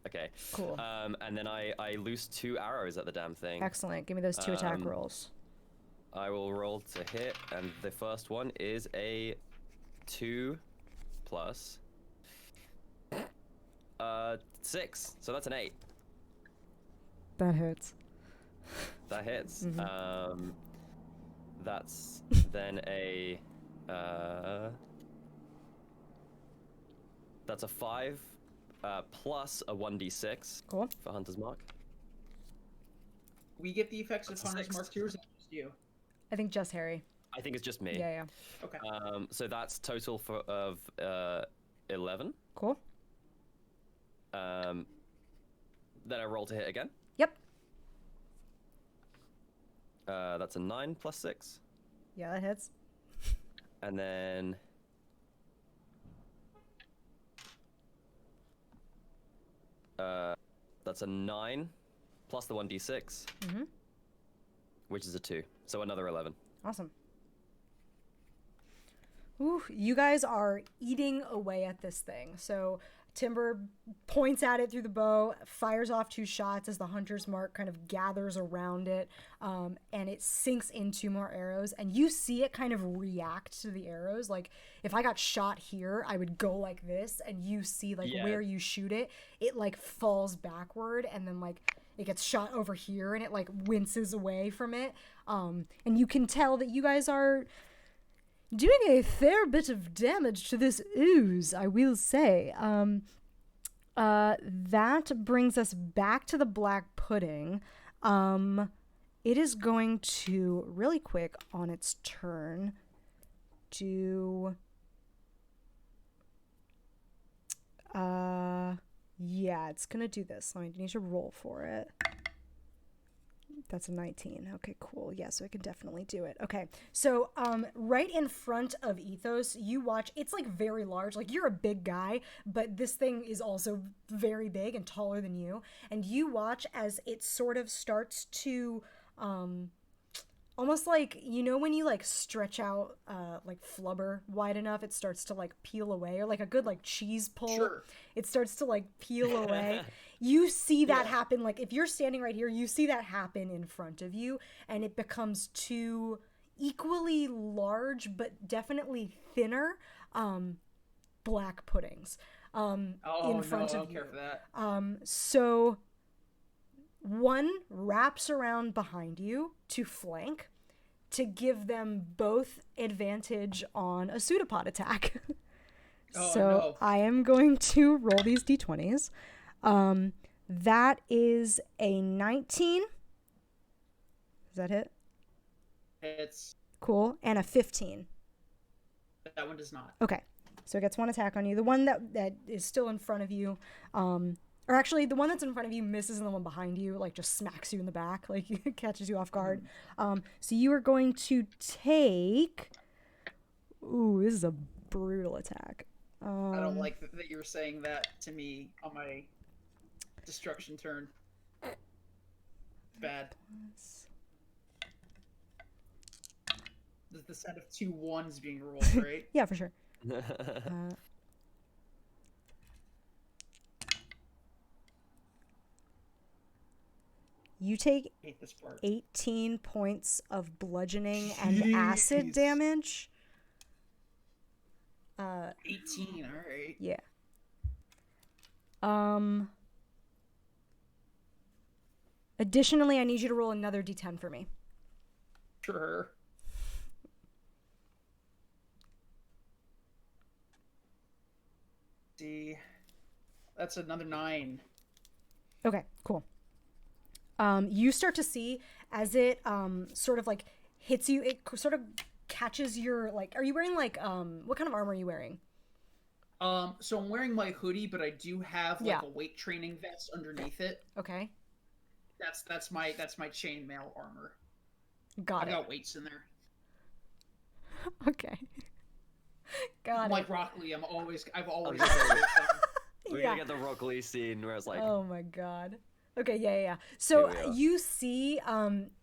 Okay. Cool. And then I loose 2 arrows at the damn thing. Excellent. Give me those 2 attack rolls. I will roll to hit, and the first one is a 2 plus 6, so that's an 8. That hits. That hits. Mm-hmm. That's then a that's a 5 plus a 1d6. Cool. For Hunter's Mark. We get the effects of Hunter's Mark too, or is it just you? I think just Harry. I think it's just me. Yeah. Okay. So that's total of 11. Cool. Then I roll to hit again. Yep. That's a 9 plus 6. Yeah, that hits. And then that's a 9 plus the 1d6. Mm-hmm. Which is a 2. So another 11. Awesome. Ooh, you guys are eating away at this thing. So Timber points at it through the bow, fires off 2 shots as the Hunter's Mark kind of gathers around it, and it sinks into more arrows. And you see it kind of react to the arrows. Like, if I got shot here, I would go like this, and you see, like, where you shoot it, it, like, falls backward, and then, like, it gets shot over here, and it, like, winces away from it. And you can tell that you guys are... doing a fair bit of damage to this ooze, I will say. That brings us back to the black pudding. It is going to, really quick on its turn, do... yeah, it's gonna do this. I need to roll for it. That's a 19. Okay, cool. Yeah, so I can definitely do it. Okay, so right in front of Ethos, you watch. It's like very large. Like you're a big guy, but this thing is also very big and taller than you. And you watch as it sort of starts to almost like, you know, when you like stretch out like flubber wide enough, it starts to like peel away, or like a good like cheese pull. Sure. It starts to like peel away. You see that happen. Like if you're standing right here, you see that happen in front of you, and it becomes two equally large but definitely thinner black puddings in front I of don't you. care for that. So one wraps around behind you to flank, to give them both advantage on a pseudopod attack. Oh, So no. I am going to roll these d20s. That is a 19. Does that hit? It's Cool. And a 15. that one does not. Okay. So it gets one attack on you. The one that is still in front of you, or actually the one that's in front of you misses, and the one behind you like just smacks you in the back, like catches you off guard. So you are going to take... Ooh, this is a brutal attack. I don't like that you were saying that to me on my destruction turn. Bad. There's the sound of 2 1s being rolled, right? Yeah, for sure. You take I hate this part. 18 points of bludgeoning and acid Jeez. damage. 18, alright. Yeah. Additionally, I need you to roll another d10 for me. Sure. See. That's another 9. Okay, cool. You start to see as it sort of like hits you, it sort of catches your, like, are you wearing like, what kind of armor are you wearing? So I'm wearing my hoodie, but I do have like Yeah. a weight training vest underneath it. Okay, That's my chainmail armor. got I it. got weights in there. Okay. Got I'm it. like Rock Lee. I've always got gonna weights on. We're Yeah. gonna get the Rock Lee scene where it's like, Oh my god. Okay, yeah. So Here we are. you see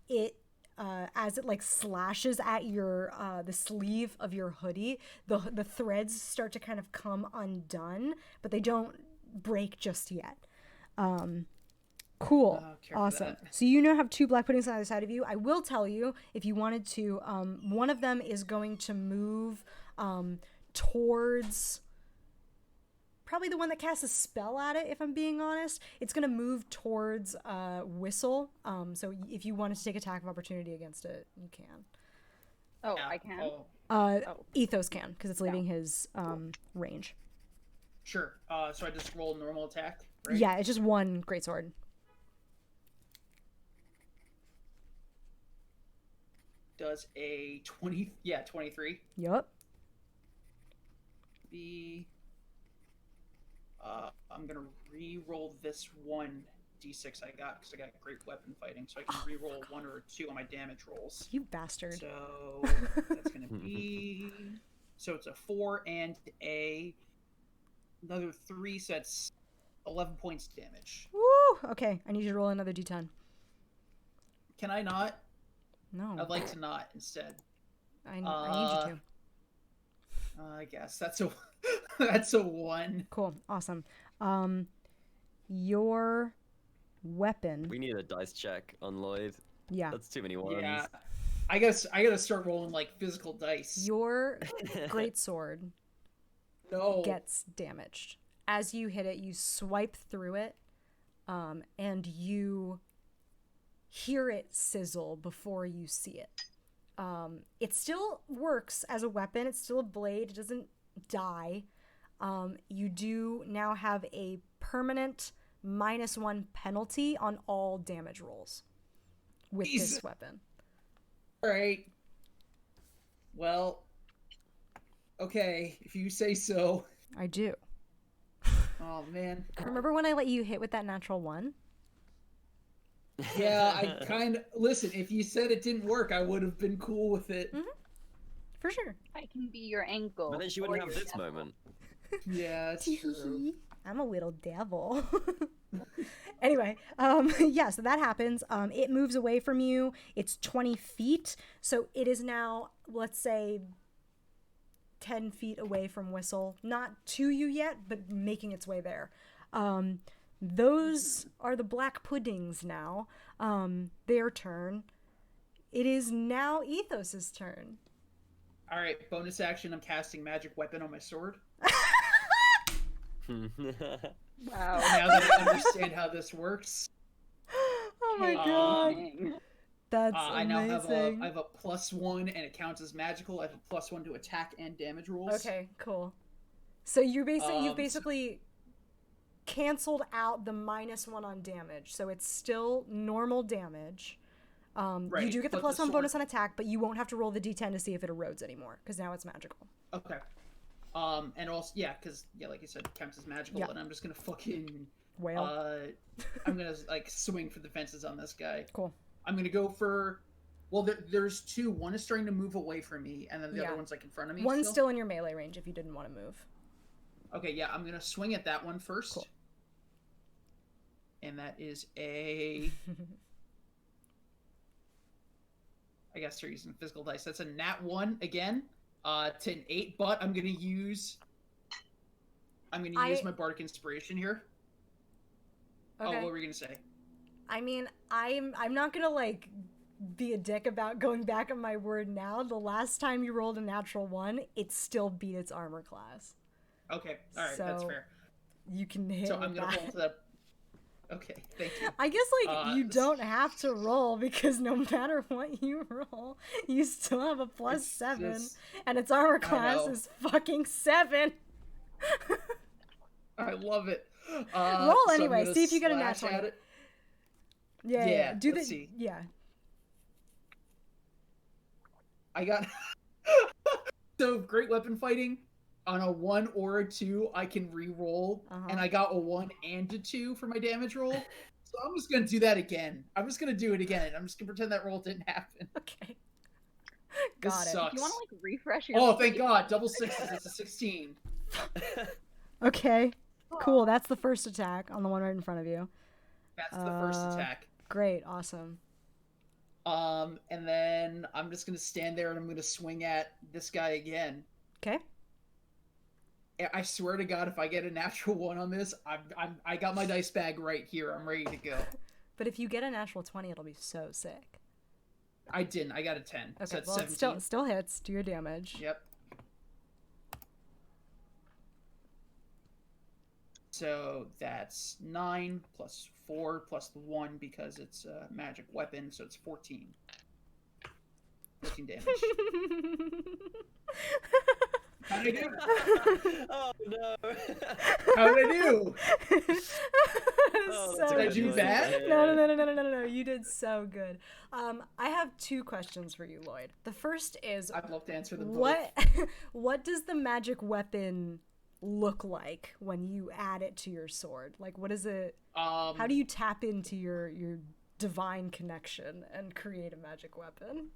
it as it like slashes at your the sleeve of your hoodie, the threads start to kind of come undone, but they don't break just yet. Cool. Oh, care for Awesome. that. So you now have 2 black puddings on either side of you. I will tell you, if you wanted to, one of them is going to move towards probably the one that casts a spell at it, if I'm being honest. It's going to move towards Whistle. So if you wanted to take attack of opportunity against it, you can. Oh, Yeah. I can. Oh, Ethos can, because it's leaving his range. sure. So I just roll normal attack, right? Yeah, it's just one greatsword. Does a 20? Yeah, 23. Yup. I'm gonna re-roll this 1d6 I got because I got great weapon fighting, so I can re-roll 1 or 2 on my damage rolls. You bastard. So that's gonna be. So it's a 4 and another 3, so that's 11 points damage. Woo! Okay, I need you to roll another d10. Can I not? No. I'd like to not instead. I need you to. I guess that's a that's a 1. Cool. Awesome. Your weapon. we need a dice check on Lloyd. Yeah. That's too many ones. Yeah, I gotta start rolling like physical dice. Your greatsword No. gets damaged. As you hit it, you swipe through it, and you hear it sizzle before you see it. It still works as a weapon. It's still a blade. It doesn't die. You do now have a permanent -1 penalty on all damage rolls with this weapon. All right. Well, okay, if you say so. I do. Oh, man. Remember when I let you hit with that natural 1? Yeah, I kind of... Listen, if you said it didn't work, I would have been cool with it. Mm-hmm. For sure. I can be your ankle. But then she wouldn't have this moment. Yeah, that's true. I'm a little devil. Anyway, yeah, so that happens. It moves away from you. It's 20 feet. So it is now, let's say, 10 feet away from Whistle. Not to you yet, but making its way there. Those are the Black Puddings now. Their turn. It is now Ethos's turn. All right, bonus action. I'm casting magic weapon on my sword. Wow. Now that I understand how this works. Oh my god. That's I amazing. now have a +1 and it counts as magical. I have a +1 to attack and damage rolls. Okay, cool. So you've basically canceled out the -1 on damage. So it's still normal damage. Right, you do get the but +1 sword... bonus on attack, but you won't have to roll the d10 to see if it erodes anymore, because now it's magical. Okay. And also, yeah, because, yeah, like you said, it counts as magical, and I'm just gonna fucking... Whale. I'm gonna, like, swing for the fences on this guy. Cool. I'm gonna go for... Well, there's two. One is starting to move away from me, and then the other one's, like, in front of me. One's still in your melee range if you didn't want to move. Okay, yeah, I'm gonna swing at that one first. Cool. And that is a... I guess they're using physical dice. That's a nat 1 again. To an 8, but I'm gonna use my bardic inspiration here. Okay. Oh, what were you gonna say? I mean, I'm not gonna like be a dick about going back on my word now. The last time you rolled a natural 1, it still beat its armor class. Okay, all right, so that's fair. You can hit. So I'm gonna that. roll to that. Okay, thank you. I guess you don't have to roll because no matter what you roll, you still have a +7, and its armor class is fucking 7. I love it. Roll anyway. See if you get a natural. Yeah. Do let's the see. yeah. I got so great weapon fighting. On a 1 or a 2, I can re-roll, and I got a 1 and a 2 for my damage roll. So I'm just gonna do that again. I'm just gonna do it again. I'm just gonna pretend that roll didn't happen. Okay. Got it. Sucks. You want to like refresh your? Oh, thank God! Double 6s. It's a 16. Okay. Cool. That's the first attack on the one right in front of you. That's the first attack. Great. Awesome. And then I'm just gonna stand there and I'm gonna swing at this guy again. Okay. I swear to God, if I get a natural 1 on this, I got my dice bag right here. I'm ready to go. But if you get a natural 20, it'll be so sick. I didn't. I got a 10. Okay, So that's well, 17. it still hits. Do your damage. Yep. So that's 9 plus 4 plus the 1 because it's a magic weapon, so it's 14. 14 damage. How'd I do? Oh no! How did I do? So did I do bad? No. You did so good. I have 2 questions for you, Lloyd. The first is, I'd love to answer them both. what does the magic weapon look like when you add it to your sword? Like, what is it? How do you tap into your divine connection and create a magic weapon?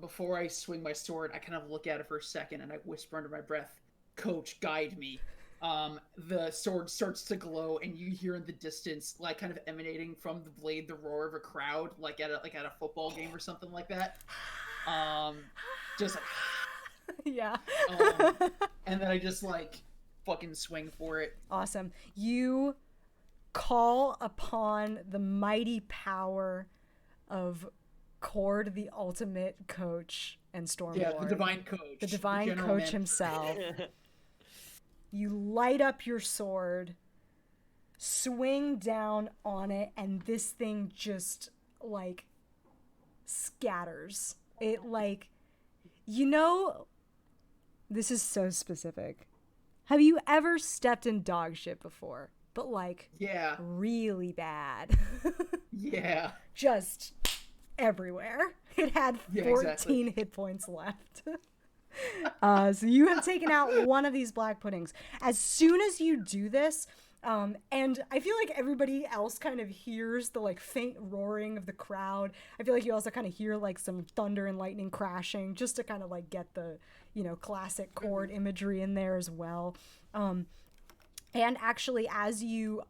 Before I swing my sword, I kind of look at it for a second and I whisper under my breath, "Coach, guide me." The sword starts to glow and you hear in the distance, like kind of emanating from the blade, the roar of a crowd, like at a football game or something like that. Just like, yeah. And then I just like fucking swing for it. Awesome. You call upon the mighty power of Cord, the ultimate coach, and Stormlord. Yeah, the divine coach. The divine coach himself. You light up your sword, swing down on it, and this thing just, like, scatters It like, you know, this is so specific. Have you ever stepped in dog shit before? But like, Yeah. really bad. Yeah. Just everywhere. It had 14 hit points left. So you have taken out one of these black puddings. As soon as you do this, and I feel like everybody else kind of hears the like faint roaring of the crowd. I feel like you also kind of hear like some thunder and lightning crashing, just to kind of like get the, you know, classic chord imagery in there as well. And actually, as you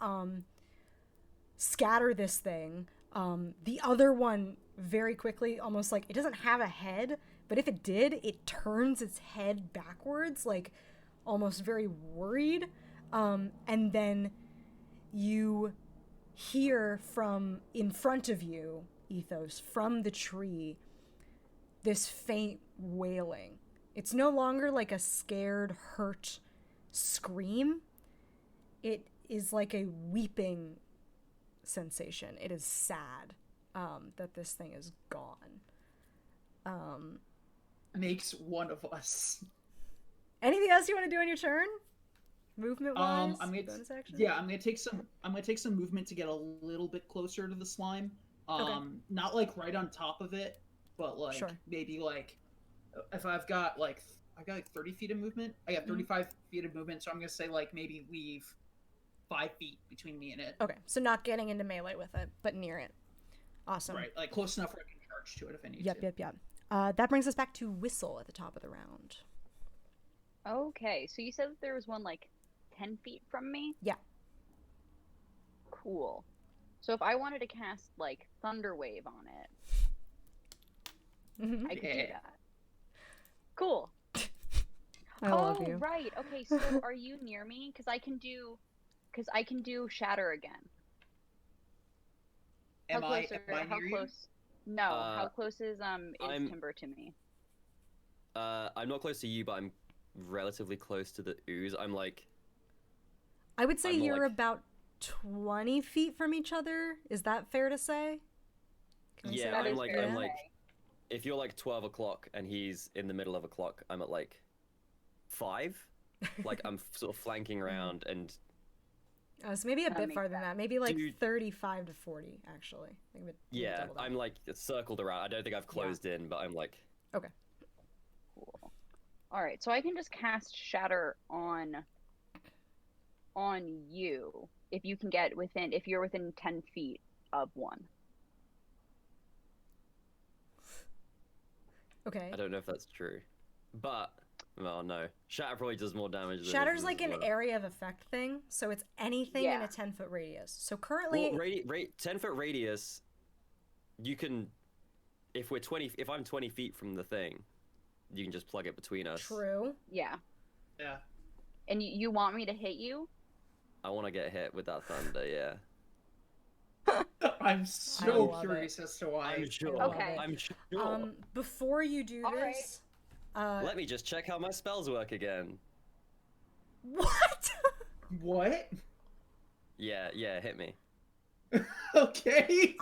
scatter this thing, the other one very quickly, almost like it doesn't have a head, but if it did, it turns its head backwards, like almost very worried. And then you hear from in front of you, Ethos, from the tree, this faint wailing. It's no longer like a scared, hurt scream. It is like a weeping sensation. It is sad that this thing is gone. Makes one of us. Anything else you want to do on your turn? Movement wise? Bonus action? Yeah, I'm gonna take some movement to get a little bit closer to the slime. Okay. Not like right on top of it, but like maybe like if I've got like 30 feet of movement. I got 35 feet of movement, so I'm gonna say like maybe leave 5 feet between me and it. Okay, so not getting into melee with it, but near it. Awesome. Right, like close enough where I can charge to it if I need to. Yep. That brings us back to Whistle at the top of the round. Okay, so you said that there was one like 10 feet from me? Yeah. Cool. So if I wanted to cast like Thunder Wave on it, I could do that. Cool. I love you. Right. Okay, so are you near me? Because I can do Shatter again. Am I near you? No. How close is Timber to me? I'm not close to you, but I'm relatively close to the ooze. I'm like, I would say you're about 20 feet from each other. Is that fair to say? Yeah, I'm like, if you're like 12 o'clock and he's in the middle of a clock, I'm at like 5. Like I'm sort of flanking around and. So maybe a bit farther than that. Maybe like 35 to 40, actually. Yeah, I'm like circled around. I don't think I've closed in, but I'm like. Okay. Cool. All right, so I can just cast Shatter on you if you can get within, if you're within 10 feet of one. Okay. I don't know if that's true, but well, no. Shatter probably does more damage. Shatter's like an area of effect thing, so it's anything in a 10-foot radius. So currently, 10-foot radius, you can, if I'm 20 feet from the thing, you can just plug it between us. True. Yeah. Yeah. And you want me to hit you? I want to get hit with that thunder, yeah. I'm so curious as to why. I'm sure. Okay. I'm sure. Before you do this, let me just check how my spells work again. What? What? Yeah, hit me. Okay.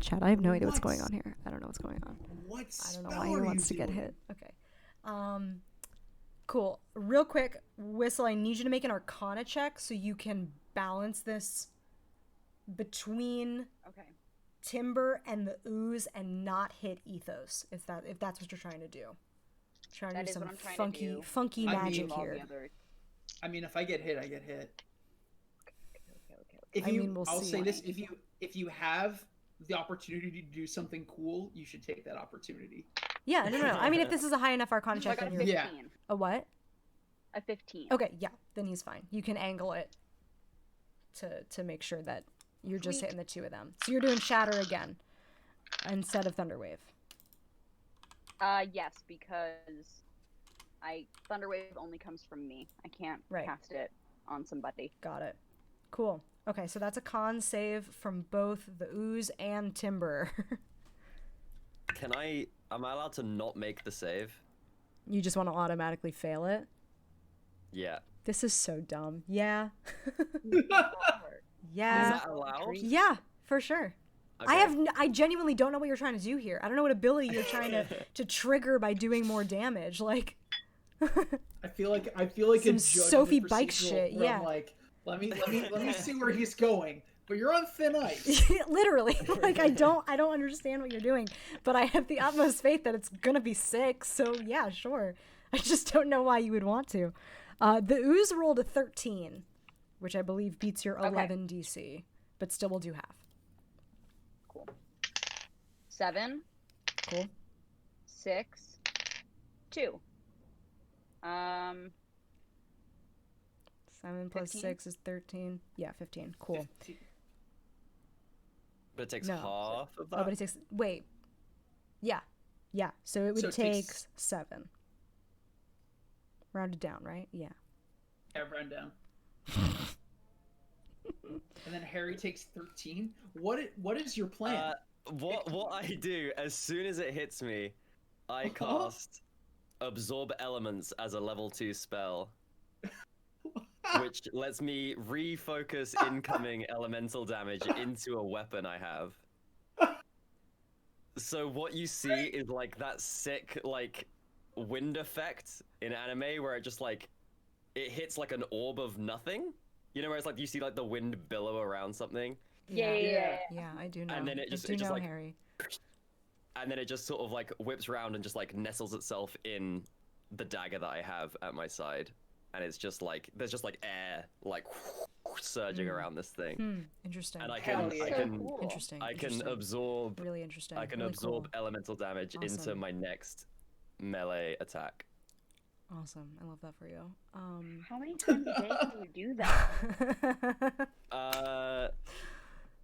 Chad, I have no idea what's going on here. I don't know what's going on. What? I don't know why he wants to get hit. Okay. Cool. Real quick, Whistle, I need you to make an Arcana check so you can balance this between Timber and the ooze and not hit Ethos, if that's what you're trying to do. Trying to do some funky magic here. I mean, if I get hit, I get hit. Okay. I'll say this: if you have the opportunity to do something cool, you should take that opportunity. Yeah, no. I mean, if this is a high enough Arcana check, then you're... A what? A 15. Okay, yeah, then he's fine. You can angle it to make sure that you're just hitting the two of them. So you're doing Shatter again instead of Thunderwave. Yes, because Thunderwave only comes from me. I can't cast it on somebody. Got it. Cool. Okay, so that's a con save from both the ooze and Timber. Am I allowed to not make the save? You just want to automatically fail it? Yeah. This is so dumb. Yeah. Yeah. Yeah. Is that allowed? Yeah, for sure. I genuinely don't know what you're trying to do here. I don't know what ability you're trying to trigger by doing more damage. Like, I feel like some a judge Sophie in a Bike procedural shit. where Yeah. I'm like, let me see where he's going. But you're on thin ice. Literally, like I don't understand what you're doing, but I have the utmost faith that it's gonna be sick. So yeah, sure. I just don't know why you would want to. The ooze rolled a 13, which I believe beats your 11 DC, but still will do half. Cool. 7. Cool. 6. 2. 7 plus 15? 6 is 13. Yeah, 15. Cool. But it takes No. half of that. Oh, but it takes. Wait. Yeah. Yeah. So it would So it take takes- 7. Rounded down, right? Yeah. Yeah, run down. And then Harry takes 13. What is your plan? What I do as soon as it hits me, I cast Absorb Elements as a level 2 spell, which lets me refocus incoming elemental damage into a weapon I have. So what you see is like that sick like wind effect in anime where it just like it hits like an orb of nothing. You know where it's like you see like the wind billow around something, Yeah. Yeah, I do know. and then it just I do know, like Harry. and then it just sort of like whips around and just like nestles itself in the dagger that I have at my side, and it's just like there's just like air like surging around this thing, Interesting. and I Hell can yeah. I So can cool. Interesting. I can interesting. absorb Really interesting. I can really absorb cool. elemental damage into Awesome. my next melee attack. Awesome. I love that for you. How many times a day can you do that? Uh, I'm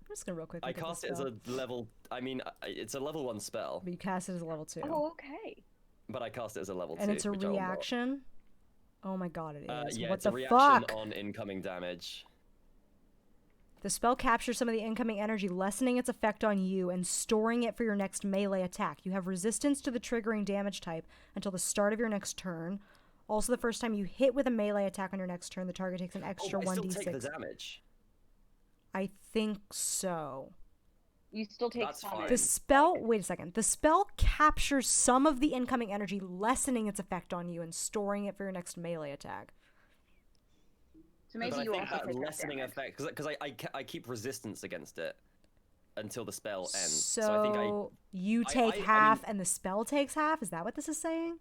just gonna real quick. I look at cast the it as spell. a level. I mean, it's a level 1 spell, But you cast it as a level 2. Oh, okay. but I cast it as a level 2. and it's a which I will not. reaction. Oh my god, it is. Yeah, What it's the a reaction fuck? on incoming damage. The spell captures some of the incoming energy, lessening its effect on you and storing it for your next melee attack. You have resistance to the triggering damage type until the start of your next turn. Also, the first time you hit with a melee attack on your next turn, the target takes an extra Oh, I still 1d6. take the damage. I think so. You still take That's some. fine. The spell, wait a second. The spell captures some of the incoming energy, lessening its effect on you and storing it for your next melee attack. So maybe But I you think also that take that lessening damage. effect because I keep resistance against it until the spell ends. So, So I think you I take mean- half and the spell takes half? Is that what this is saying?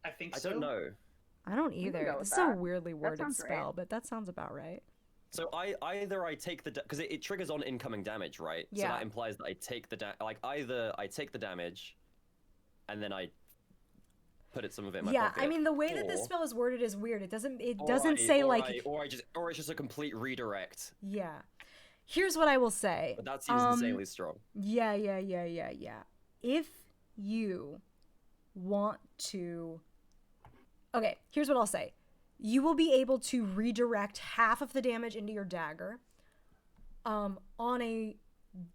I think I so. don't know. I don't can either. go with This is a that. weirdly worded sounds right. spell, but that sounds about right. So either I take the because it triggers on incoming damage, right? So Yeah. that implies that I take the either I take the damage, and then I put some of it in my Yeah, pocket. I mean the way that this or- spell is worded is weird. It doesn't or say or like or it's just a complete redirect. yeah. Here's what I will say. But that seems insanely strong. Yeah. If you want to Okay, here's what I'll say. You will be able to redirect half of the damage into your dagger. On a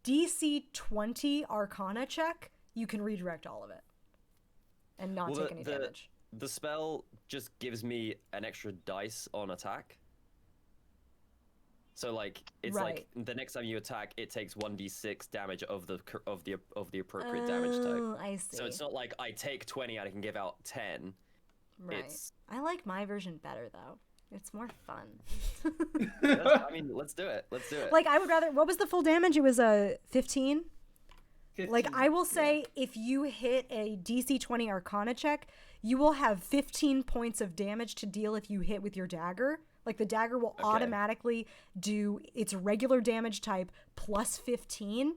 DC 20 Arcana check, you can redirect all of it and not Well, take any damage. The spell just gives me an extra dice on attack. So like it's like the next time you attack, it takes 1d6 damage of the appropriate damage type. Oh, I see. So it's not like I take 20 and I can give out 10. Right. It's I like my version better though. It's more fun. I mean, let's do it. Let's do it. Like I would rather. What was the full damage? It was a 15. 15, Like I will say, if you hit a DC 20 Arcana check, you will have 15 points of damage to deal if you hit with your dagger. Like the dagger will automatically do its regular damage type plus 15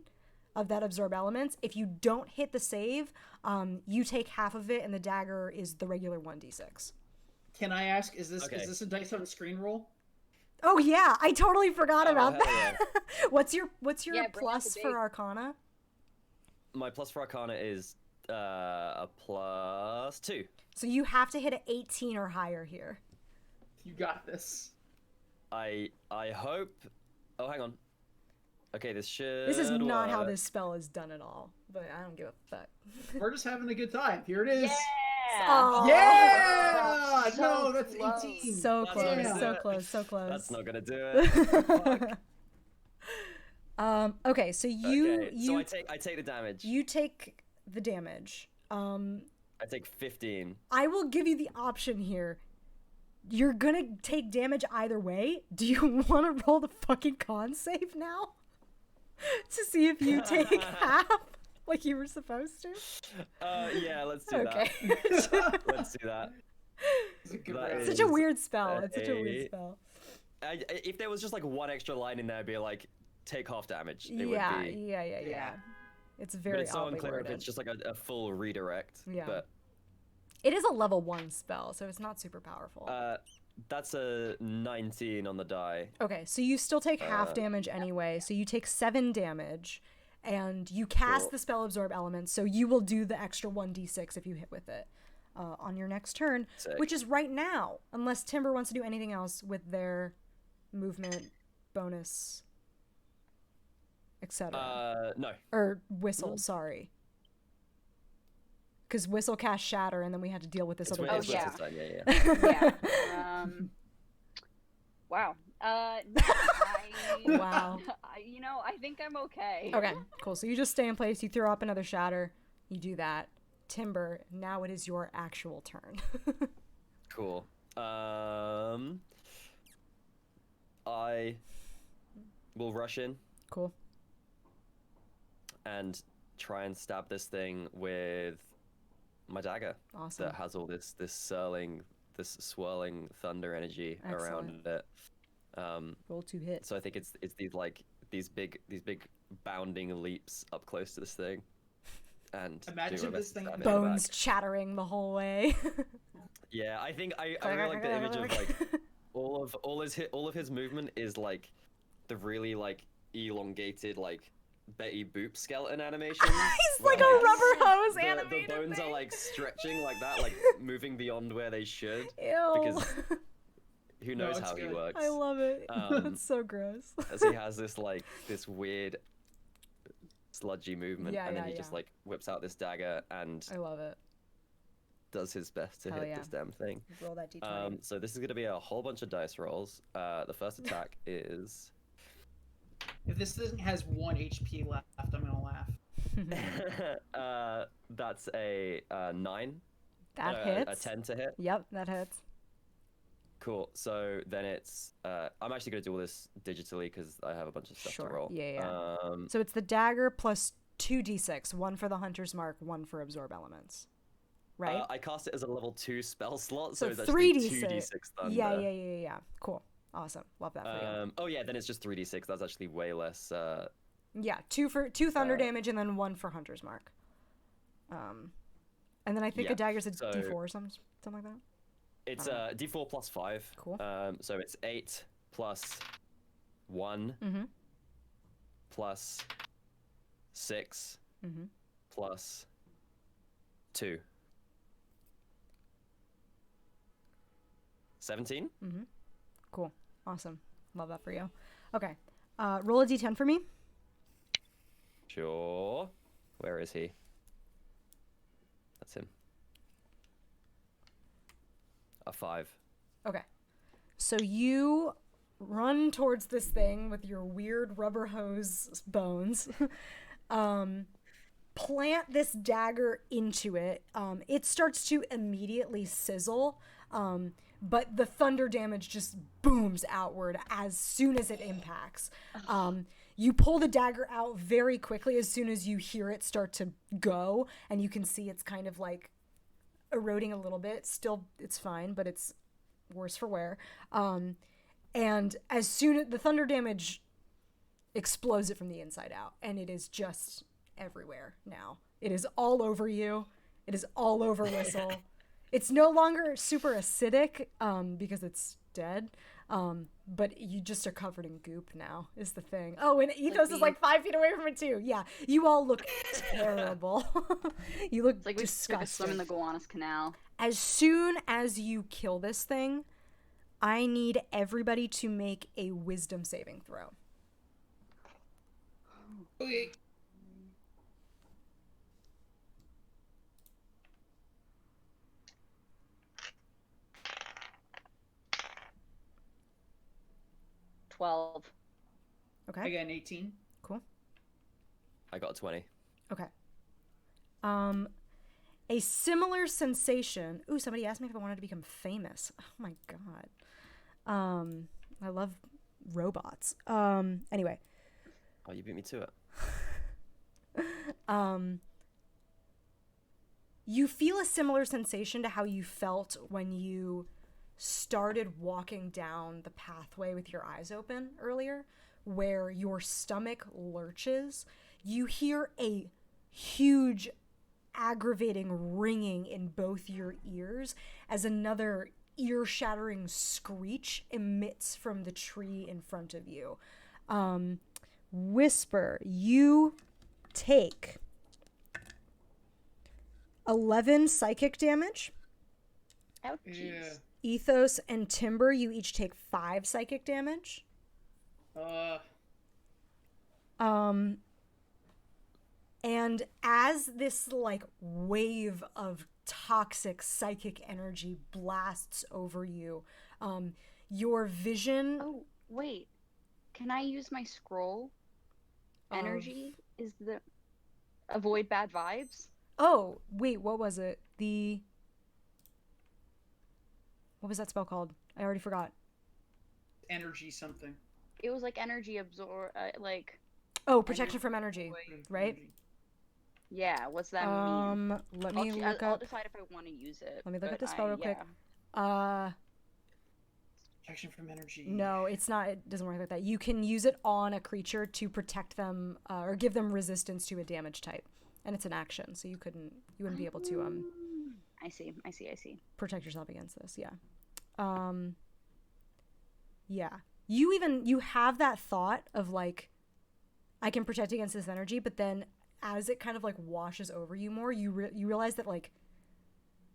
of that absorb elements. If you don't hit the save, you take half of it, and the dagger is the regular 1d6. Can I ask, is this Okay. a dice on screen roll? Oh yeah, I totally forgot about hell that. what's your Yeah, bring out plus the for big. Arcana? My plus for Arcana is a +2. So you have to hit an 18 or higher here. You got this. I hope. Oh, hang on. Okay, this should. This is not how work. this spell is done at all, but I don't give a fuck. We're just having a good time. Here it is. Yeah. Oh, Yeah! So No, that's close. 18. So That's close, not gonna so do it. close, so close. That's not gonna do it. Fuck. Okay, so you so I take the damage. You take the damage. I take 15. I will give you the option here. You're gonna take damage either way. Do you want to roll the fucking con save now? To see if you take half like you were supposed to? Yeah, let's do Okay. that. Let's do that. It's such a weird spell. It's such a weird spell. If there was just like one extra line in there, it'd be like, take half damage. It Yeah, would be... yeah. It's very But it's so oddly unclear if worded. it's just like a full redirect. Yeah. But it is a level 1 spell, so it's not super powerful. that's a 19 on the die. Okay, so you still take half damage anyway, so you take 7 damage, and you cast the spell Absorb Elements, so you will do the extra 1d6 if you hit with it on your next turn, which is right now, unless Timber wants to do anything else with their movement bonus, etc. No. Or Whistle, sorry. Because Whistle cast Shatter, and then we had to deal with this other Whistle's bullshit. turn. Yeah. Yeah. Wow. No, Wow. I think I'm okay. Okay, cool. So you just stay in place, you throw up another Shatter, you do that. Timber, now it is your actual turn. Cool. I will rush in Cool. and try and stab this thing with my dagger. Awesome. That has all this swirling thunder energy around it. Roll 2 hits. So I think it's these big bounding leaps up close to this thing, and Imagine do my this best to thing- stab it in the Bones back. chattering the whole way. Yeah, I think I really like the image of like all of his movement is like the really like elongated like Betty Boop skeleton animation. He's where, like a rubber hose the animated bones thing. are like stretching like that, like moving beyond where they should. Ew. Because who knows it's how he good. works. I love it. It's so gross. As he has this weird sludgy movement, Yeah, and then yeah, he just yeah. like whips out this dagger and I love it. does his best to Hell hit yeah. this damn thing. Roll that d20. So this is gonna be a whole bunch of dice rolls. The first attack is If this thing has 1 HP left, I'm gonna laugh. that's a 9. That A hits. 10 to hit. Yep, that hits. Cool. So then it's I'm actually gonna do all this digitally because I have a bunch of stuff Sure. to roll. Yeah. So it's the dagger plus 2d6, 1 for the Hunter's Mark, 1 for Absorb Elements. Right? I cast it as a level 2 spell slot, So so it's actually 3d6. 2d6 thunder. Yeah. Cool. Awesome. Love that for you. Oh yeah, then it's just 3d6. That's actually way less. Yeah, 2 thunder damage and then 1 for Hunter's Mark. And then I think Yeah, a dagger's a so- d4 or something like that. It's d4 plus 5. Cool. So it's 8 plus 1 Mm-hmm. plus 6 Mm-hmm. plus 2. 17? Mm-hmm. Cool. Awesome. Love that for you. Okay. Roll a d10 for me. Sure. Where is he? That's him. A 5. Okay. So you run towards this thing with your weird rubber hose bones. Plant this dagger into it. It starts to immediately sizzle, but the thunder damage just booms outward as soon as it impacts. You pull the dagger out very quickly as soon as you hear it start to go, and you can see it's kind of like eroding a little bit. Still, it's fine, but it's worse for wear. And as soon as the thunder damage explodes it from the inside out, and it is just everywhere now. It is all over you. It is all over Whistle. It's no longer super acidic because it's dead. But you just are covered in goop now, is the thing. Oh, and Ethos is like 5 feet away from it too. Yeah, you all look terrible. You look It's like we took a swim in disgusting. the Gowanus Canal. As soon as you kill this thing, I need everybody to make a wisdom saving throw. Okay. $12. I Okay, got an 18. Cool. I got a 20. Okay. A similar sensation. Ooh, somebody asked me if I wanted to become famous. Oh my god. I love robots. Anyway. Oh, you beat me to it. You feel a similar sensation to how you felt when you started walking down the pathway with your eyes open earlier, where your stomach lurches. You hear a huge aggravating ringing in both your ears as another ear-shattering screech emits from the tree in front of you. Whisper, you take 11 psychic damage. Oh, Yeah. jeez. Ethos and Timber, you each take 5 psychic damage. And as this like wave of toxic psychic energy blasts over you, your vision. Oh, wait. Can I use my scroll energy? Is the avoid bad vibes? Oh, wait, what was it? What was that spell called? I already forgot. Energy something. It was like energy absorb, like. Oh, protection from energy, Energy. right? Yeah, what's that mean? Let me look I'll up. decide if I want to use it. Let me look but up the spell real quick. Protection from energy. No, it's not. It doesn't work like that. You can use it on a creature to protect them or give them resistance to a damage type, and it's an action, so you wouldn't be able to I see. protect yourself against this. Yeah. Yeah. You have that thought of like, I can protect against this energy, but then as it kind of like washes over you more, you realize that like,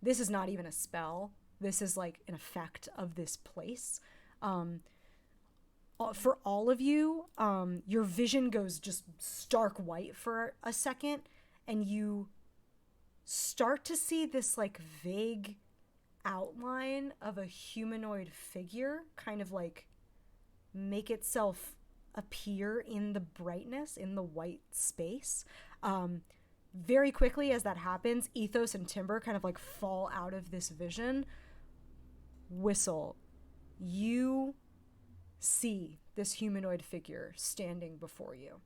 this is not even a spell. This is like an effect of this place. For all of you, your vision goes just stark white for a second, and you start to see this like vague outline of a humanoid figure kind of like make itself appear in the brightness, in the white space. Very quickly as that happens, Ethos and Timber kind of like fall out of this vision. Whistle, you see this humanoid figure standing before you.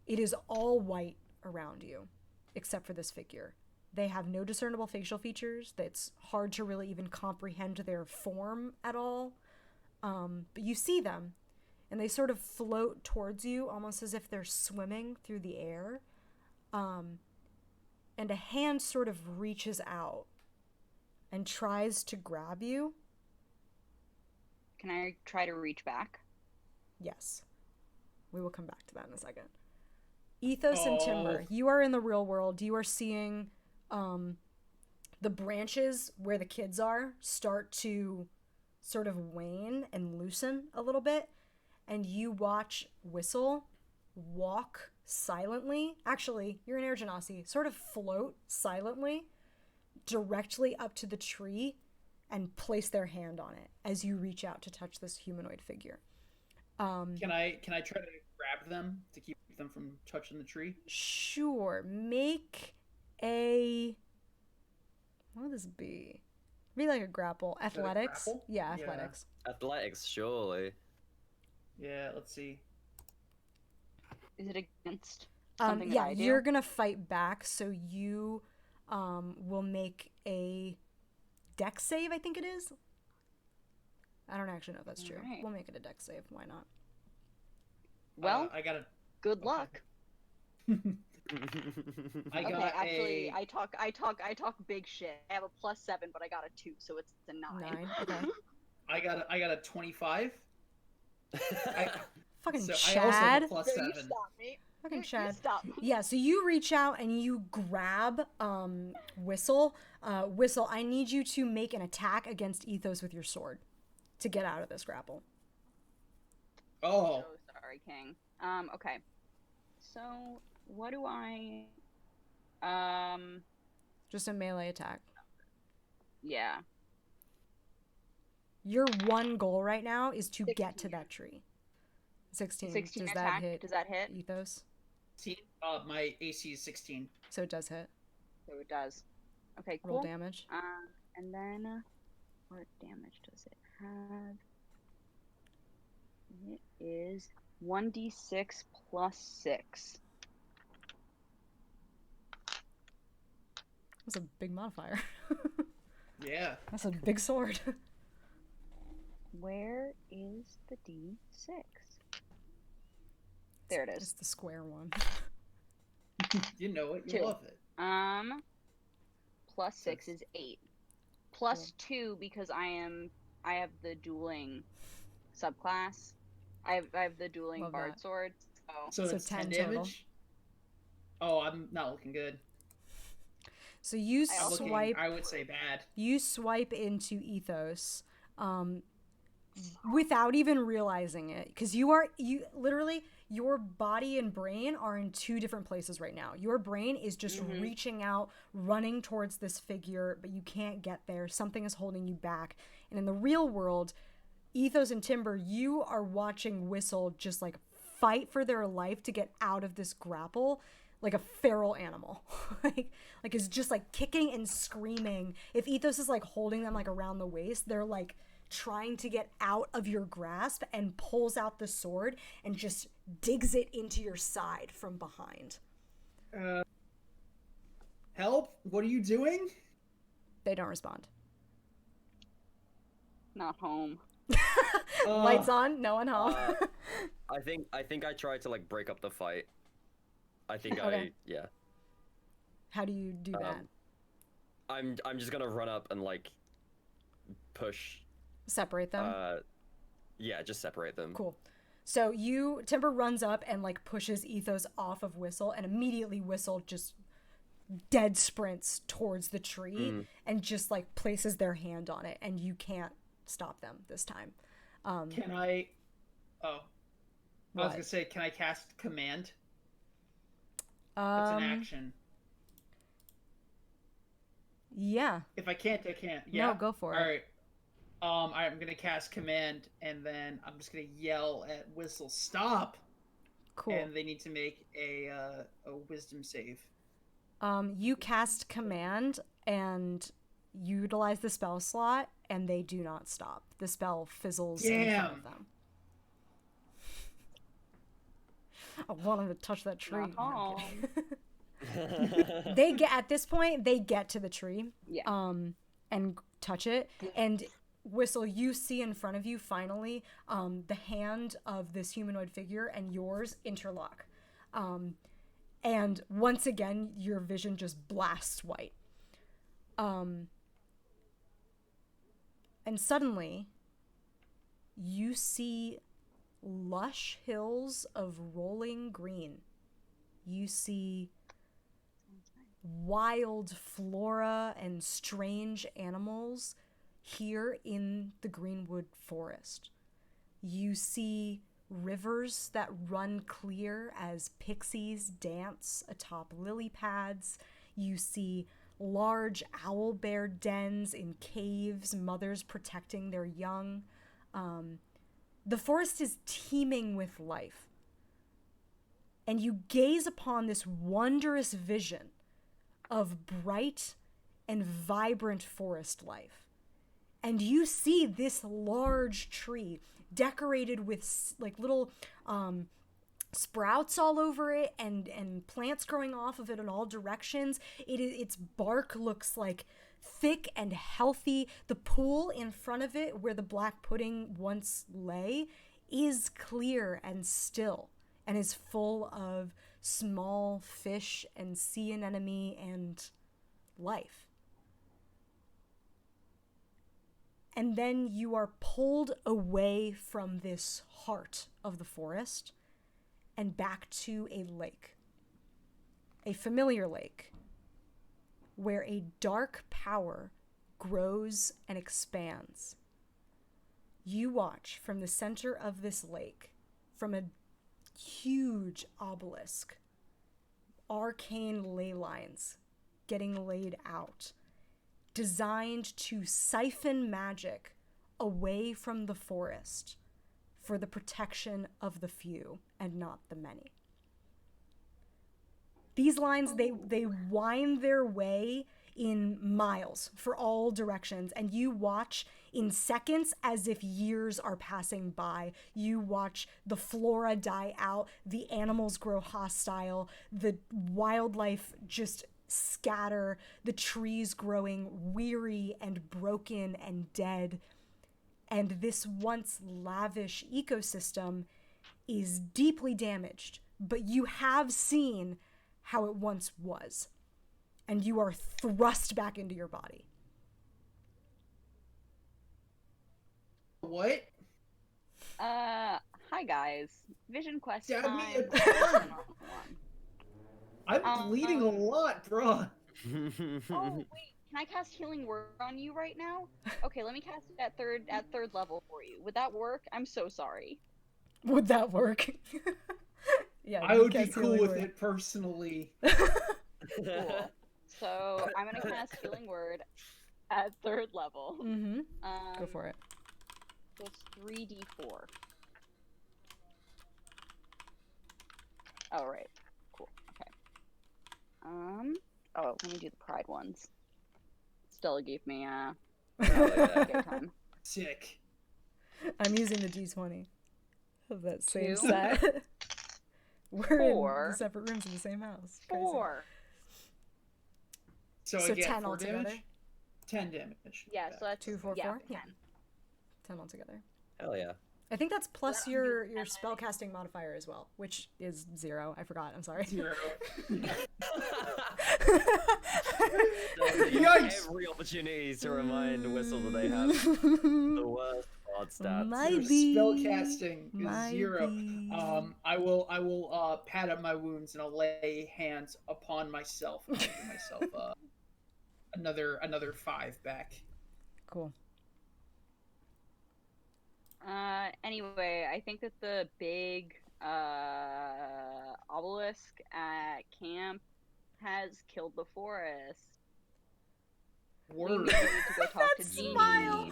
It is all white around you, except for this figure. They have no discernible facial features. It's hard to really even comprehend their form at all. But you see them, and they sort of float towards you, almost as if they're swimming through the air. And a hand sort of reaches out and tries to grab you. Can I try to reach back? Yes. We will come back to that in a second. Ethos and Timber, you are in the real world. You are seeing the branches where the kids are start to sort of wane and loosen a little bit. And you watch Whistle walk silently. Actually, you're an Air Genasi. Sort of float silently directly up to the tree and place their hand on it as you reach out to touch this humanoid figure. Can I try to grab them to keep them from touching the tree? Sure. Make a... What would this be? Be like a grapple. Athletics? grapple? Yeah, Yeah. athletics. Athletics, surely. Yeah, let's see. Is it against something that Yeah, I do? you're gonna fight back, so you will make a dex save, I think it is. I don't actually know if that's true. Alright. We'll make it a dex save. Why not? Well, I got a. good okay. luck. I got Okay, actually, a. I talk big shit. I have a +7, but I got a 2, so it's a 9. 9. Okay. I got a 25. Fucking So Chad. I also have a So +7. you stop me. Fucking You Chad. stop me. Yeah, so you reach out and you grab Whistle. Whistle, I need you to make an attack against Ethos with your sword to get out of this grapple. Oh. So sorry, King. Okay. So what do I? Just a melee attack. Yeah. Your one goal right now is to get to 16. that tree. 16. 16 Does that attack. hit Does that hit? Ethos? My AC is 16. So it does hit. So it does. Okay, cool. Roll damage. And then what damage does it have? It is 1d6 plus 6. That's a big modifier. Yeah. That's a big sword. Where is the d6? There it is. It's the square one. You know it. You 2. love it. Plus 6 is 8. Plus 2 because I have the dueling subclass. I have the dueling Love bard that. sword. So it's 10 10 total. damage? Oh, I'm not looking good. So you I'm looking, swipe. I would say bad. You swipe into Ethos, without even realizing it, because you literally, your body and brain are in two different places right now. Your brain is just reaching out, running towards this figure, but you can't get there. Something is holding you back. And in the real world, Ethos and Timber, you are watching Whistle just like fight for their life to get out of this grapple like a feral animal. like is just like kicking and screaming. If Ethos is like holding them like around the waist, they're like trying to get out of your grasp and pulls out the sword and just digs it into your side from behind. Help? What are you doing? They don't respond. Not home. Lights on, no one home. I think I tried to like break up the fight. I think Okay. yeah. How do you do that? I'm just gonna run up and like push. Separate them? Yeah, just separate them. Cool. So Timber runs up and like pushes Ethos off of Whistle, and immediately Whistle just dead sprints towards the tree and just like places their hand on it, and you can't stop them this time. Can I... Oh. I was What? going to say, can I cast Command? That's an action. Yeah. If I can't, I can't. Yeah? No, go for it. All right. I'm going to cast Command, and then I'm just going to yell at Whistle, stop! Cool. And they need to make a Wisdom save. You cast Command and utilize the spell slot, and they do not stop. The spell fizzles in front of them. I want them to touch that tree. Not home. They get at this point. They get to the tree. Yeah. And touch it. And Whistle, you see in front of you finally the hand of this humanoid figure and yours interlock. And once again, your vision just blasts white. And suddenly, you see lush hills of rolling green. You see wild flora and strange animals here in the Greenwood forest. You see rivers that run clear as pixies dance atop lily pads. You see large owl bear dens in caves, mothers protecting their young. The forest is teeming with life. And you gaze upon this wondrous vision of bright and vibrant forest life. And you see this large tree decorated with like little sprouts all over it and plants growing off of it in all directions. Its bark looks like thick and healthy. The pool in front of it where the black pudding once lay is clear and still and is full of small fish and sea anemone and life. And then you are pulled away from this heart of the forest and back to a lake. A familiar lake where a dark power grows and expands. You watch from the center of this lake, from a huge obelisk, arcane ley lines getting laid out, designed to siphon magic away from the forest, for the protection of the few and not the many. These lines, they wind their way in miles for all directions, and you watch in seconds as if years are passing by. You watch the flora die out, the animals grow hostile, the wildlife just scatter, the trees growing weary and broken and dead. And this once lavish ecosystem is deeply damaged, but you have seen how it once was, and you are thrust back into your body. What? Hi guys. Vision quest Stab time. me again. I'm bleeding a lot, bruh. Oh wait, can I cast Healing Word on you right now? Okay, let me cast it at third level for you. Would that work? I'm so sorry. Would that work? Yeah, I would be cool with it personally. Cool. So I'm gonna cast Healing Word at third level. Mm-hmm. Go for it. It's 3d4. Oh right. Cool. Okay. Oh, let me do the pride ones. Stella gave me game time. Sick. I'm using the D20 of that same 2. set. We're 4. in separate rooms in the same house. Crazy. 4. So So I get 10 4 altogether? damage? 10 damage. Yeah, so that's 2, 4, yeah, 4? 10. Yeah. 10 altogether. Hell yeah. I think that's plus Well, your and then- spellcasting modifier as well, which is 0. I forgot. I'm sorry. 0. You Yikes! every opportunity to remind Whistle that they have the worst odd stats. My- Your Maybe. spellcasting is Might 0. be. I will pad up my wounds and I'll lay hands upon myself and give myself another 5 back. Cool. Anyway, I think that the big obelisk at camp has killed the forest. We Word. need to go talk to That Jeannie. smile.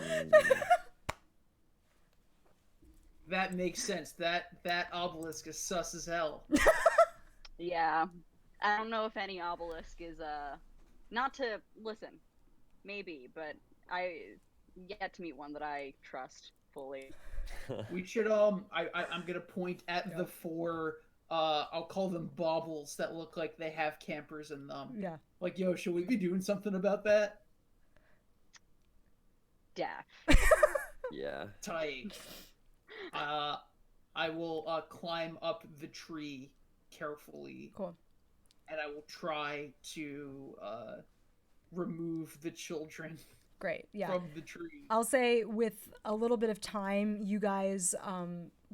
That makes sense. That obelisk is sus as hell. Yeah. I don't know if any obelisk is not to listen, maybe, but I yet to meet one that I trust fully. We should I'm gonna point at the 4 I'll call them baubles that look like they have campers in them. Yeah. Like, yo, should we be doing something about that? Death. Yeah. Tight. I will climb up the tree carefully. Cool. And I will try to remove the children Great. Yeah. from the tree. I'll say with a little bit of time, you guys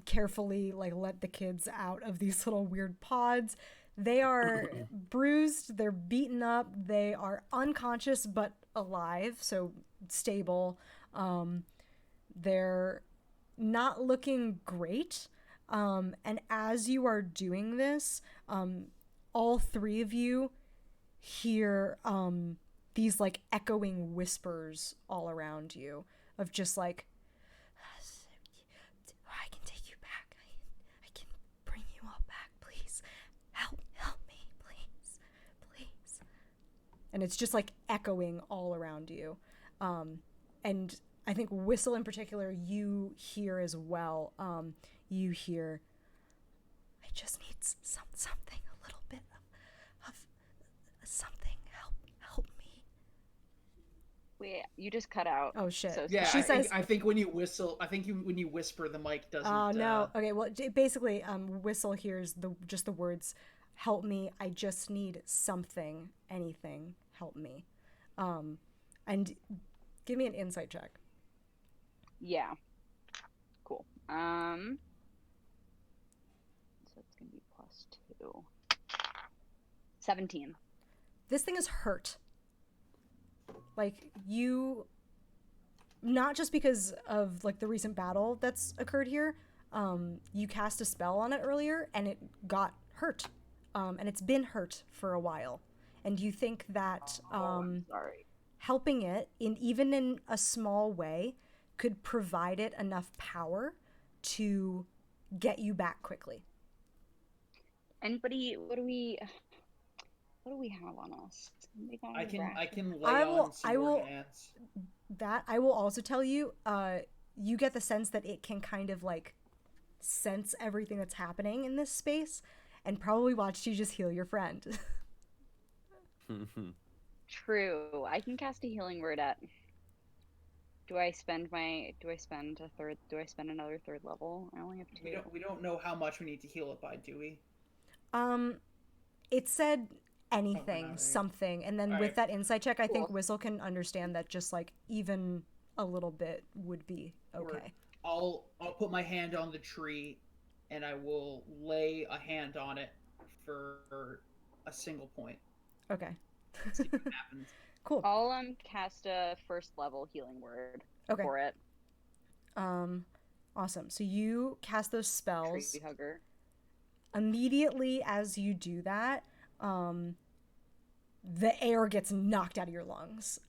carefully let the kids out of these little weird pods. They are bruised, they're beaten up, they are unconscious but alive, so stable. They're not looking great. And as you are doing this, all 3 of you hear these echoing whispers all around you of just I can take you back. I can bring you all back. Please help me, please. And it's just echoing all around you. And I think Whistle in particular, you hear as well. You hear, I just need something, a little bit of something. Help me. Wait, you just cut out. Oh shit. So Yeah, She sorry. says- I think when you whistle, when you whisper, the mic doesn't. Oh no. Okay. Well, basically, Whistle hears just the words, "Help me! I just need something, anything. Help me." And give me an insight check. Yeah. Cool. So it's gonna be +2. 17. This thing is hurt. You, not just because of the recent battle that's occurred here. You cast a spell on it earlier and it got hurt. And it's been hurt for a while. And you think that I'm sorry. helping it even in a small way could provide it enough power to get you back quickly. Anybody? What do we have on us? We got I a can ration. lay on some I more will hands. that I will also tell you, you get the sense that it can kind of like sense everything that's happening in this space and probably watch you just heal your friend. True. I can cast a healing word at. Do I spend another third level? I only have 2. We don't know how much we need to heal it by, do we? It said anything, not, right? something, and then All with right. that insight check, I think Cool. Whistle can understand that just like even a little bit would be okay. I'll put my hand on the tree, and I will lay a hand on it for a single point. Okay. See what happens. Cool. I'll cast a first level healing word Okay. for it. Awesome. So you cast those spells. Tree hugger. Immediately as you do that, the air gets knocked out of your lungs.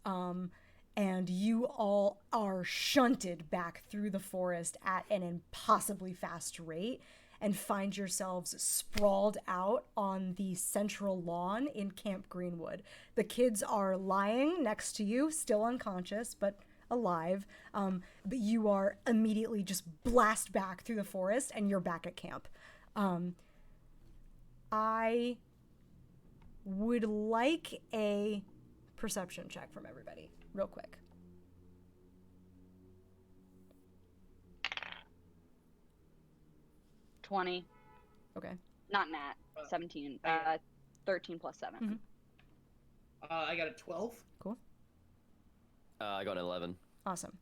And you all are shunted back through the forest at an impossibly fast rate and find yourselves sprawled out on the central lawn in Camp Greenwood. The kids are lying next to you, still unconscious, but alive. But you are immediately just blast back through the forest and you're back at camp. I would like a perception check from everybody, real quick. $20. Okay. Not nat. 17. 13 plus 7. Mm-hmm. I got a 12. Cool. I got an 11. Awesome.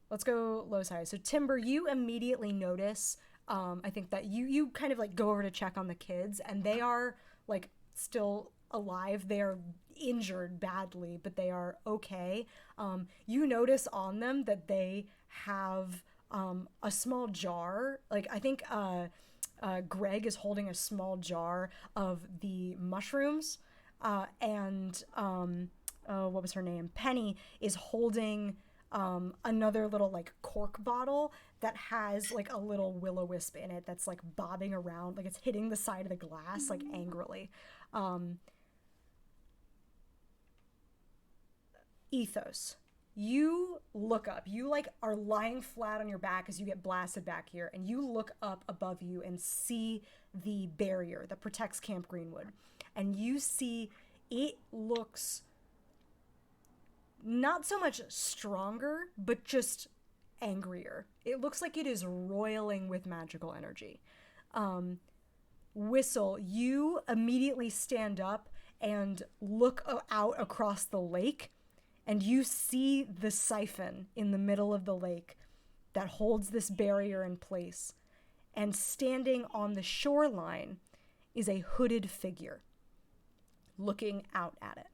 Let's go low side. So Timber, you immediately notice, I think that you kind of like go over to check on the kids, and they are like still alive. They are injured badly, but they are okay. You notice on them that they have a small jar. Like I think Greg is holding a small jar of the mushrooms, and what was her name? Penny is holding another little like cork bottle that has like a little will-o-wisp in it that's like bobbing around, like it's hitting the side of the glass like angrily. Ethos, you look up. You like are lying flat on your back as you get blasted back here, and you look up above you and see the barrier that protects Camp Greenwood, and you see it looks not so much stronger, but just angrier. It looks like it is roiling with magical energy. Whistle, you immediately stand up and look out across the lake, and you see the siphon in the middle of the lake that holds this barrier in place. And standing on the shoreline is a hooded figure looking out at it.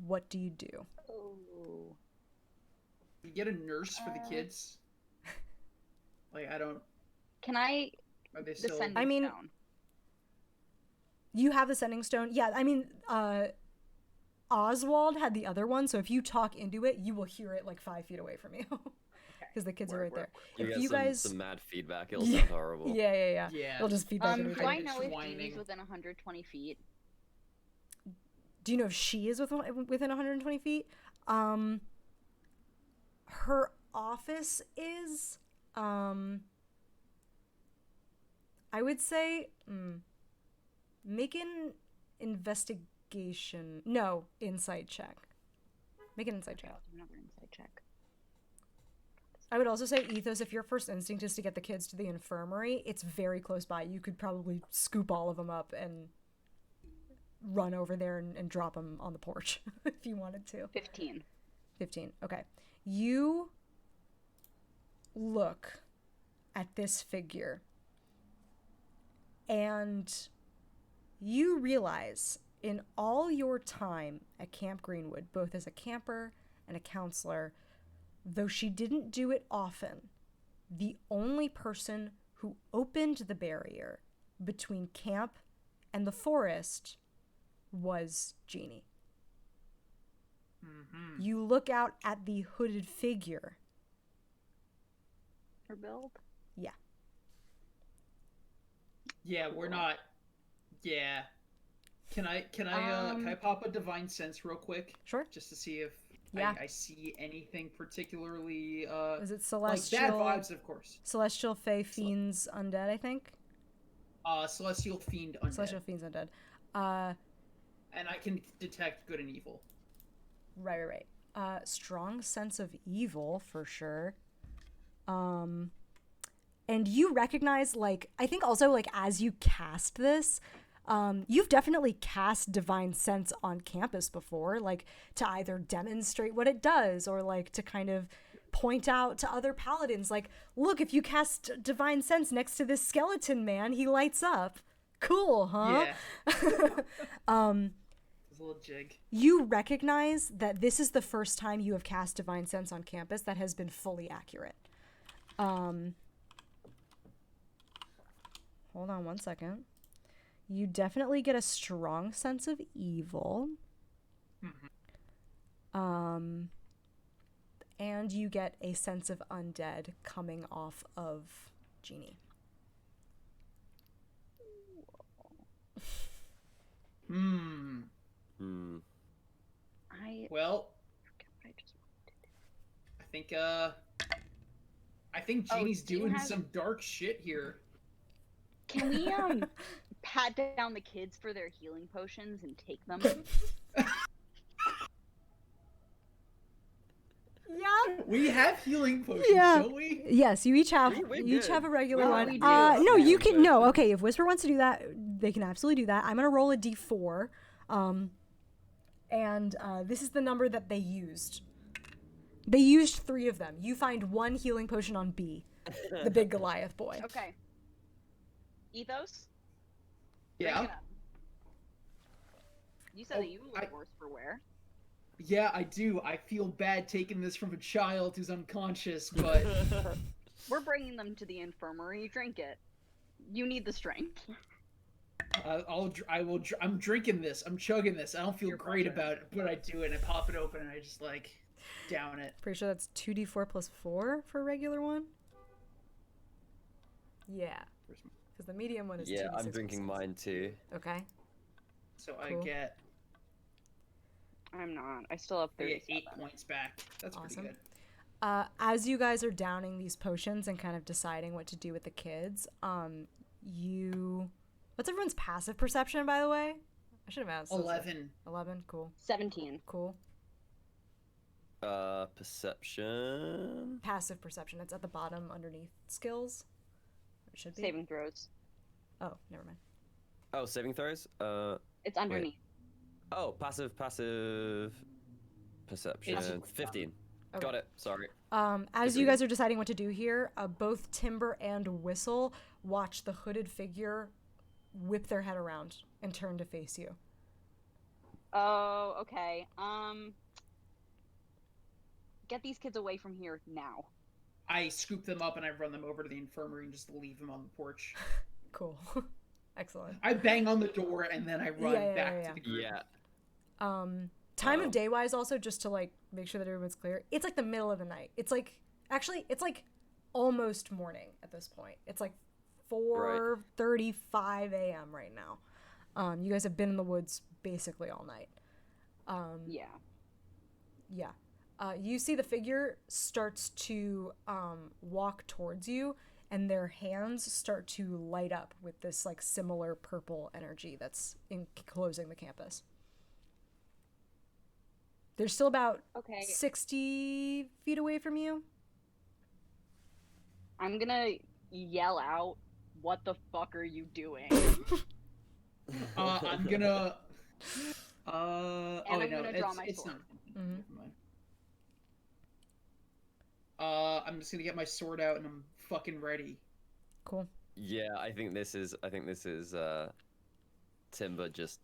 What do you do? Oh. You get a nurse for the kids. Like I don't. Can I? Are they The still? sending I mean, stone. You have the sending stone. Yeah, I mean, Oswald had the other one, so if you talk into it, you will hear it like 5 feet away from you. Because the kids are right there. You If get you guys, some mad feedback, it'll sound horrible. Yeah. Yeah. It'll just feedback into each Do other. I know if whining. Jeannie's within 120 feet? Do you know if she is within 120 feet? Her office is, I would say, make an investigation. No, insight check. Make an insight check. I'll do another insight check. I would also say, Ethos, if your first instinct is to get the kids to the infirmary, it's very close by. You could probably scoop all of them up and run over there and drop them on the porch if you wanted to. 15. 15. Okay. You look at this figure and you realize in all your time at Camp Greenwood, both as a camper and a counselor, though she didn't do it often, the only person who opened the barrier between camp and the forest was Jeannie. Mm-hmm. You look out at the hooded figure for build? Yeah, we're not. Yeah. Can I pop a divine sense real quick? Sure. Just to see if Yeah. I see anything particularly Is it like celestial? bad vibes, of course. Celestial, Fey, Fiends, Undead, I think. Celestial Fiend Undead. Celestial Fiends, Undead. And I can detect good and evil. Right. Strong sense of evil, for sure. And you recognize, like, I think also, like, as you cast this, you've definitely cast Divine Sense on campus before, like, to either demonstrate what it does or, like, to kind of point out to other paladins, like, look, if you cast Divine Sense next to this skeleton man, he lights up. Cool, huh? Yeah. It's a little jig. You recognize that this is the first time you have cast Divine Sense on campus that has been fully accurate. Hold on one second. You definitely get a strong sense of evil. And you get a sense of undead coming off of Genie. Well, I think Jeannie's doing some dark shit here. Can we pat down the kids for their healing potions and take them? Yeah. We have healing potions, don't we? Yes, you each have We're you each good. have a regular Well, one. we do. No, you can Potions. okay, if Whisper wants to do that, they can absolutely do that. I'm gonna roll a D4. And this is the number that they used. They used 3 of them. You find 1 healing potion on B, the big Goliath boy. Okay. Ethos? Yeah. Break it up. You said that you look worse for wear. Yeah, I do. I feel bad taking this from a child who's unconscious, but We're bringing them to the infirmary. Drink it. You need the strength. I'm drinking this. I'm chugging this. I don't feel You're great pressure. about it, but I do it. And I pop it open and I just like down it. Pretty sure that's 2d4 plus 4 for a regular one. Yeah, because the medium one is 2d6 Yeah, I'm plus drinking 6. mine too. Okay. So Cool. I get I'm not. I still have 37. 8 points back. That's Awesome. pretty good. As you guys are downing these potions and kind of deciding what to do with the kids, what's everyone's passive perception, by the way? I should have asked. 11. 11, cool. 17. Cool. Perception. Passive perception. It's at the bottom underneath skills. It should be. Saving throws. Oh, never mind. Oh, saving throws. It's underneath. Oh, passive perception. It's- 15. Okay. Got it. Sorry. As you guys are deciding what to do here, both Timber and Whistle watch the hooded figure whip their head around and turn to face you. Oh, okay. Get these kids away from here now. I scoop them up and I run them over to the infirmary and just leave them on the porch. Cool. Excellent. I bang on the door and then I run back to the group. Yeah. Time of day wise, also, just to like make sure that everyone's clear, it's like the middle of the night. It's like almost morning at this point. It's like 4:35 a.m. right now. You guys have been in the woods basically all night. Yeah. You see the figure starts to walk towards you, and their hands start to light up with this like similar purple energy that's enclosing the campus. They're still about 60 feet away from you. I'm gonna yell out, "What the fuck are you doing?" I'm gonna. I'm gonna draw my it's sword. not. Mhm. Never mind. I'm just gonna get my sword out and I'm fucking ready. Cool. Yeah, I think this is Timber just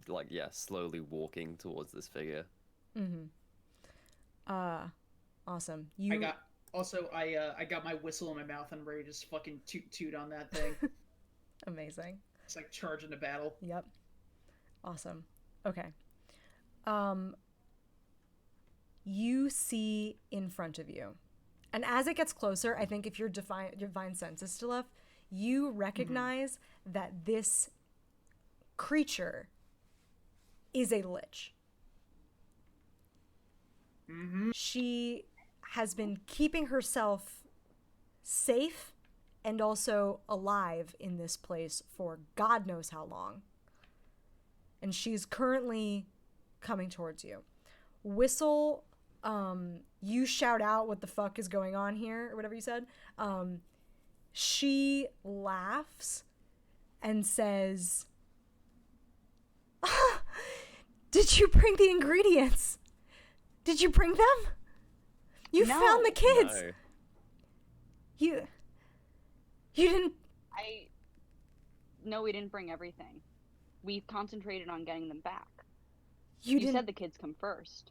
like slowly walking towards this figure. Awesome. I got my whistle in my mouth and I'm ready to just fucking toot on that thing. Amazing. It's like charging a battle. Yep. Awesome. Okay. You see in front of you, And as it gets closer, I think if your divine sense is still up, you recognize that this creature is a lich. She has been keeping herself safe and also alive in this place for God knows how long. And she's currently coming towards you. Whistle, you shout out what the fuck is going on here, or whatever you said. She laughs and says, "Did you bring the ingredients? Did you bring them? You found the kids. No. You didn't." No, we didn't bring everything. We concentrated on getting them back. You You didn't. said the kids come first.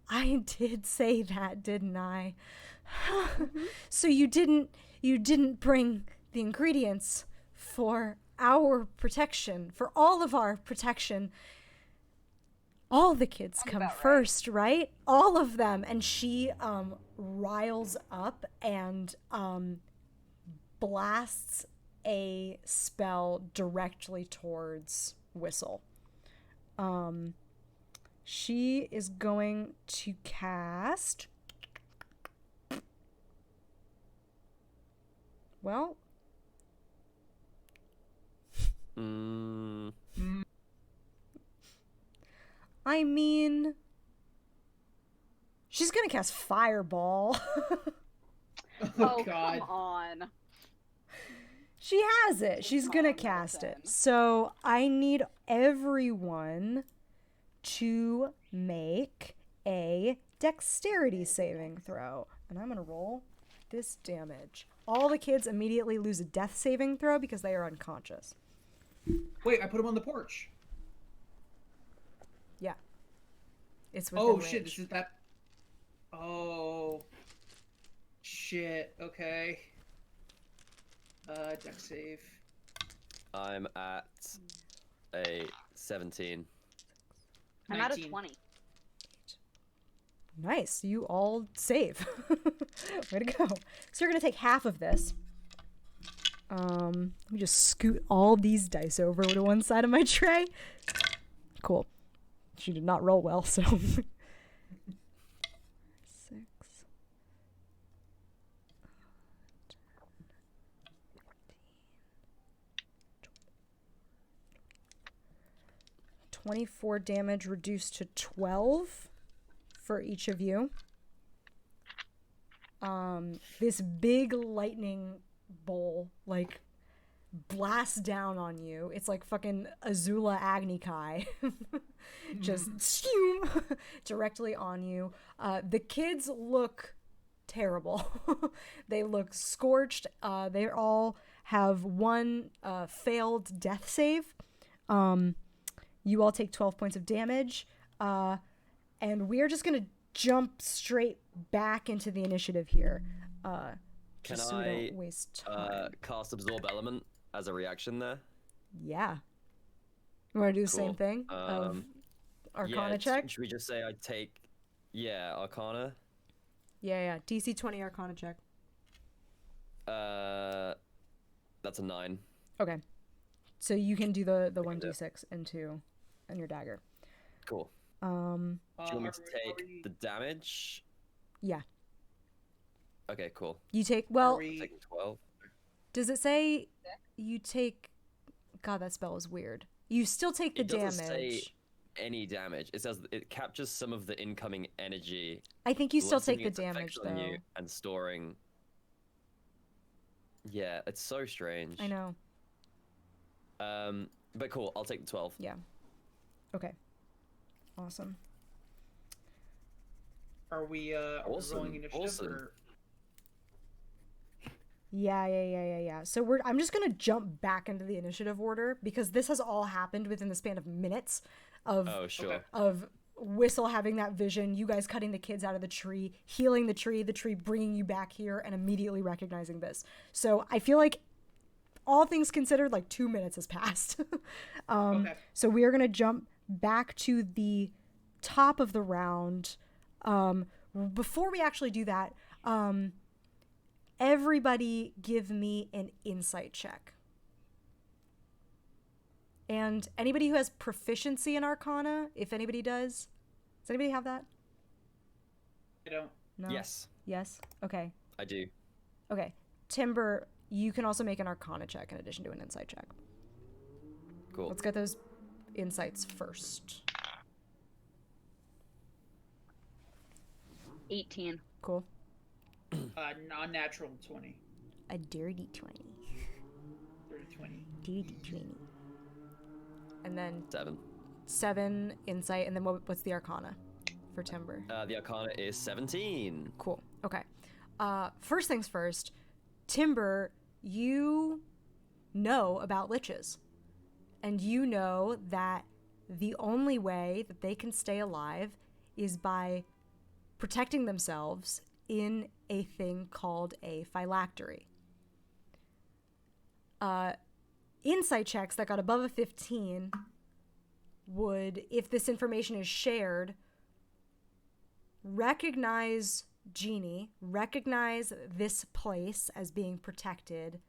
I did say that, didn't I? So you didn't bring the ingredients for our protection, for all of our protection. All the kids come about right. first, right? All of them. And she riles up and blasts a spell directly towards Whistle. She is going to cast... Well... I mean... She's gonna cast Fireball. Oh, God. come on. She has it. She's gonna cast it. So I need everyone to make a dexterity saving throw. And I'm gonna roll this damage. All the kids immediately lose a death saving throw because they are unconscious. Wait, I put him on the porch. Yeah. It's within Oh range. shit, this is that. Oh. Shit, okay. Dex save. I'm at a 17. I'm at a 19. 20. Nice. You all save. Way to go. So you're going to take half of this. Let me just scoot all these dice over to one side of my tray. Cool. She did not roll well, so... 6. 24 damage reduced to 12 for each of you. This big lightning bolt like blasts down on you. It's like fucking Azula Agni Kai. Just directly on you. The kids look terrible. They look scorched. They all have one failed death save. You all take 12 points of damage. And we're just going to jump straight back into the initiative here. Can So we I don't waste time. cast Absorb Element as a reaction there? Yeah. You want to do the same Cool. thing? Of Arcana yeah, check? Should we just say I take... Yeah, Arcana? Yeah. DC 20 Arcana check. That's a 9. Okay. So you can do the can do it. 1d6 and your dagger. Cool. Uh, Do you want me are to we- are take we- the damage? Yeah. Okay, cool. You take... are Well, we- Taking 12. does it say you take... God, that spell is weird. You still take the It doesn't damage. say any damage. It says it captures some of the incoming energy, I think you still take lessening the its damage, effect on though. you, and storing. Yeah, it's so strange. I know. But cool. I'll take the 12. Yeah. Okay. Awesome. Are we Awesome, rolling initiative? awesome. Or... Yeah. So I'm just gonna jump back into the initiative order because this has all happened within the span of minutes of Oh, sure. Okay. of Whistle having that vision, you guys cutting the kids out of the tree, healing the tree bringing you back here, and immediately recognizing this. So I feel like all things considered, like 2 minutes has passed. Okay. So we are gonna jump back to the top of the round. before we actually do that, everybody give me an insight check. And anybody who has proficiency in Arcana, if anybody does anybody have that? I don't. No? Yes, Yes? Okay. I do. Okay. Timber, you can also make an Arcana check in addition to an insight check. Cool. Let's get those insights first. 18. Cool. Non-natural 20. A dirty 20. Dirty 20. Dirty 20. And then 7. 7 insight, and then what's the Arcana for Timber? The Arcana is 17. Cool. Okay. First things first, Timber, you know about liches. And you know that the only way that they can stay alive is by protecting themselves in a thing called a phylactery. Insight checks that got above a 15 would, if this information is shared, recognize Genie, recognize this place as being protected,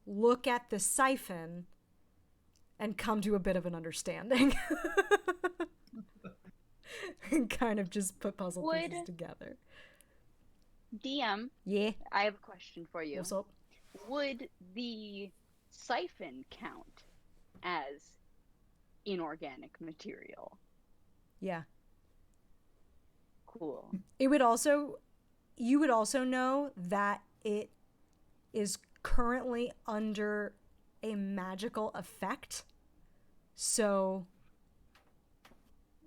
look at the siphon, and come to a bit of an understanding. And kind of just put puzzle pieces together. DM, Yeah. I have a question for you. What's up? Would the siphon count as inorganic material? Yeah. Cool. You would also know that it is currently under a magical effect. So,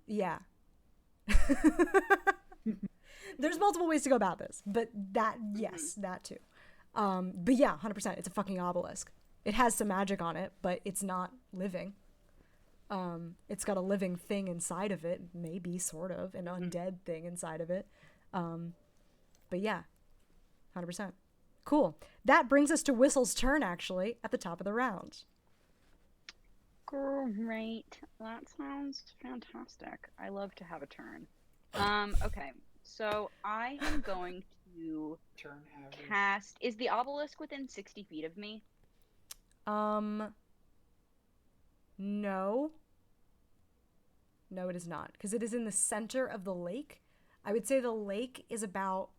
yeah. There's multiple ways to go about this, but that, yes, that too. But yeah, 100%. It's a fucking obelisk. It has some magic on it, but it's not living. It's got a living thing inside of it, maybe, sort of, an undead thing inside of it. But yeah, 100%. Cool. That brings us to Whistle's turn, actually, at the top of the round. Great. That sounds fantastic. I love to have a turn. Okay. So I am going to Turn average. cast. Is the obelisk within 60 feet of me? No. No, it is not, because it is in the center of the lake. I would say the lake is about,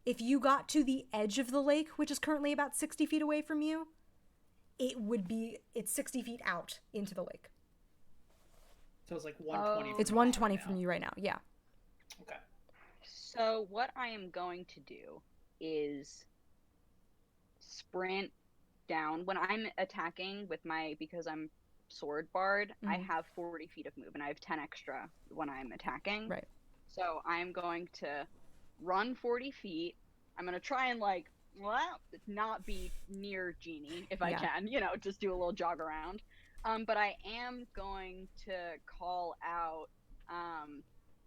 if you got to the edge of the lake, which is currently about 60 feet away from you, it's 60 feet out into the lake. So it's like 120. Oh. It's 120 from you right now, yeah. Okay. So what I am going to do is sprint down. When I'm attacking with because I'm sword bard, I have 40 feet of move, and I have 10 extra when I'm attacking. Right. So I'm going to run 40 feet. I'm going to try and not be near Genie if I can, just do a little jog around. But I am going to call out,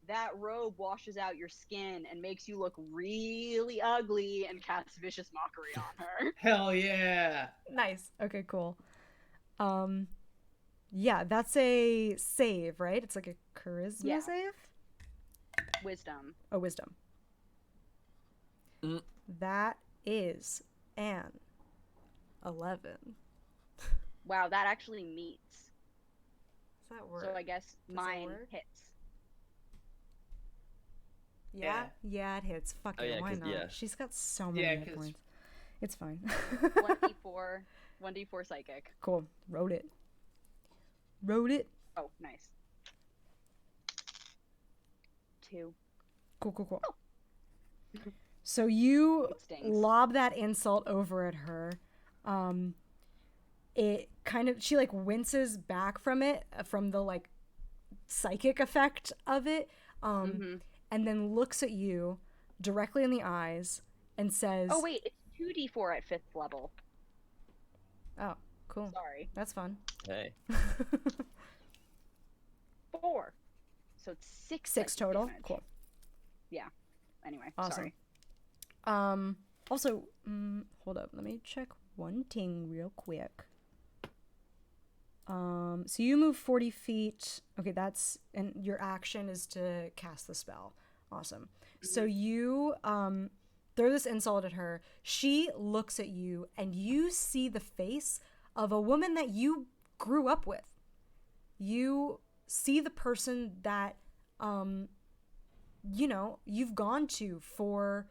that robe washes out your skin and makes you look really ugly, and cast Vicious Mockery on her. Hell yeah. Nice. Okay, cool. Yeah, that's a save, right? It's like a charisma save? Wisdom. Oh, wisdom. That is an 11. Wow, that actually meets. Does that work? So I guess mine work? hits. Yeah? Yeah, it hits. Fuck it, why not? yeah. She's got so many hit points. It's fine. 1d4 psychic. Cool. Wrote it. Oh, nice. 2. Cool. So you It stings. lob that insult over at her. It kind of, she winces back from it, from the psychic effect of it, and then looks at you directly in the eyes and says, Oh wait, it's 2d4 at 5th level. oh, cool. Sorry. That's fun. Hey. 4. So it's 6. 6 psychic total. damage. Cool. Yeah. Anyway, Awesome. sorry. Also, hold up. Let me check one thing real quick. So you move 40 feet. Okay, and your action is to cast the spell. Awesome. So you throw this insult at her. She looks at you, and you see the face of a woman that you grew up with. You see the person that, you've gone to for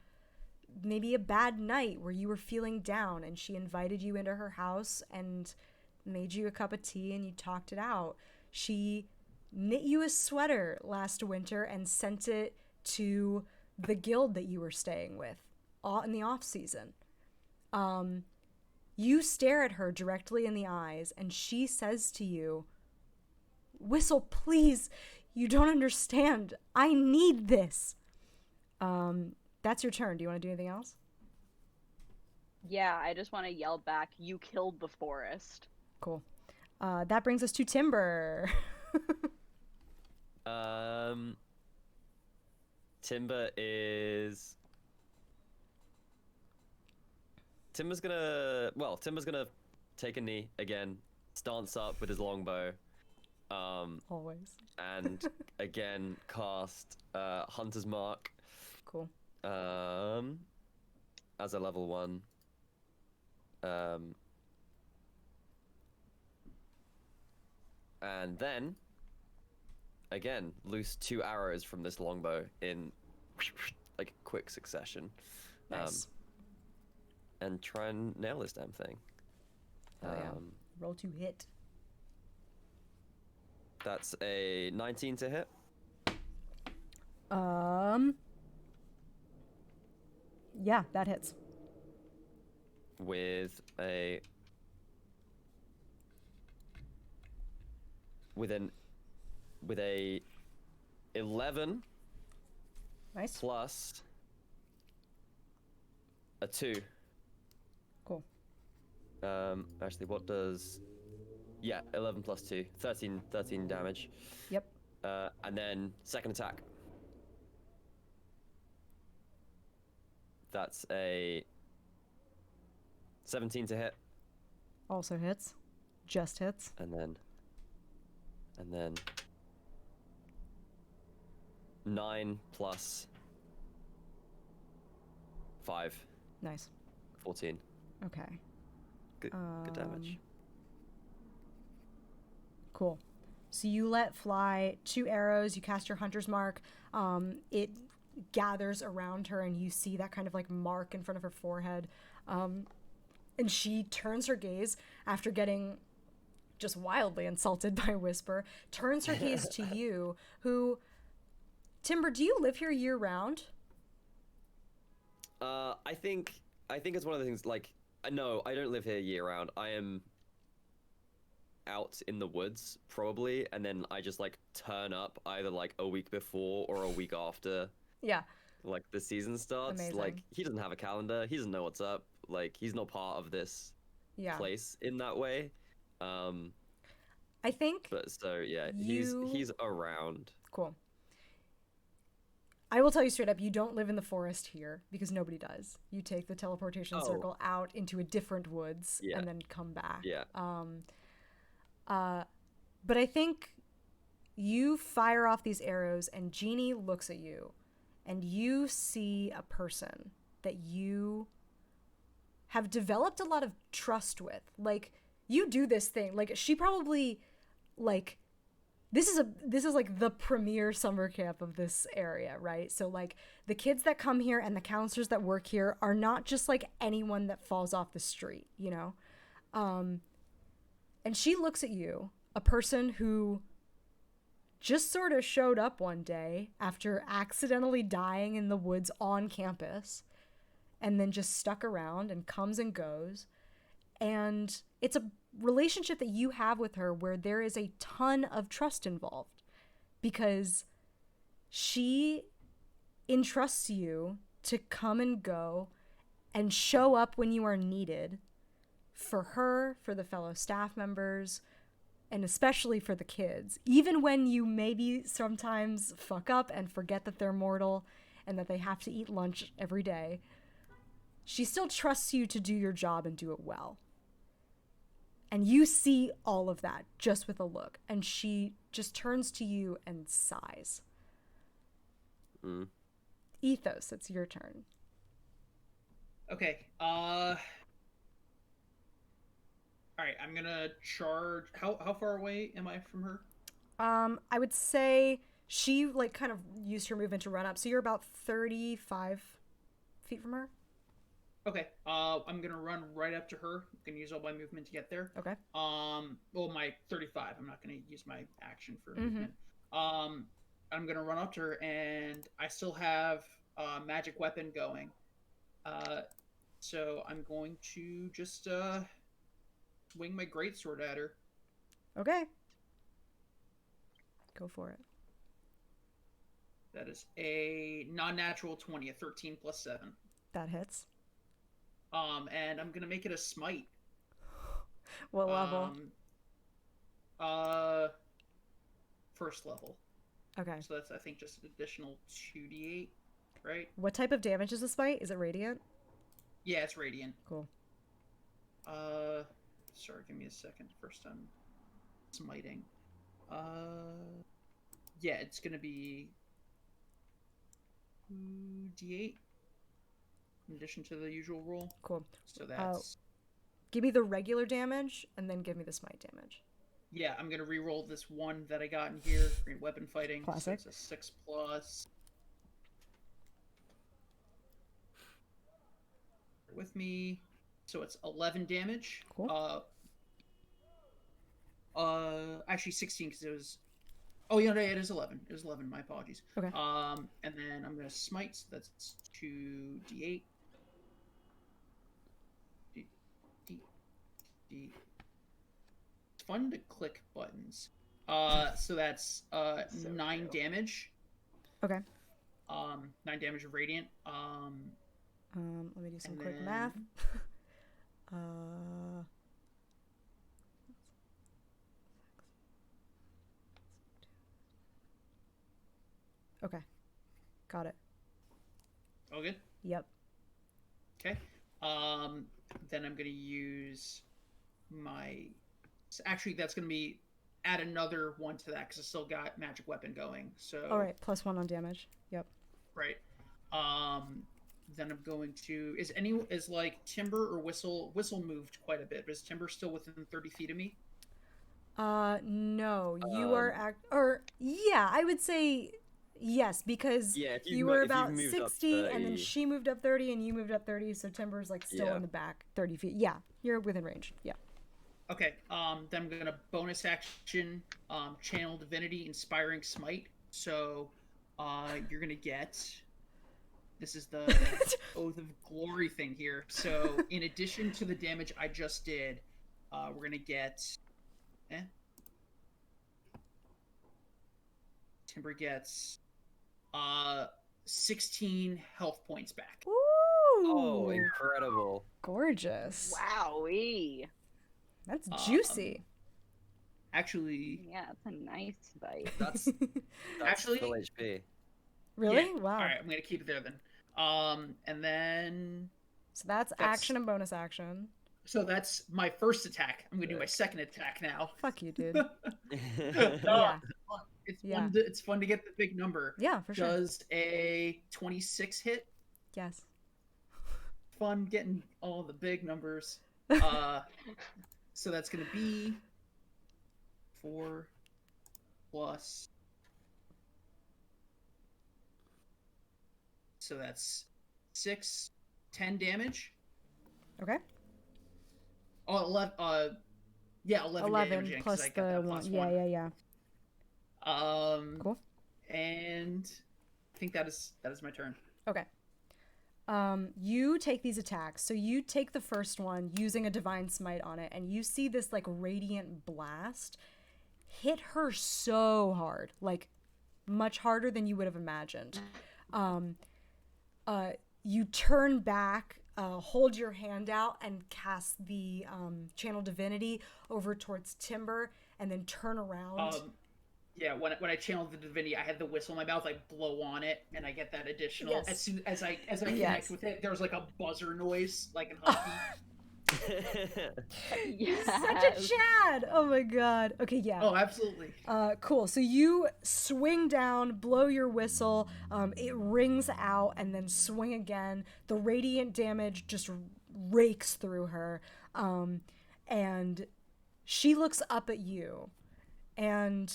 maybe a bad night where you were feeling down, and she invited you into her house and made you a cup of tea and you talked it out. She knit you a sweater last winter and sent it to the guild that you were staying with all in the off season. You stare at her directly in the eyes, and she says to you, "Whistle, please. You don't understand. I need this." That's your turn. Do you want to do anything else? Yeah, I just want to yell back, "You killed the forest." Cool. That brings us to Timber. Timber is... Timber's gonna take a knee again, stance up with his longbow. Always. And again cast Hunter's Mark. Cool. As a level 1. And then again loose 2 arrows from this longbow in like quick succession. Nice. And try and nail this damn thing. Oh, yeah. Roll to hit. That's a 19 to hit. Yeah, that hits. With a 11. Nice. Plus a 2. Cool. Actually, what does... Yeah, 11 plus 2. 13 damage. Yep. And then second attack. That's a 17 to hit. Also hits. Just hits. And then 9 plus 5. Nice. 14. Okay. Good damage. Cool. So you let fly 2 arrows. You cast your hunter's mark. It gathers around her, and you see that kind of like mark in front of her forehead. And she turns her gaze after getting just wildly insulted by Whisper. Turns her gaze to you, who... Timber, do you live here year round? I think it's one of the things, like, no, I don't live here year round. I am out in the woods, probably, and then I just, like, turn up either, like, a week before or a week after. Yeah. Like, the season starts. Amazing. Like, he doesn't have a calendar. He doesn't know what's up. Like, he's not part of this place in that way. I think... But, so, yeah, he's around. Cool. I will tell you straight up, you don't live in the forest here, because nobody does. You take the teleportation circle out into a different woods and then come back. Yeah. But I think you fire off these arrows, and Jeannie looks at you, and you see a person that you have developed a lot of trust with. Like, you do this thing. Like, she probably, like... This is like the premier summer camp of this area, right? So like the kids that come here and the counselors that work here are not just like anyone that falls off the street, you know? And she looks at you, a person who just sort of showed up one day after accidentally dying in the woods on campus, and then just stuck around and comes and goes. And it's a relationship that you have with her where there is a ton of trust involved, because she entrusts you to come and go and show up when you are needed for her, for the fellow staff members, and especially for the kids. Even when you maybe sometimes fuck up and forget that they're mortal and that they have to eat lunch every day, she still trusts you to do your job and do it well. And you see all of that just with a look. And she just turns to you and sighs. Ethos, it's your turn. Okay. All right. I'm gonna charge. How far away am I from her? I would say she like kind of used her movement to run up, so you're about 35 feet from her. Okay. I'm gonna run right up to her. I'm gonna use all my movement to get there. Okay. Well, my 35. I'm not gonna use my action for movement. I'm gonna run up to her, and I still have magic weapon going. So I'm going to just swing my greatsword at her. Okay. Go for it. That is a non-natural 20, a 13 plus 7. That hits. And I'm gonna make it a smite. What level? First level. Okay. So that's, I think, just an additional 2d8, right? What type of damage is this smite? Is it radiant? Yeah, it's radiant. Cool. Sorry, give me a second. First time smiting. Yeah, it's gonna be 2d8 in addition to the usual roll. Cool. So that's give me the regular damage and then give me the smite damage. yeah. I'm gonna re-roll this one that I got in here. Green weapon fighting. Classic. So it's a 6 plus. With me, so it's 11 damage. Cool. Actually 16 because it was. Oh yeah, no, it is 11. It was 11. My apologies. Okay. And then I'm gonna smite. So that's 2d8. D. It's fun to click buttons. So that's 9 damage. Okay. 9 damage of radiant. Let me do some and quick then- math. Okay. Got it. Oh, good. Yep. Okay. Then I'm gonna use my. Actually, that's gonna be add another one to that because I still got magic weapon going. So. All right. +1 on damage. Yep. Right. Then I'm going to is like Timber or Whistle moved quite a bit, but is Timber still within 30 feet of me? No, you are yeah, I would say yes, because Yeah, if you mo- were if you've about moved up 60 and then 30. she moved up 30 and you moved up 30, so Timber's like still Yeah. in the back 30 feet. Yeah, you're within range. Yeah. Okay. Then I'm gonna bonus action, Channel Divinity, Inspiring Smite. So, you're gonna get. This is the Oath of Glory thing here. So, in addition to the damage I just did, we're gonna get. Timber gets 16 health points back. Ooh. Oh, incredible. Gorgeous. Wowee. That's juicy. Actually, Yeah, it's a nice bite. That's Actually- full HP. Really? yeah. Wow. All right, I'm gonna keep it there then. And then So that's action and bonus action. so that's my first attack. I'm gonna do my second attack now. Fuck you, dude. Yeah. It's Yeah. fun. It's fun to get the big number. Yeah, for sure. Does a 26 hit? Yes. Fun getting all the big numbers. So that's gonna be 4 plus. So that's 6, 10 damage. Okay. Oh, 11. Yeah, 11, 11 damage. Yeah, 'cause plus I got the that one. plus Yeah, yeah, yeah. Cool. And I think that is my turn. Okay. You take these attacks. So you take the first one using a divine smite on it, and you see this like radiant blast hit her so hard, like much harder than you would have imagined. You turn back, hold your hand out, and cast the channel divinity over towards Timber, and then turn around. Yeah, when I channeled the divinity, I had the whistle in my mouth. I blow on it, and I get that additional. Yes. As soon as I connect Yes. with it, there's like a buzzer noise, like in hockey. He's such a Chad. Oh my god. Okay, yeah. Oh, absolutely. Cool. So you swing down, blow your whistle, it rings out, and then swing again. The radiant damage just rakes through her, and she looks up at you, and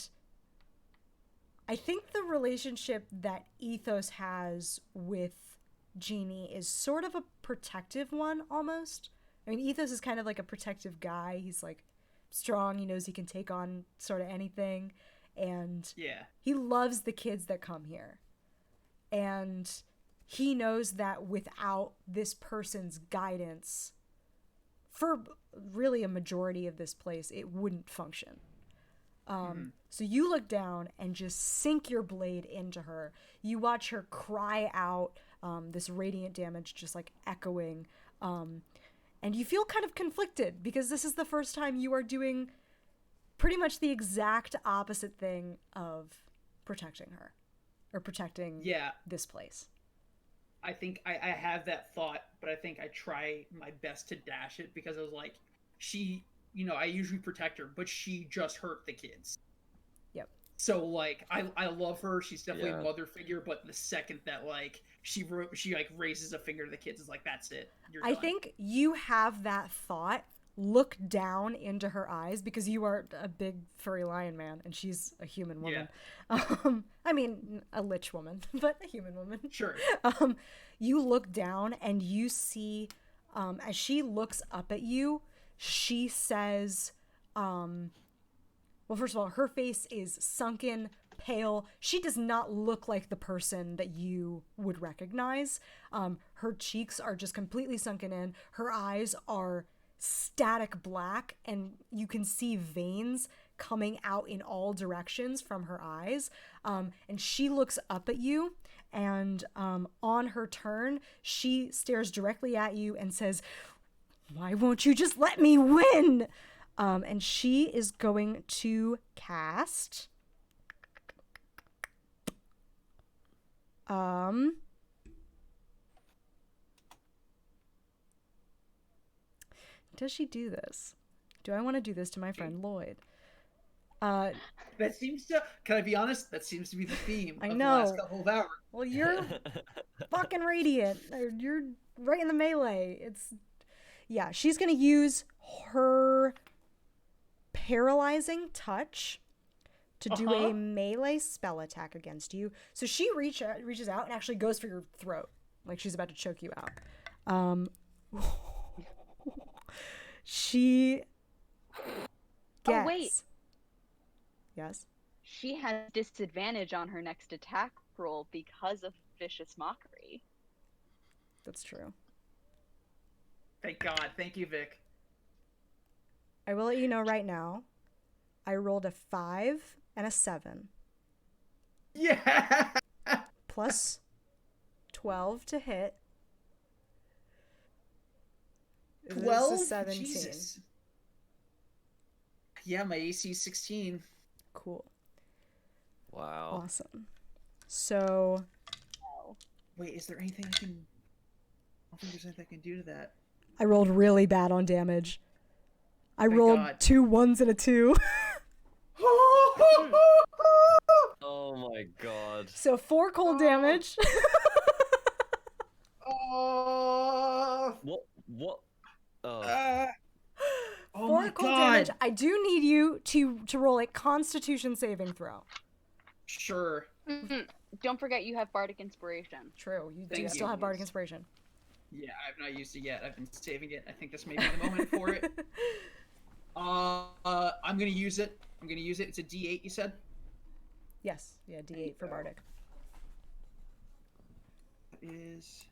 I think the relationship that Ethos has with Jeannie is sort of a protective one, almost. I mean, Ethos is kind of like a protective guy. He's like strong. He knows he can take on sort of anything. And Yeah. he loves the kids that come here. And he knows that without this person's guidance, for really a majority of this place, it wouldn't function. So you look down and just sink your blade into her. You watch her cry out, this radiant damage just like echoing. And you feel kind of conflicted because this is the first time you are doing pretty much the exact opposite thing of protecting her or protecting this place. I think I have that thought, but I think I try my best to dash it because I was like, she, you know, I usually protect her, but she just hurt the kids. Yep. So like, I love her. She's definitely a mother figure, but the second that like she like raises a finger to the kids, is like, that's it. You're done. I think you have that thought. Look down into her eyes because you are a big furry lion man and she's a human woman. Yeah. I mean, a lich woman, but a human woman. Sure. You look down and you see, as she looks up at you, she says, well, first of all, her face is sunken, pale. She does not look like the person that you would recognize. Her cheeks are just completely sunken in. Her eyes are static black, and you can see veins coming out in all directions from her eyes. And she looks up at you, and on her turn, she stares directly at you and says, "Why won't you just let me win?" And she is going to cast does she do this? Do I want to do this to my friend Lloyd? That seems to, can I be honest? That seems to be the theme I of know. the last couple of hours. Well, you're fucking radiant. You're right in the melee. Yeah, she's going to use her paralyzing touch to do a melee spell attack against you. So she reaches out and actually goes for your throat, like she's about to choke you out. She gets... Oh, wait. Yes? She has disadvantage on her next attack roll because of vicious mockery. That's true. Thank God. Thank you, Vic. I will let you know right now, I rolled a 5 and a 7. Yeah! Plus 12 to hit. 12? This is 17. Jesus. Yeah, my AC is 16. Cool. Wow. Awesome. So... Wait, is there anything I can... I don't think there's anything I can do to that. I rolled really bad on damage. I Thank rolled God. 2 1s and a 2. Oh my god. So 4 cold damage. What? Oh. 4 4 cold damage. I do need you to roll a Constitution saving throw. Sure. Don't forget you have Bardic Inspiration. True. You do Thank still you. have Bardic Inspiration. Yeah, I've not used it yet. I've been saving it. I think this may be the moment for it. I'm gonna use it. It's a D8, you said? Yes. Yeah, D8 for Bardic. It is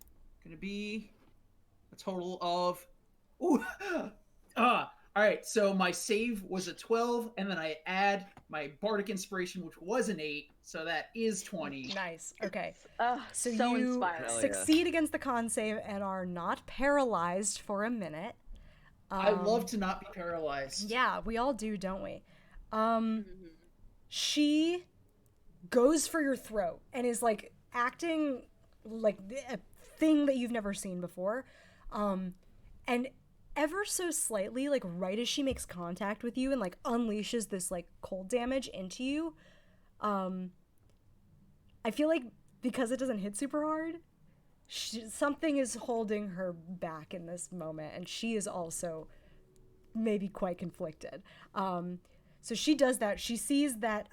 gonna be a total of... Ooh! Alright, so my save was a 12, and then I add my Bardic Inspiration, which was an 8, so that is 20. Nice. Okay. So you inspiring. succeed against the con save and are not paralyzed for a minute. I love to not be paralyzed. Yeah, we all do, don't we? She goes for your throat and is like acting like a thing that you've never seen before. And ever so slightly, like right as she makes contact with you and like unleashes this like cold damage into you, I feel like because it doesn't hit super hard, something is holding her back in this moment, and she is also maybe quite conflicted. So she does that. She sees that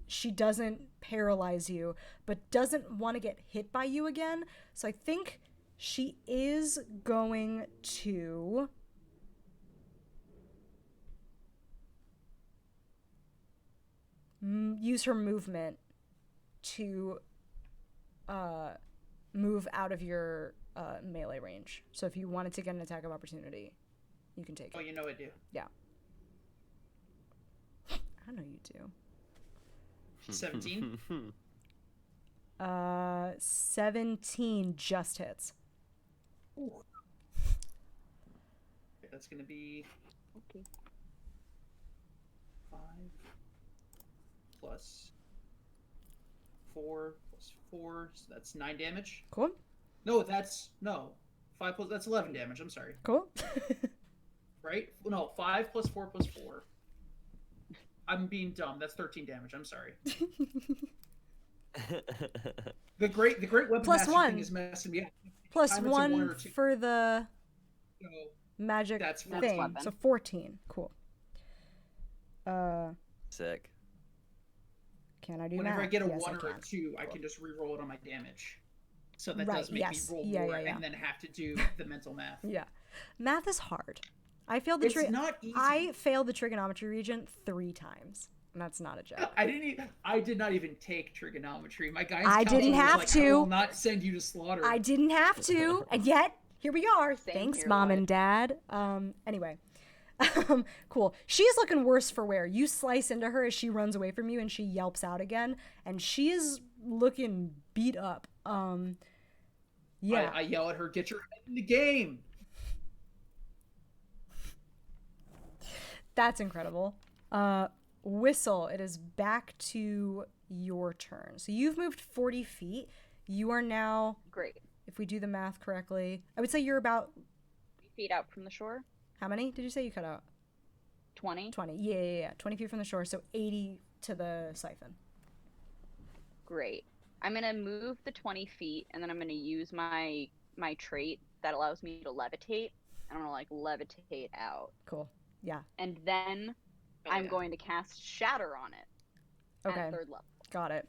she doesn't paralyze you, but doesn't want to get hit by you again. So I think she is going to... use her movement to move out of your melee range. So if you wanted to get an attack of opportunity, you can take it. Oh, you know I do. Yeah. I know you do. 17. 17 just hits. Ooh. That's gonna be 5 plus 4 plus 4, so that's 9 damage. Cool. No, 5 plus, that's 11 damage. I'm sorry. Cool. Right? No, 5 plus 4 plus 4. I'm being dumb. That's 13 damage. I'm sorry. The great weapon Plus master 1. thing is messing me up. Plus 1 for the So, magic that's thing. 14. So 14. Cool. Sick. Can I do whenever math? I get a Yes, 1 or a can. 2, I can just re-roll it on my damage. So that Right, does make yes. me roll Yeah, more yeah. and then have to do the mental math. Yeah. Math is hard. I failed the It's not easy. I failed the trigonometry region 3 times. And that's not a joke. I did not even take trigonometry. My guidance I counselor didn't was have like, to. I will not send you to slaughter. I didn't have to, and yet here we are. Same Thanks, here, Mom bud. and Dad. Anyway, cool. She's looking worse for wear. You slice into her as she runs away from you, and she yelps out again, and she is looking beat up. Yeah. I yell at her, get your head in the game. That's incredible. Whistle, it is back to your turn. So you've moved 40 feet. You are now, Great. if we do the math correctly, I would say you're about, Feet out from the shore. how many did you say you cut out? 20. 20. Yeah. 20 feet from the shore, so 80 to the siphon. Great. I'm gonna move the 20 feet, and then I'm gonna use my trait that allows me to levitate. I'm gonna like levitate out, Cool. Yeah. and then Oh, I'm yeah. going to cast Shatter on it Okay. at 3rd level. Got it.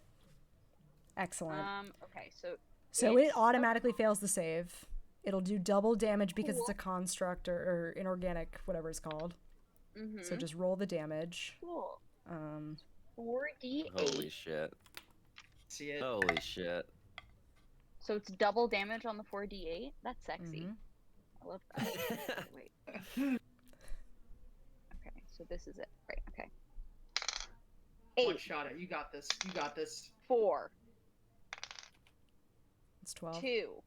Excellent. Okay, so So it it's- automatically fails the save. It'll do double damage because it's Cool. a construct or inorganic, whatever it's called. Mhm. So just roll the damage. Cool. 4d8. 4d8. Holy shit. See it? Holy shit. So it's double damage on the 4d8. That's sexy. Mhm. I love that. Wait. Okay, so this is it. Right. Okay. One 8. shot it. You got this. You got this. 4. It's 12, 2.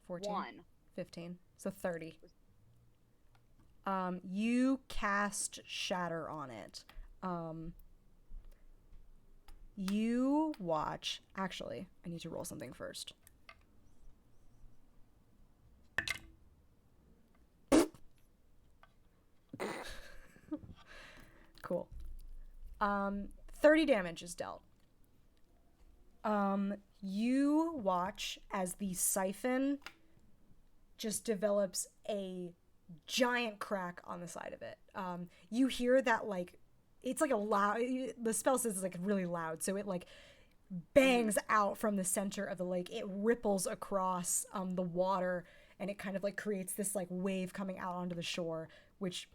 14, 1. 15. So 30. You cast Shatter on it. You watch. Actually, I need to roll something first. Cool. 30 damage is dealt. You watch as the siphon just develops a giant crack on the side of it. You hear that, like, it's like a loud, the spell says it's like really loud, so it like bangs out from the center of the lake. It ripples across the water, and it kind of like creates this like wave coming out onto the shore, which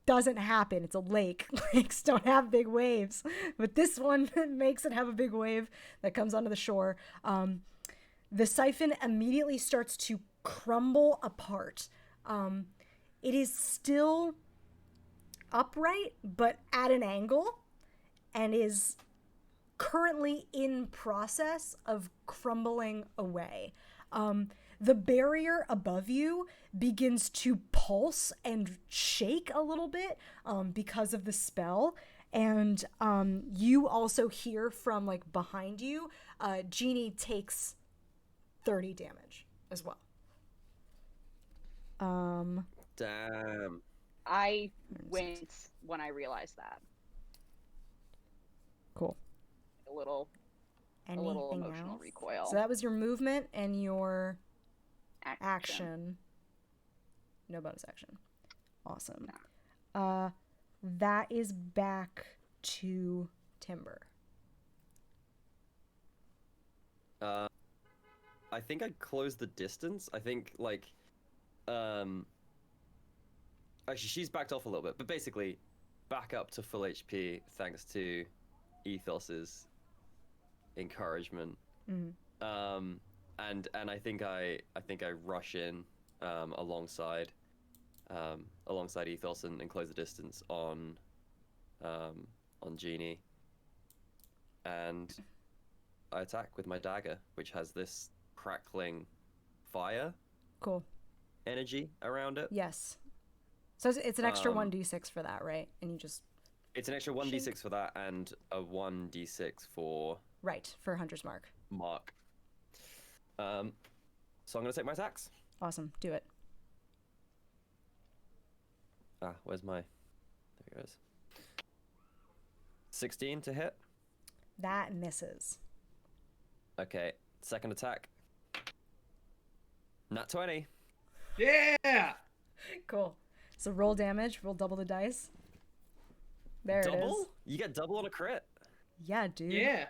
doesn't happen. It's a lake. Lakes don't have big waves, but this one makes it have a big wave that comes onto the shore. The siphon immediately starts to crumble apart. It is still upright, but at an angle, and is currently in process of crumbling away. The barrier above you begins to pulse and shake a little bit because of the spell. And you also hear from like behind you, Jeannie takes 30 damage as well. Damn. I wince when I realize that. Cool. A little emotional else? recoil. So that was your movement and your Action. action. No bonus action. Awesome. That is back to Timber. I think I closed the distance. I think like, actually she's backed off a little bit, but basically, back up to full HP thanks to Ethos's encouragement. Mm-hmm. And I think I rush in alongside Ethos and close the distance on Genie, and I attack with my dagger, which has this crackling fire Cool. energy around it. Yes. So it's an extra 1d6 for that, right? And you just... It's an extra 1d6 for that and a 1d6 for... Right, for Hunter's Mark. Mark. So I'm going to take my attacks. Awesome. Do it. Where's my... There it goes. 16 to hit. That misses. Okay, second attack. Nat 20. Yeah! Cool. So roll damage. Roll double the dice. There it is. Double? You get double on a crit? Yeah, dude. Yeah.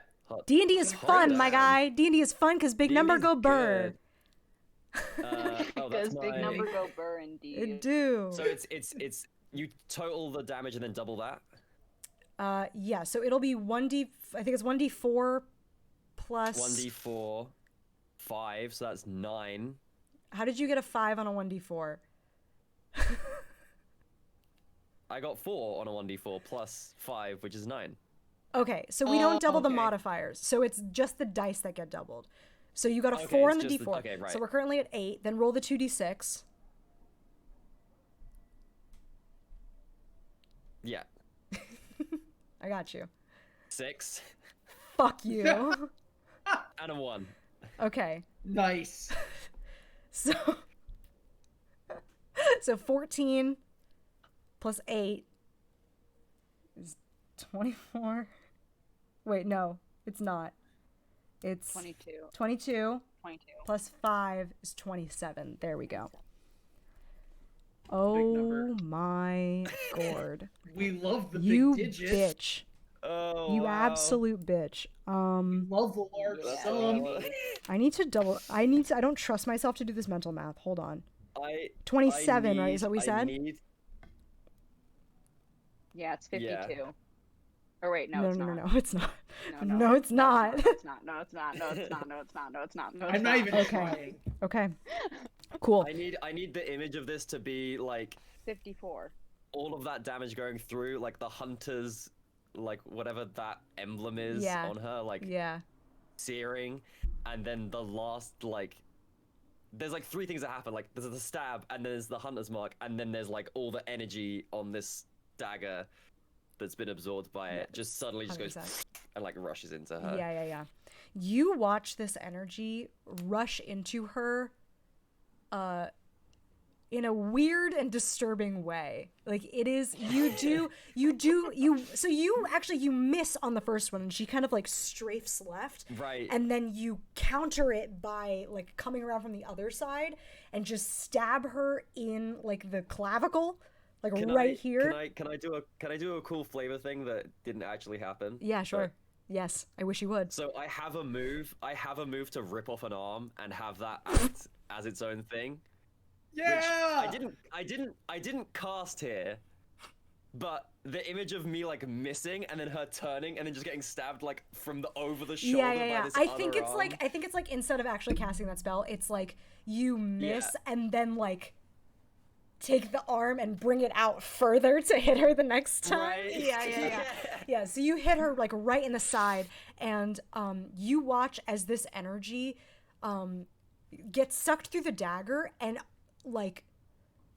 D&D is fun, my guy. D&D is fun because big number D&D's go burr. that's Does big my... number go burr indeed. It do. So it's you total the damage and then double that? Yeah, so it'll be 1d... I think it's 1d4 plus... 1d4, 5, so that's 9. How did you get a 5 on a 1d4? I got 4 on a 1d4 plus 5, which is 9. Okay, so we don't double the okay. modifiers. So it's just the dice that get doubled. So you got a Okay, 4 on it's the just d4. okay, right. So we're currently at 8. Then roll the 2d6. Yeah. I got you. 6 Fuck you. and a 1. Okay. Nice. So 14 plus 8 is 24. Wait, no, it's not. It's 22. 22 22. plus 5 is 27. There we go. number. Oh my god. We love the You big digits. bitch. Oh, You wow. absolute bitch. Love the large sum. I don't trust myself to do this mental math. Hold on. 27, right? Is that what we said? Yeah, it's 52. Yeah. Or wait, no, it's not. No, it's not. No, No, it's not. No, it's not. No, it's not. No, it's not. No, it's not. No, it's not. No, it's I'm not even Okay. trying. Okay. Cool. I need the image of this to be like 54. all of that damage going through, like the hunter's, like whatever that emblem is Yeah. on her, like Yeah. searing, and then the last like there's like 3 things that happen. Like there's the stab, and then there's the hunter's mark, and then there's like all the energy on this dagger that's been absorbed by it just suddenly just goes 100%. and like rushes into her. Yeah. You watch this energy rush into her in a weird and disturbing way. Like it is you miss on the first one and she kind of like strafes left. Right. And then you counter it by like coming around from the other side and just stab her in like the clavicle. Like here. Can I do a cool flavor thing that didn't actually happen? Yeah, sure. But- Yes, I wish you would. So I have a move to rip off an arm and have that act as its own thing. Yeah. Which I didn't cast here, but the image of me like missing and then her turning and then just getting stabbed like from the over the shoulder by this I think other arm. I think it's like instead of actually casting that spell, it's like you miss and then like take the arm and bring it out further to hit her the next time. Right. Yeah, so you hit her like right in the side and you watch as this energy gets sucked through the dagger and like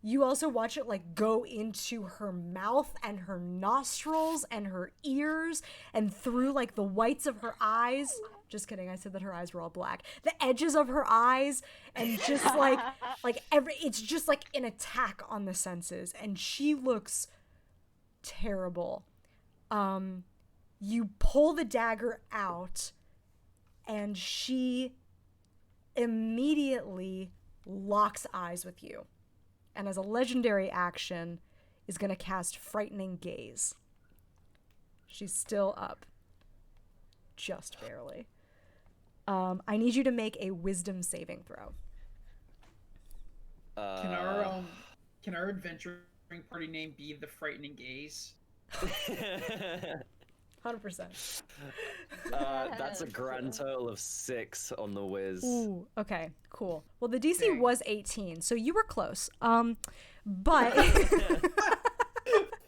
you also watch it like go into her mouth and her nostrils and her ears and through like the whites of her eyes Just kidding. I said that her eyes were all black. The edges of her eyes and just it's just like an attack on the senses, and she looks terrible. You pull the dagger out, and she immediately locks eyes with you. And as a legendary action, is going to cast Frightening Gaze. She's still up. Just barely. I need you to make a wisdom saving throw. Can our adventuring party name be the Frightening Gaze? 100%. That's a grand total of 6 on the whiz. Ooh, okay, cool. Well, the DC was 18, so you were close. But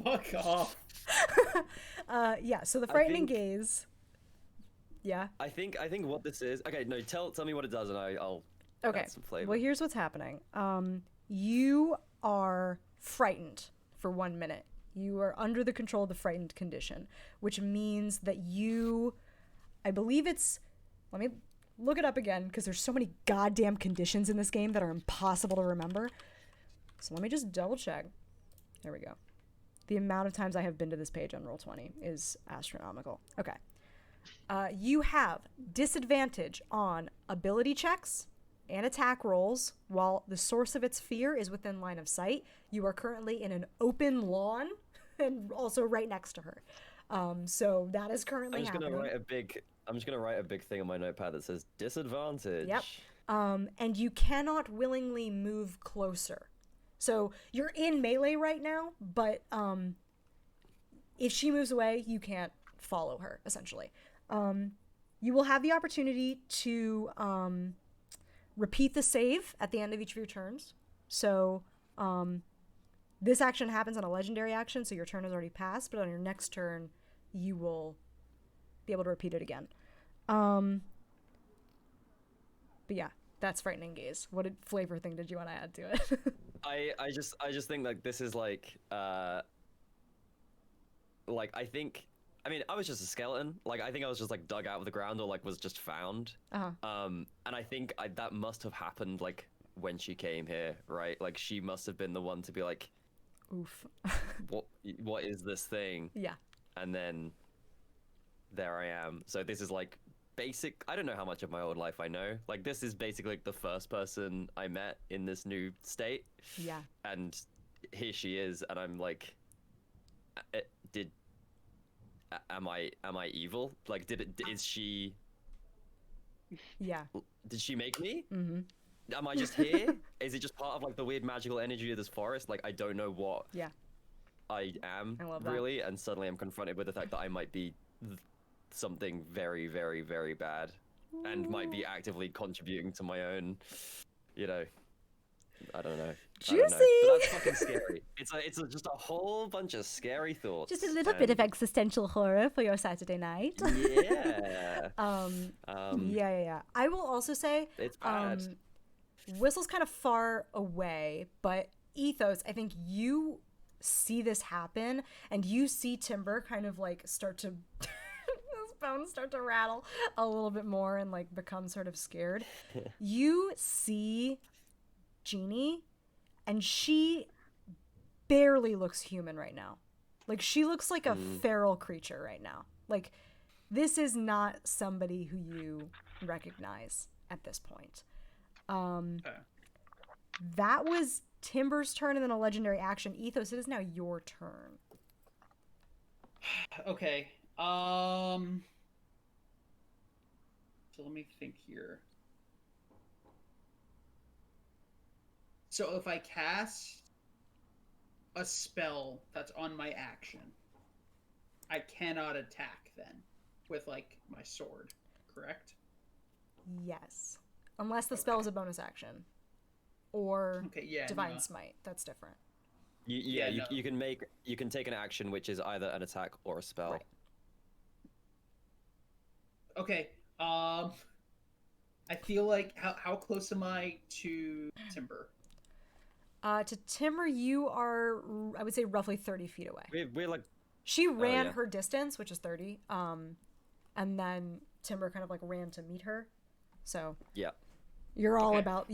Fuck off. yeah. So the Frightening Gaze. Yeah. I think what this is. Okay, no, tell me what it does, and I'll add some flavor. Well, here's what's happening. You are frightened for 1 minute. You are under the control of the frightened condition, which means that I believe it's, let me look it up again because there's so many goddamn conditions in this game that are impossible to remember. So let me just double check. There we go. The amount of times I have been to this page on Roll20 is astronomical. Okay. You have disadvantage on ability checks and attack rolls while the source of its fear is within line of sight. You are currently in an open lawn and also right next to her. So that is currently happening. I'm just gonna write a big thing on my notepad that says disadvantage. Yep. And you cannot willingly move closer. So you're in melee right now, but if she moves away, you can't follow her, essentially. You will have the opportunity to repeat the save at the end of each of your turns. So this action happens on a legendary action, so your turn has already passed, but on your next turn, you will be able to repeat it again. But yeah, that's Frightening Gaze. What flavor thing did you want to add to it? I just think like this is like I think, I mean, I was just a skeleton. Like, I think I was just like dug out of the ground or like was just found. And I think that must have happened like when she came here, right? Like she must have been the one to be like, oof. what is this thing? Yeah. And then there I am. So this is like basic. I don't know how much of my old life I know. Like this is basically like the first person I met in this new state. Yeah. And here she is, and I'm like, am I evil? Like, is she? Yeah. Did she make me? Mm-hmm. Am I just here? Is it just part of like the weird magical energy of this forest? Like, I don't know what. Yeah. I am really, and suddenly I'm confronted with the fact that I might be something very, very, very bad, and might be actively contributing to my own, you know. I don't know. Juicy. But that's fucking scary. It's just a whole bunch of scary thoughts. Just a little bit of existential horror for your Saturday night. Yeah. Yeah. I will also say, it's bad. Whistle's kind of far away, but Ethos, I think you see this happen, and you see Timber kind of like start to his bones start to rattle a little bit more and like become sort of scared. You see Jeannie, and she barely looks human right now. Like she looks like a feral creature right now. Like this is not somebody who you recognize at this point. That was Timber's turn, and then a legendary action. Ethos, it is now your turn. Okay. So let me think here. So if I cast a spell that's on my action, I cannot attack then with like my sword, correct? Yes. Unless the spell is a bonus action. Or Divine Smite. That's different. You can take an action which is either an attack or a spell. Right. Okay. I feel like how close am I to Timber? To Timber, you are, I would say, roughly 30 feet away. We're like... She ran her distance, which is 30, and then Timber kind of like ran to meet her. So Yeah. you're all Okay. about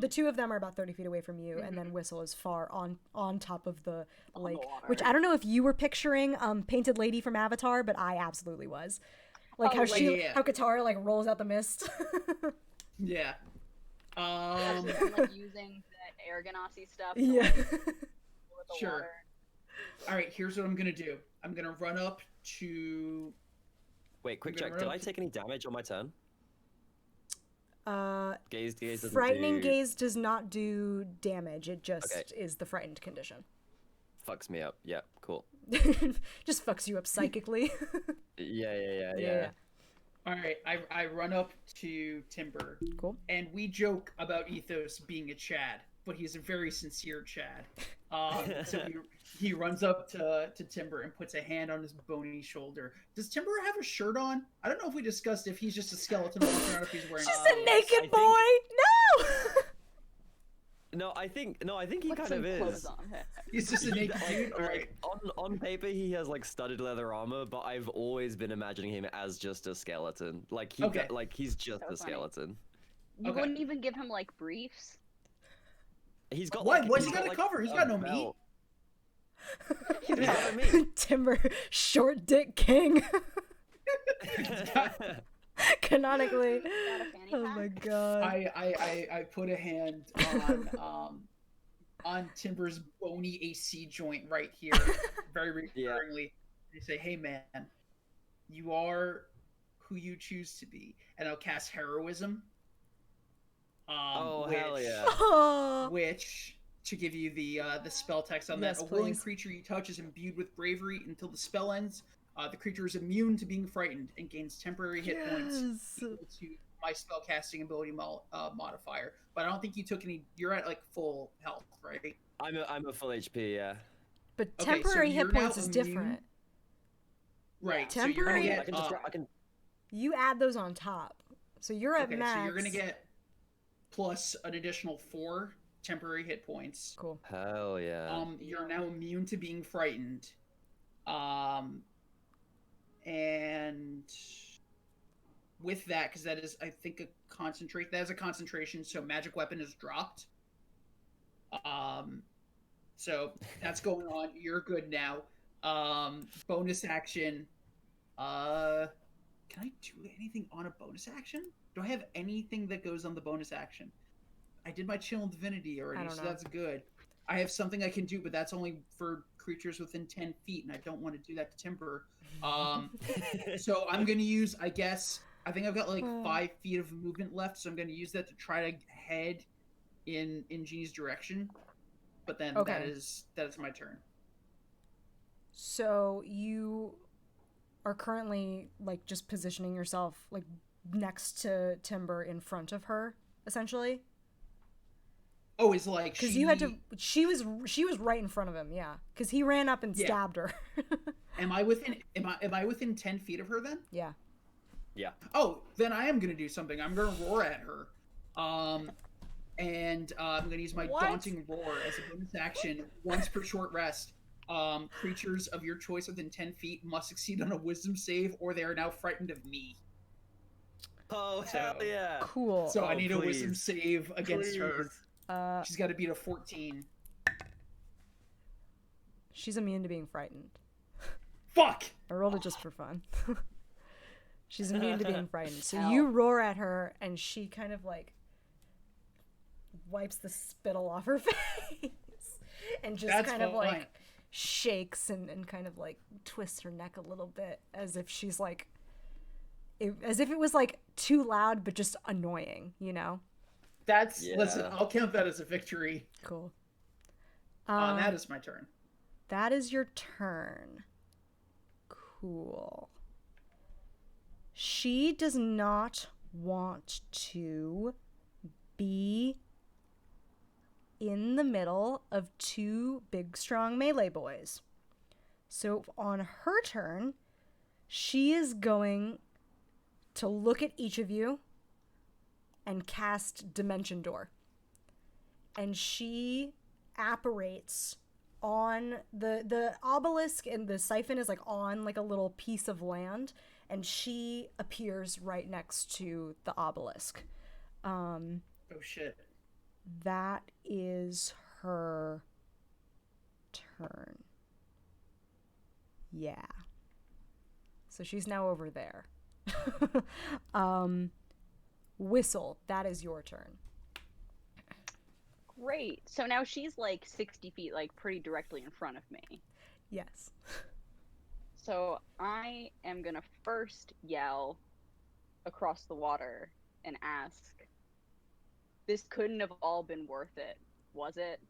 the two of them are about 30 feet away from you, and then Whistle is far on top of the lake, water. which I don't know if you were picturing Painted Lady from Avatar, but I absolutely was. Like Oh, how yeah. how Katara like rolls out the mist. Yeah. Especially from, like, using the air ganassi stuff. To, Yeah. like, with the Sure. water. All right, here's what I'm gonna do. I'm gonna run up to. Wait, quick I'm gonna check. Did run I up to- take any damage on my turn? Gaze doesn't Frightening do... Gaze does not do damage. It just Okay. is the frightened condition. Fucks me up. Yeah, cool. Just fucks you up psychically. Yeah. All right, I run up to Timber, Cool. and we joke about Ethos being a Chad, but he's a very sincere Chad. So he runs up to Timber and puts a hand on his bony shoulder. Does Timber have a shirt on? I don't know if we discussed if he's just a skeleton or not, if he's wearing. Just a naked I boy. No. No, I think he Put kind some of clothes is. on. He's just a naked dude. All right. On paper, he has like studded leather armor, but I've always been imagining him as just a skeleton. Like Okay. he's just So a funny. skeleton. You Okay. wouldn't even give him like briefs. He's got Why? like, What's he's he got to like, cover? He's a got no meat. belt. He's got no meat. Timber, short dick king. Canonically. Got a fanny Oh pack? my god. I put a hand on Timber's bony AC joint right here, very reassuringly. They say, "Hey man, you are who you choose to be," and I'll cast heroism. Oh which, hell yeah! Oh. Which, to give you the spell text on Yes, that, a willing please. creature you touch is imbued with bravery until the spell ends. The creature is immune to being frightened and gains temporary hit points Yes. equal to my spell casting ability modifier. But I don't think you took any. You're at like full health, right? I'm a full HP. Yeah. But Okay, so temporary you're hit now points is immune? different. Right. Temporary- So you're gonna I get. can just I can. You add those on top. So you're at Okay, max. so you're gonna get plus an additional 4 temporary hit points. Cool. Hell yeah. You're now immune to being frightened. And with that, because that is, I think, that is a concentration, so magic weapon is dropped. So that's going on. You're good now. Bonus action. Can I do anything on a bonus action? Do I have anything that goes on the bonus action? I did my chill and divinity I already, don't so know. that's good. I have something I can do, but that's only for creatures within 10 feet, and I don't want to do that to Timber. So I'm going to use, I guess, I think I've got like 5 feet of movement left, so I'm going to use that to try to head in Genie's direction. But then Okay. that is my turn. So you are currently like just positioning yourself like next to Timber in front of her, essentially. Oh, it's like Because you had to. She was right in front of him. Yeah. Because he ran up and Yeah. stabbed her. Am I within 10 feet of her then? Yeah. Yeah. Oh, then I am gonna do something. I'm gonna roar at her. And I'm gonna use my What? daunting roar as a bonus action once per short rest. Creatures of your choice within 10 feet must succeed on a wisdom save, or they are now frightened of me. Oh hell So- yeah! So I Oh, need a wisdom please. save against her. Please. She's got to beat a 14. She's immune to being frightened. Fuck! I rolled it just for fun. She's immune to being frightened. So Ow. you roar at her, and she kind of like wipes the spittle off her face and just That's kind of fine. like shakes and kind of like twists her neck a little bit as if she's like, as if it was like too loud but just annoying, you know? Listen, Yeah. I'll count that as a victory. Cool. That is my turn. That is your turn. Cool. She does not want to be in the middle of 2 big, strong melee boys. So on her turn, she is going to look at each of you and cast Dimension Door. And she apparates on the obelisk, and the siphon is like on like a little piece of land, and she appears right next to the obelisk. Oh shit. That is her turn. Yeah. So she's now over there. Whistle, that is your turn. Great. So now she's like 60 feet, like pretty directly in front of me. Yes. So I am gonna first yell across the water and ask, "This couldn't have all been worth it, was it?"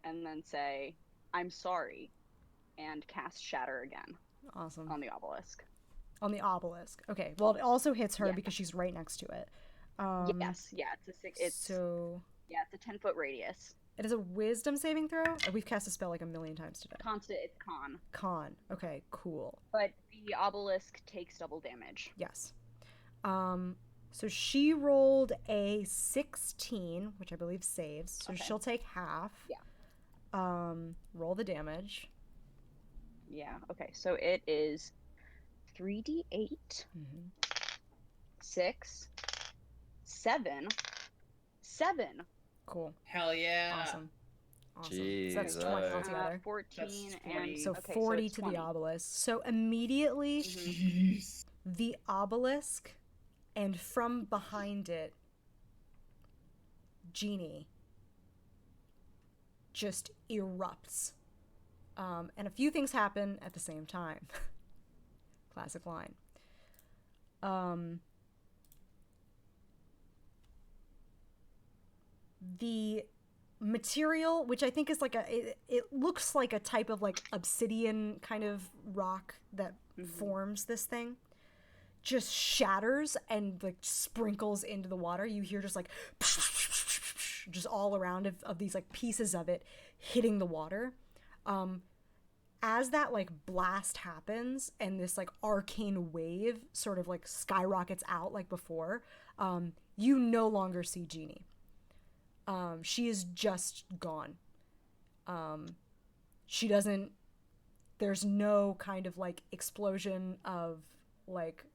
And then say, "I'm sorry," and cast Shatter again Awesome. on the obelisk. On the obelisk. Okay. Well, it also hits her Yeah. because she's right next to it. Yes. Yeah. It's so yeah. It's a 10-foot radius. it is a wisdom saving throw. We've cast a spell like a million times today. Constant. It's con. Con. Okay. Cool. But the obelisk takes double damage. Yes. So she rolled a 16, which I believe saves. So Okay. she'll take half. Yeah. Roll the damage. Yeah. Okay. So it is 3d8, 6, 7, 7. Cool. Hell yeah. Awesome. So that's 20 Jesus. altogether. 14 That's and 20. So okay, 40 it's to 20. the obelisk. So immediately Jeez. the obelisk, and from behind it, Genie just erupts. And a few things happen at the same time. Classic line. The material, which I think is like it looks like a type of like obsidian kind of rock that forms this thing, just shatters and like sprinkles into the water. You hear just like just all around of these like pieces of it hitting the water. As that like blast happens and this like arcane wave sort of like skyrockets out like before, you no longer see Genie. She is just gone. She doesn't, there's no kind of like explosion of like,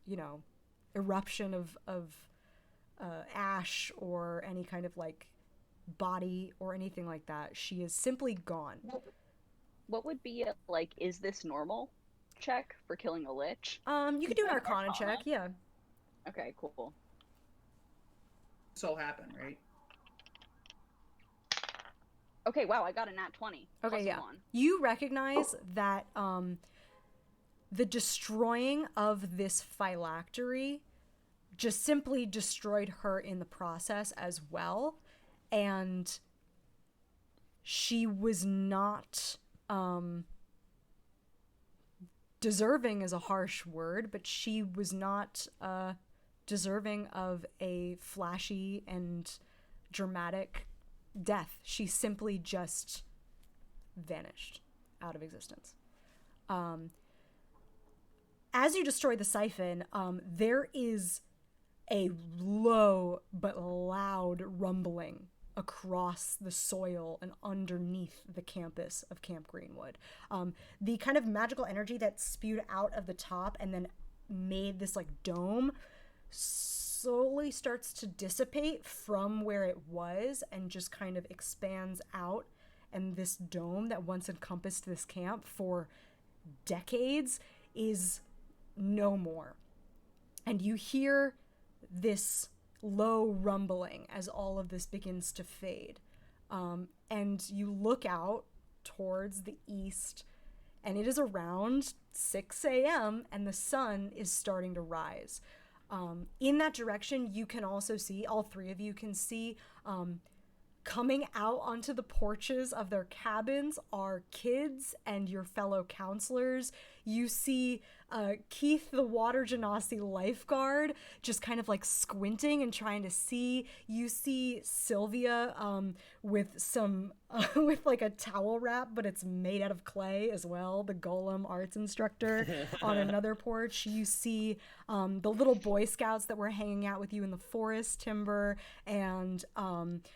you know, eruption of ash or any kind of like body or anything like that. She is simply gone. What would be a, like, is this normal check for killing a lich? You could do an Arcana check, yeah. Okay, cool. This all happened, right? Okay, wow, I got a nat 20. Okay, plus yeah. 1. You recognize that the destroying of this phylactery just simply destroyed her in the process as well, and she was not deserving is a harsh word, but she was not deserving of a flashy and dramatic death. She simply just vanished out of existence. As you destroy the siphon, there is a low but loud rumbling across the soil and underneath the campus of Camp Greenwood. The kind of magical energy that spewed out of the top and then made this like dome slowly starts to dissipate from where it was and just kind of expands out. And this dome that once encompassed this camp for decades is no more. And you hear this low rumbling as all of this begins to fade. And you look out towards the east, and it is around 6 a.m., and the sun is starting to rise. In that direction, you can also see, all three of you can see, coming out onto the porches of their cabins are kids and your fellow counselors. You see Keith, the water genasi lifeguard, just kind of like squinting and trying to see. You see Sylvia with some with like a towel wrap, but it's made out of clay as well, the golem arts instructor on another porch. You see the little Boy Scouts that were hanging out with you in the forest, Timber, and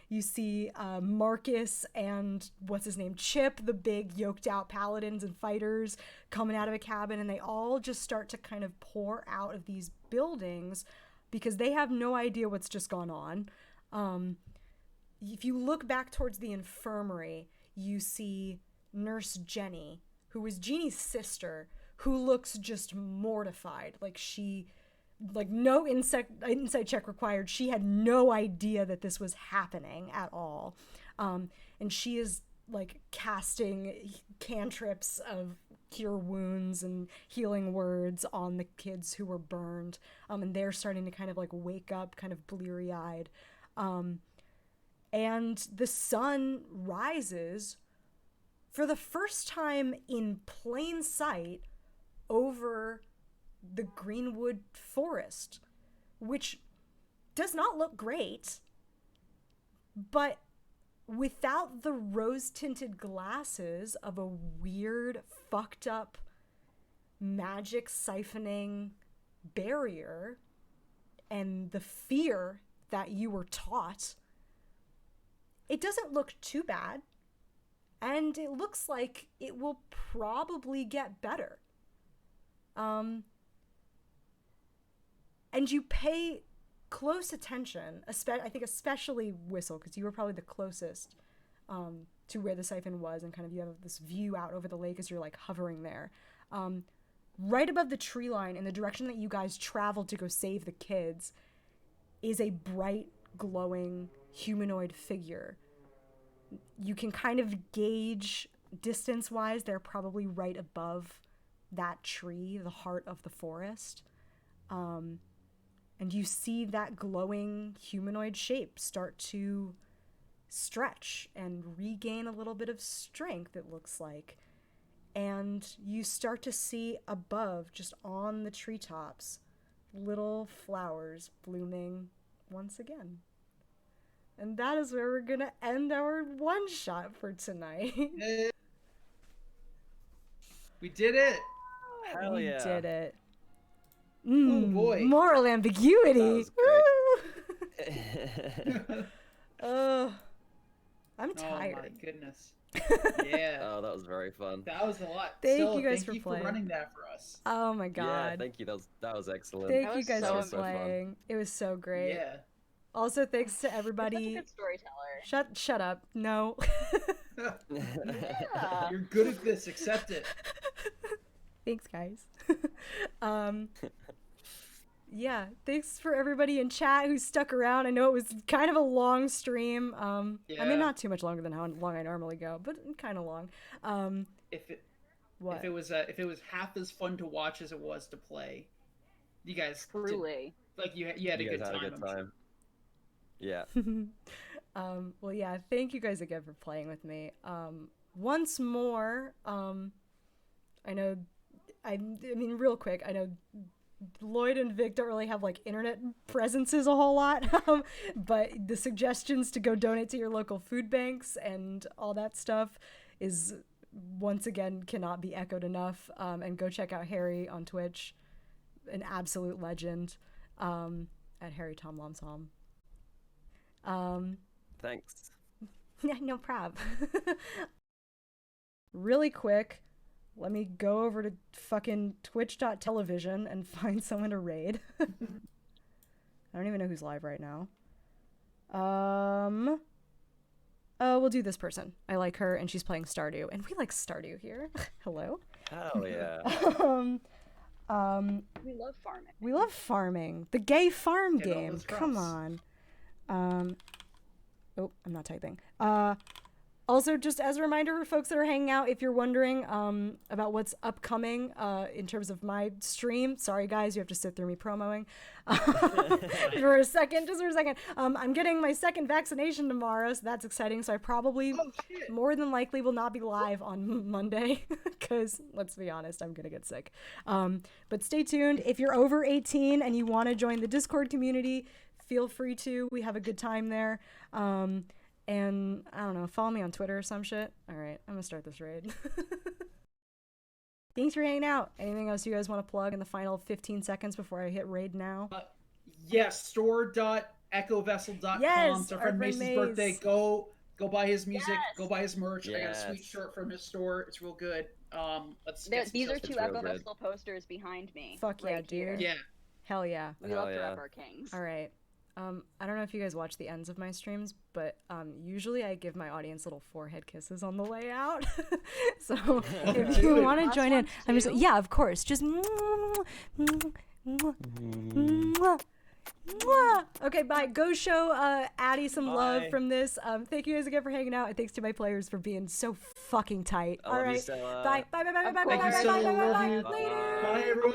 you see Marcus and what's his name, Chip, the big yoked out paladins and fighters coming out of a cabin, and they all just start to kind of pour out of these buildings because they have no idea what's just gone on. If you look back towards the infirmary, you see Nurse Jenny, who is Jeannie's sister, who looks just mortified. Like no insight check required. She had no idea that this was happening at all. And she is like casting cantrips of cure wounds and healing words on the kids who were burned. And they're starting to kind of like wake up, kind of bleary-eyed. And the sun rises for the first time in plain sight over the Greenwood forest, which does not look great, but without the rose-tinted glasses of a weird, fucked up, magic siphoning barrier and the fear that you were taught, it doesn't look too bad, and it looks like it will probably get better. And you pay close attention, I think especially Whistle, because you were probably the closest to where the siphon was, and kind of you have this view out over the lake as you're like hovering there. Right above the tree line, in the direction that you guys traveled to go save the kids, is a bright, glowing humanoid figure. You can kind of gauge distance-wise, they're probably right above that tree, the heart of the forest. And you see that glowing humanoid shape start to stretch and regain a little bit of strength, it looks like. And you start to see above, just on the treetops, little flowers blooming once again. And that is where we're gonna end our one-shot for tonight. We did it! Hell yeah. We did it. Oh boy. Moral ambiguity. I'm tired. Oh my goodness. Yeah. Oh, that was very fun. That was a lot. Thank Stella, you guys thank for you playing. for running that for us. Oh my god. Yeah, thank you. That was excellent. Thank That you was guys so for fun. playing. It was so great. Yeah. Also, thanks to You're such a everybody. good storyteller. Shut up. No. Yeah. You're good at this. Accept it. Thanks, guys. Yeah, thanks for everybody in chat who stuck around. I know it was kind of a long stream. I Yeah. mean, not too much longer than how long I normally go, but kind of long. If it What? if it was half as fun to watch as it was to play, you guys did, Truly. like you had You a guys good had time. a good I'm sure. time. Yeah. Well, yeah, thank you guys again for playing with me. Once more, I know, I mean, real quick, I know Lloyd and Vic don't really have like internet presences a whole lot, but the suggestions to go donate to your local food banks and all that stuff is once again cannot be echoed enough. And go check out Harry on Twitch, an absolute legend, at Harry Tom Lomsom. Thanks. Yeah, no prob. Really quick, let me go over to fucking twitch.television and find someone to raid. I don't even know who's live right now. Oh, we'll do this person. I like her, and she's playing Stardew, and we like Stardew here. Hello. Hell yeah. We love farming. We love farming. The gay farm Get all game. those Come crops. on. Oh, I'm not typing. Also, just as a reminder for folks that are hanging out, if you're wondering about what's upcoming in terms of my stream, sorry guys, you have to sit through me promoing for a second, just for a second. I'm getting my second vaccination tomorrow, so that's exciting. So I probably, more than likely, will not be live on Monday because, let's be honest, I'm going to get sick. But stay tuned. If you're over 18 and you want to join the Discord community, feel free to. We have a good time there. And I don't know, follow me on Twitter or some shit. All right, I'm gonna start this raid. Thanks for hanging out. Anything else you guys want to plug in the final 15 seconds before I hit raid now? Yes, store.echovessel.com. Yes, it's our friend Mason's birthday. Go buy his music. Yes. Go buy his merch. I got a Yes. sweet shirt from his store. It's real good. These are two real Echo good. Vessel posters behind me. Fuck yeah, right here. dude. Yeah. Hell yeah. We Hell love yeah. Forever Kings. All right. I don't know if you guys watch the ends of my streams, but usually I give my audience little forehead kisses on the way out. So if you want to join in, I'm just yeah, of course. Just okay, bye. Go show Addie some love Bye. from this. Thank you guys again for hanging out, and thanks to my players for being so fucking tight. I All love you, right, Stella. bye, bye, bye, bye, bye, bye, Thank bye, you, bye, Stella. bye, bye, Love bye, you. bye. Later. Bye, everyone.